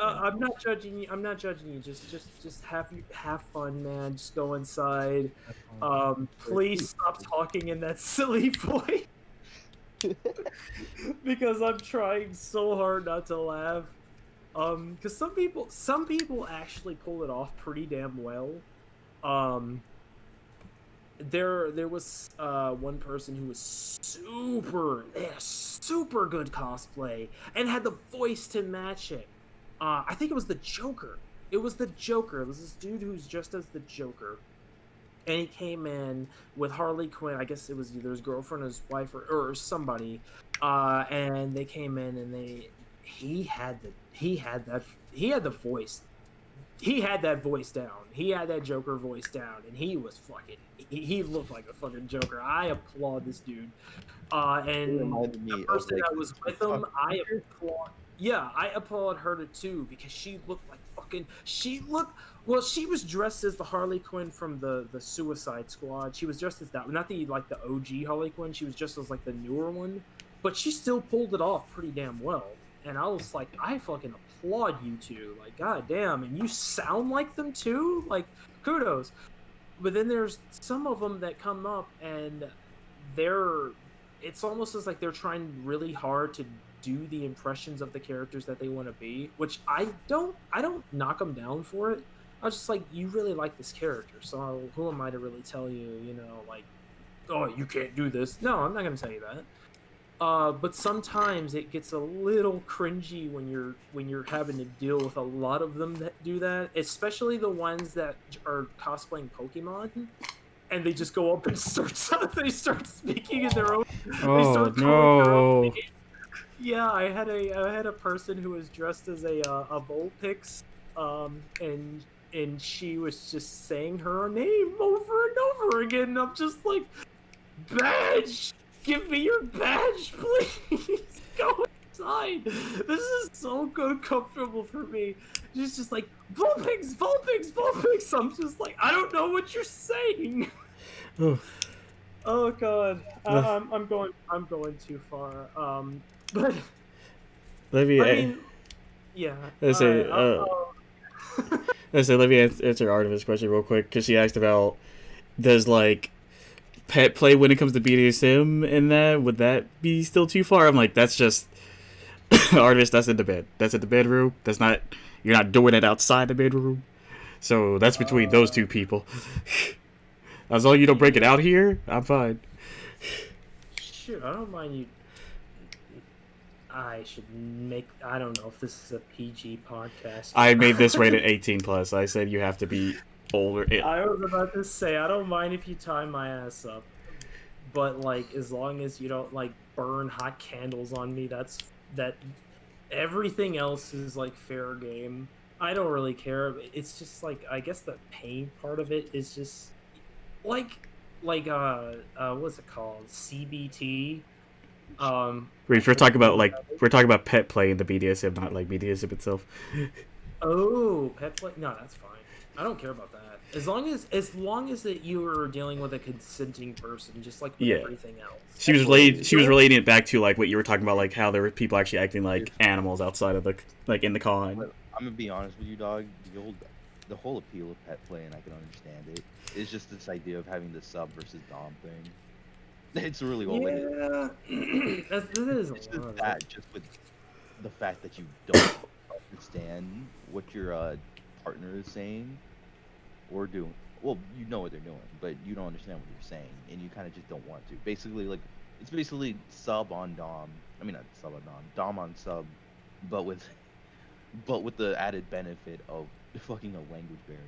I'm not judging you. I'm not judging you. Just have fun, man. Just go inside. Please stop talking in that silly voice because I'm trying so hard not to laugh. Because some people actually pull it off pretty damn well. Um, there was one person who was they had a super good cosplay and had the voice to match it. I think it was the Joker. It was the Joker. It was this dude who's just as the Joker, and he came in with Harley Quinn. I guess it was either his girlfriend or his wife or somebody. And they came in and he had the voice. He had that voice down. He had that Joker voice down, and he was fucking. He looked like a fucking Joker. I applaud this dude. It And reminded the me of person like that was with him, I applaud. Yeah, I applaud her too because she looked like fucking. She looked. Well, she was dressed as the Harley Quinn from the Suicide Squad. She was dressed as that, not the like the OG Harley Quinn. She was just as like the newer one, but she still pulled it off pretty damn well. And I was like, I fucking applaud you two. Like, goddamn, and you sound like them too. Like, kudos. But then there's some of them that come up and they're it's almost as like they're trying really hard to do the impressions of the characters that they want to be, which I don't knock them down for it. I was just like, you really like this character, so who am I to really tell you, like, oh, you can't do this. No, I'm not gonna tell you that. But sometimes it gets a little cringy when you're having to deal with a lot of them that do that, especially the ones that are cosplaying Pokemon, and they just go up and they start speaking in their own. They Oh start calling their own no! name. Yeah, I had a person who was dressed as a Vulpix, and she was just saying her name over and over again. And I'm just like, badge, give me your badge, please. Go inside. This is so good, comfortable for me. She's just like, Vulpix, Vulpix, Vulpix. I'm just like, I don't know what you're saying. Oh, Oh god, uh, I'm going too far. But let me I mean, yeah. let's All right. say let me answer Artemis' question real quick because she asked about does like pet play when it comes to BDSM and that would that be still too far? I'm like that's just Artemis. That's in the bed. That's in the bedroom. That's not you're not doing it outside the bedroom. So that's between those two people. As long as you don't break it out here, I'm fine. Shoot, I don't mind you. I should make. I don't know if this is a PG podcast. I made this rated 18 plus. I said you have to be older. I was about to say, I don't mind if you tie my ass up, but like, as long as you don't like burn hot candles on me, that. Everything else is like fair game. I don't really care. It's just like I guess the pain part of it is just like what's it called? CBT. We're talking about like we're talking about pet play in the BDSM, not like BDSM itself. Oh, pet play. No, that's fine. I don't care about that. As long as that you are dealing with a consenting person, just like with Yeah. everything else. She was related. She was relating it back to like what you were talking about, like how there were people actually acting like animals outside of the like in the con. But I'm gonna be honest with you, dog. The whole appeal of pet play, and I can understand it, is just this idea of having the sub versus dom thing. It's really all it is. Yeah, that is a It's lot just of that, just with the fact that you don't understand what your partner is saying or doing. Well, you know what they're doing, but you don't understand what you're saying, and you kind of just don't want to. Basically, like it's basically sub on dom. I mean, not sub on dom on sub, but with the added benefit of fucking a language barrier.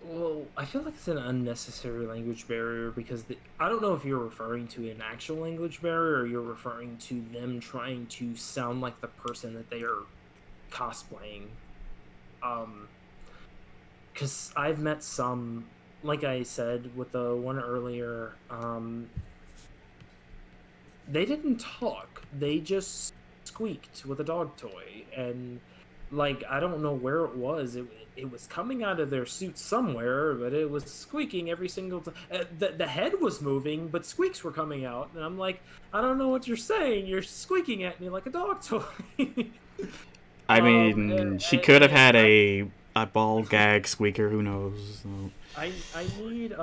Well, I feel like it's an unnecessary language barrier because I don't know if you're referring to an actual language barrier or you're referring to them trying to sound like the person that they are cosplaying. Because I've met some, like I said with the one earlier, they didn't talk. They just squeaked with a dog toy, and like I don't know where it was. It was coming out of their suit somewhere, but it was squeaking every single time. The head was moving, but squeaks were coming out, and I'm like, I don't know what you're saying. You're squeaking at me like a dog toy. I mean, she could have had I, a ball gag squeaker. Who knows? I need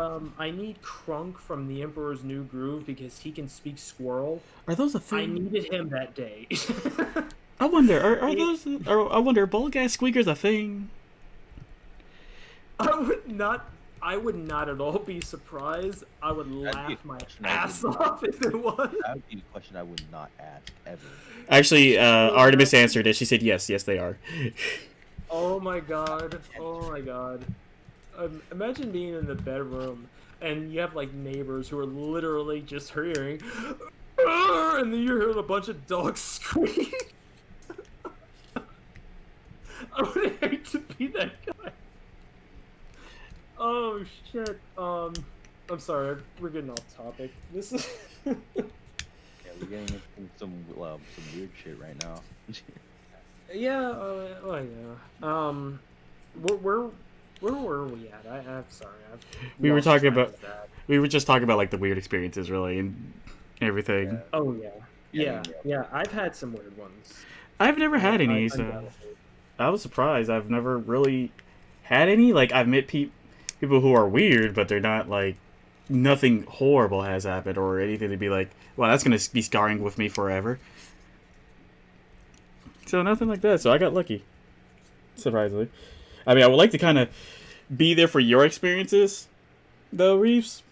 Crunk from the Emperor's New Groove because he can speak squirrel. Are those a I thing? needed him that day. I wonder. Are those? I wonder. Are ball gag squeakers a thing? I would not at all be surprised. I would That'd be laugh a my question I ass would off if it was. That would be a question I would not ask ever. Actually, Artemis answered it. She said yes. Yes, they are. Oh my god. Oh my god. Imagine being in the bedroom and you have like neighbors who are literally just hearing, "Arr!" and then you're hearing a bunch of dogs scream. I would hate to be that guy. Oh shit. I'm sorry. We're getting off topic. This is. Yeah, we're getting into some weird shit right now. Yeah. Oh yeah. Where were we at? I'm sorry. We were lost talking track about. of that. We were just talking about like the weird experiences, really, and everything. Yeah. Oh yeah. Yeah. Yeah. I've had some weird ones. I've never had any, so I was surprised. I've never really had any. Like I've met people who are weird, but they're not like nothing horrible has happened or anything to be like, well, that's gonna be scarring with me forever. So nothing like that. So I got lucky, surprisingly. I mean, I would like to kind of be there for your experiences, though, Reeves.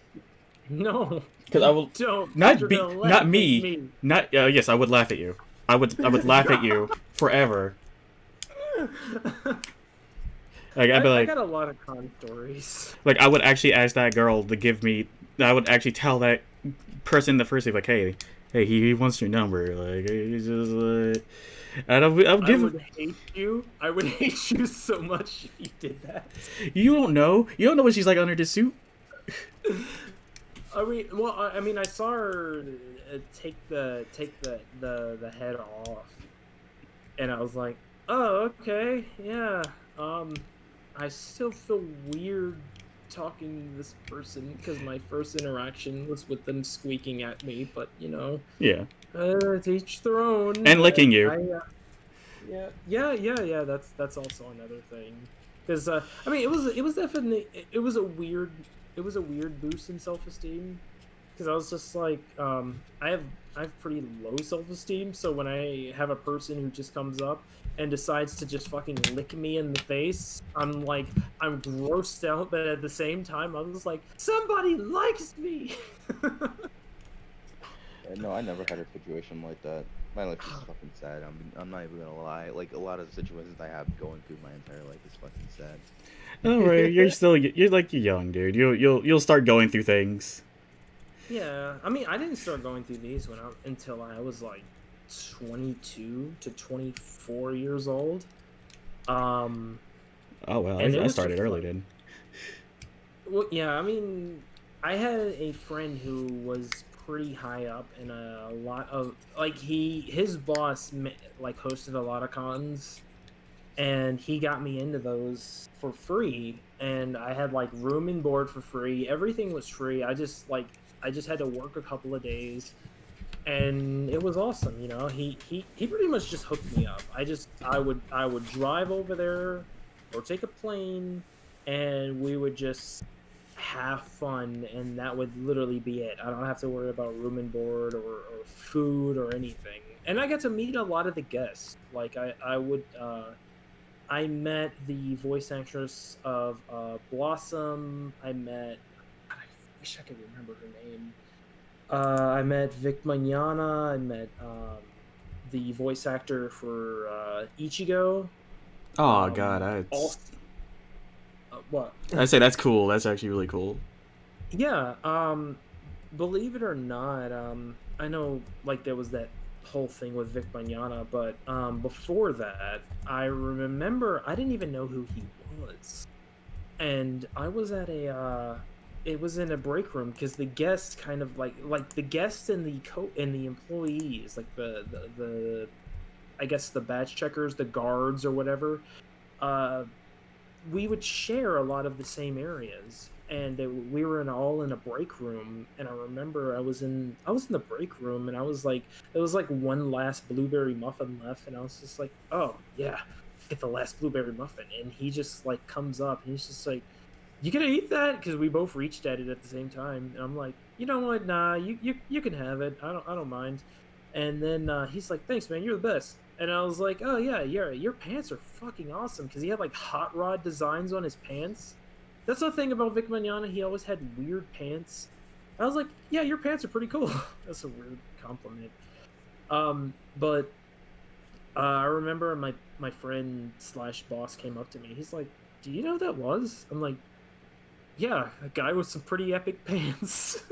No. Because I will Don't. not You're be gonna laugh not at me. Not yes, I would laugh at you. I would laugh at you forever. Like I'd be I like, got a lot of con stories. like I would actually ask that girl to give me. I would actually tell that person in the first day, like, hey, he wants your number. Like, he's just like, and I'll give. I would hate you. I would hate you so much if you did that. You don't know. You don't know what she's like under the suit. I mean, I saw her take the head off, and I was like, oh, okay, yeah. I still feel weird talking to this person because my first interaction was with them squeaking at me, but you know, Yeah. to each their own. And licking you. Yeah. That's also another thing, because I mean, it was definitely it was a weird boost in self-esteem, because I was just like, I have pretty low self-esteem, so when I have a person who just comes up and decides to just fucking lick me in the face, I'm grossed out, but at the same time, I was like, somebody likes me. No, I never had a situation like that. My life is fucking sad. I'm not even gonna lie. Like a lot of situations I have going through my entire life is fucking sad. Don't worry, you're young, dude. You'll start going through things. Yeah, I mean, I didn't start going through these until I was like 22 to 24 years old. Um, Oh well, and it I was started just early like, then. well, yeah, I mean, I had a friend who was pretty high up in a lot of like his boss like hosted a lot of cons, and he got me into those for free, and I had like room and board for free. Everything was free. I just had to work a couple of days, and it was awesome. You know, he pretty much just hooked me up. I would drive over there or take a plane, and we would just have fun, and that would literally be it. I don't have to worry about room and board or food or anything. And I got to meet a lot of the guests. Like I met the voice actress of Blossom. God, I wish I could remember her name. I met Vic Mañana. I met the voice actor for Ichigo. Oh god, Also, what? I say that's cool. That's actually really cool. Yeah. Believe it or not, I know like there was that whole thing with Vic Mañana, but before that, I remember I didn't even know who he was, and I was at a it was in a break room because the guests kind of like the guests and the employees, like the I guess the badge checkers, the guards or whatever, uh we would share a lot of the same areas, and we were all in a break room. And I remember I was in the break room, and I was like, it was like one last blueberry muffin left, and I was just like, oh yeah, get the last blueberry muffin. And he just like comes up and he's just like, you gonna eat that? Because we both reached at it at the same time, and I'm like, you know what, nah, you can have it, I don't mind. And then he's like, thanks man, you're the best. And I was like, oh yeah, your pants are fucking awesome, because he had like hot rod designs on his pants. That's the thing about Vic Mañana, he always had weird pants. I was like, yeah, your pants are pretty cool. That's a weird compliment. But I remember my friend slash boss came up to me, he's like, do you know who that was? I'm like, yeah, a guy with some pretty epic pants.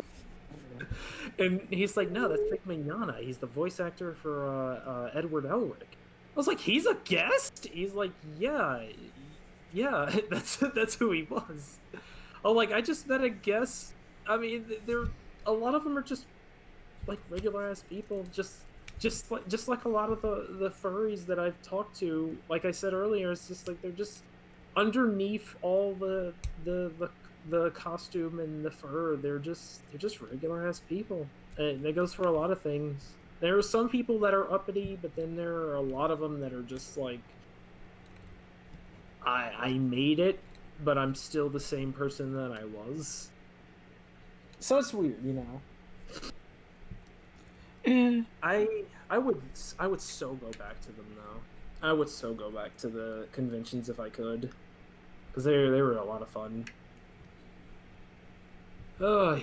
And he's like, no, that's Vic Mignogna. He's the voice actor for Edward Elric. I was like, he's a guest? He's like, yeah, yeah, that's who he was. Oh, like I just met a guest. I mean, they're a lot of them are just like regular ass people, just like a lot of the furries that I've talked to. Like I said earlier, it's just like they're just underneath all the the the costume and the fur. They're just regular ass people, and it goes for a lot of things. There are some people that are uppity, but then there are a lot of them that are just like, I made it, but I'm still the same person that I was. So it's weird, you know. Eh. I would so go back to them though. I would so go back to the conventions if I could, because they were a lot of fun. Oh,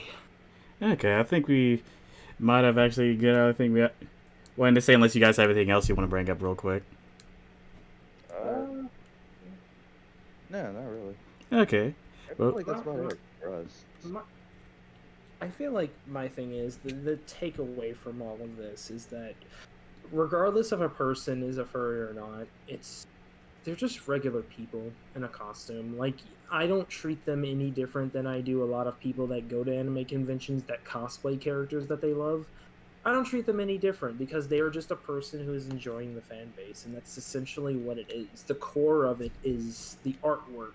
yeah. Okay, I think we might have actually good. I think we wanted to say unless you guys have anything else you want to bring up real quick. Uh, no, not really. Okay. I feel Well, like that's about it for us. My, I feel like my thing is the takeaway from all of this is that regardless if a person is a furry or not, they're just regular people in a costume. Like I don't treat them any different than I do a lot of people that go to anime conventions that cosplay characters that they love. I don't treat them any different because they are just a person who is enjoying the fan base, and that's essentially what it is. The core of it is the artwork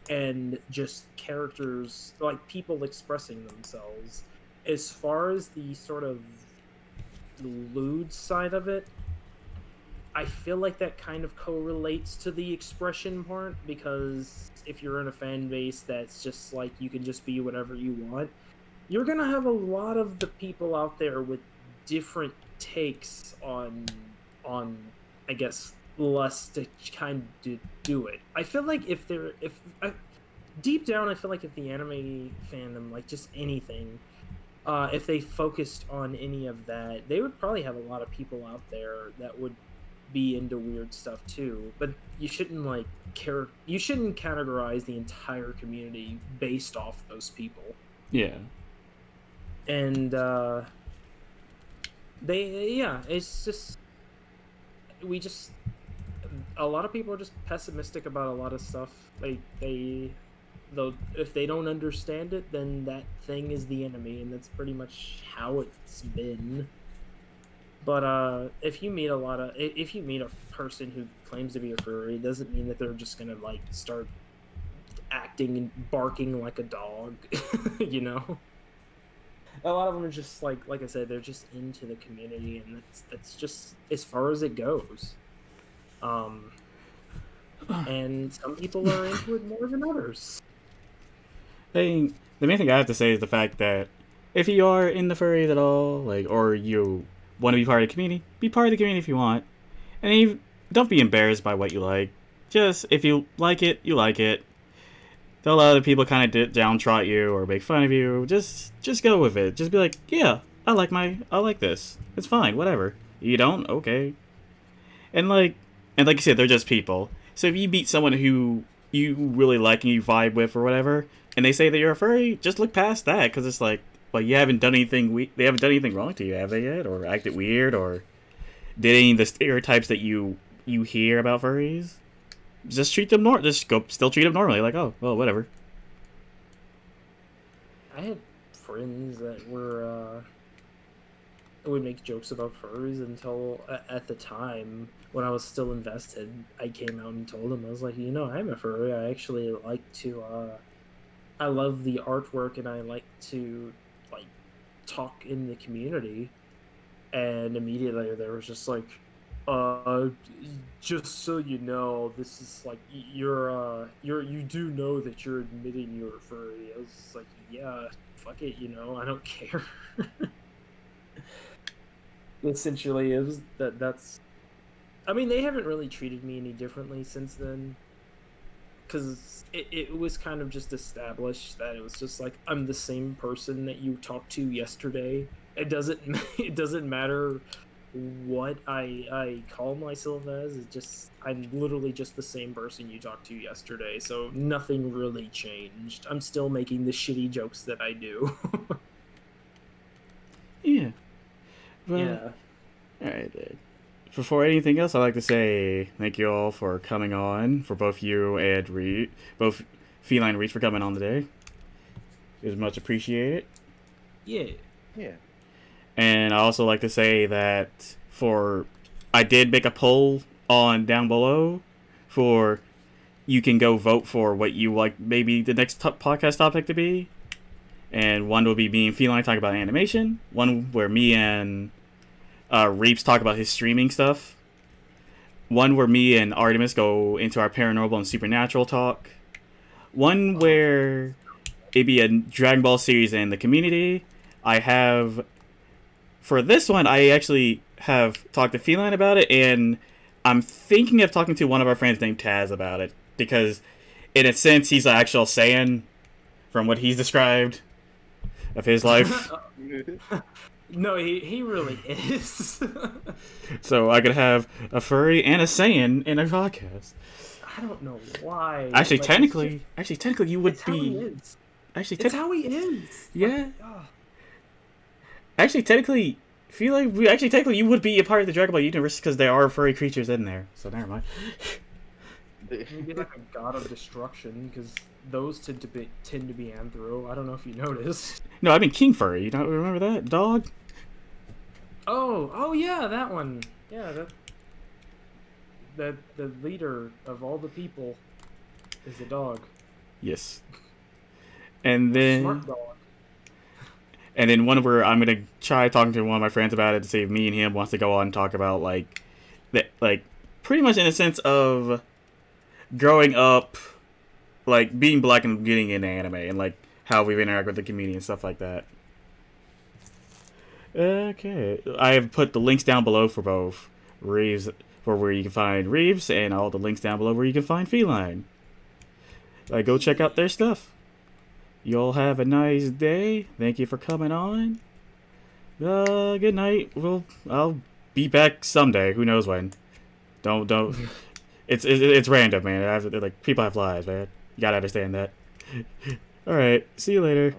and just characters, like people expressing themselves. As far as the sort of lewd side of it, I feel like that kind of correlates to the expression part, because if you're in a fan base that's just like you can just be whatever you want, you're gonna have a lot of the people out there with different takes on I guess less to kind of do it. I feel like deep down I feel like if the anime fandom, like just anything, if they focused on any of that, they would probably have a lot of people out there that would be into weird stuff too. But you shouldn't you shouldn't categorize the entire community based off those people. Yeah. And it's just we just a lot of people are just pessimistic about a lot of stuff. Though if they don't understand it, then that thing is the enemy, and that's pretty much how it's been. But if you meet a person who claims to be a furry, it doesn't mean that they're just gonna like start acting and barking like a dog. You know, a lot of them are just like I said, they're just into the community, and that's just as far as it goes. And some people are into it more than others. The main thing I have to say is the fact that if you are in the furries at all, like, or you want to be part of the community, be part of the community if you want, and don't be embarrassed by what you like. Just if you like it, you like it. Don't let other people kind of downtrot you or make fun of you. Just go with it. Just be like, yeah, I like this. It's fine, whatever. You don't, okay. And like you said, they're just people. So if you meet someone who you really like and you vibe with or whatever, and they say that you're a furry, just look past that, because it's like, well, you haven't done anything. They haven't done anything wrong to you, have they yet? Or acted weird, or did any of the stereotypes that you hear about furries? Just treat them still treat them normally. Like, oh, well, whatever. I had friends that would make jokes about furries until at the time when I was still invested, I came out and told them, I was like, I'm a furry. I actually like to I love the artwork, and I like to like talk in the community. And immediately there was just like, just so you know, this is like you do know that you're admitting you're a furry. I was like, yeah, fuck it, I don't care. Essentially, it was that's. I mean, they haven't really treated me any differently since then, because it was kind of just established that it was just like, I'm the same person that you talked to yesterday. It doesn't matter what I call myself as. I'm literally just the same person you talked to yesterday. So nothing really changed. I'm still making the shitty jokes that I do. Yeah. Well, yeah. Alright then. Before anything else, I'd like to say thank you all for coming on, for both you and both Feline and Reach for coming on today. It was much appreciated. Yeah. Yeah. And I also like to say that I did make a poll on down below for you can go vote for what you like maybe the next podcast topic to be. And one will be me and Feline talking about animation. One where me and Reeps talk about his streaming stuff. One where me and Artemis go into our paranormal and supernatural talk. One where it'd be a Dragon Ball series and the community. For this one, I actually have talked to Feline about it, and I'm thinking of talking to one of our friends named Taz about it, because in a sense, he's an actual Saiyan from what he's described of his life. No, he really is. So I could have a furry and a Saiyan in a podcast. I don't know why. Technically, you would it's be. How he is. It's how he is. Yeah. Technically you would be a part of the Dragon Ball universe, because there are furry creatures in there. So never mind. Maybe like a god of destruction, because those tend to be anthro. I don't know if you noticed. No, I mean King Furry. You don't remember that dog? Oh yeah, that one. Yeah, that the leader of all the people is a dog. Yes. And then Smart dog. And then one where I'm gonna try talking to one of my friends about it to see if me and him wants to go on and talk about pretty much in a sense of growing up, like being black and getting into anime, and like how we interact with the community and stuff like that. Okay, I have put the links down below for both Reeves, for where you can find Reeves, and all the links down below where you can find Feline. Go check out their stuff. You'll have a nice day. Thank you for coming on. Good night. I'll be back someday. Who knows when? Don't. It's random, man. Like people have lives, man. You gotta understand that. All right. See you later.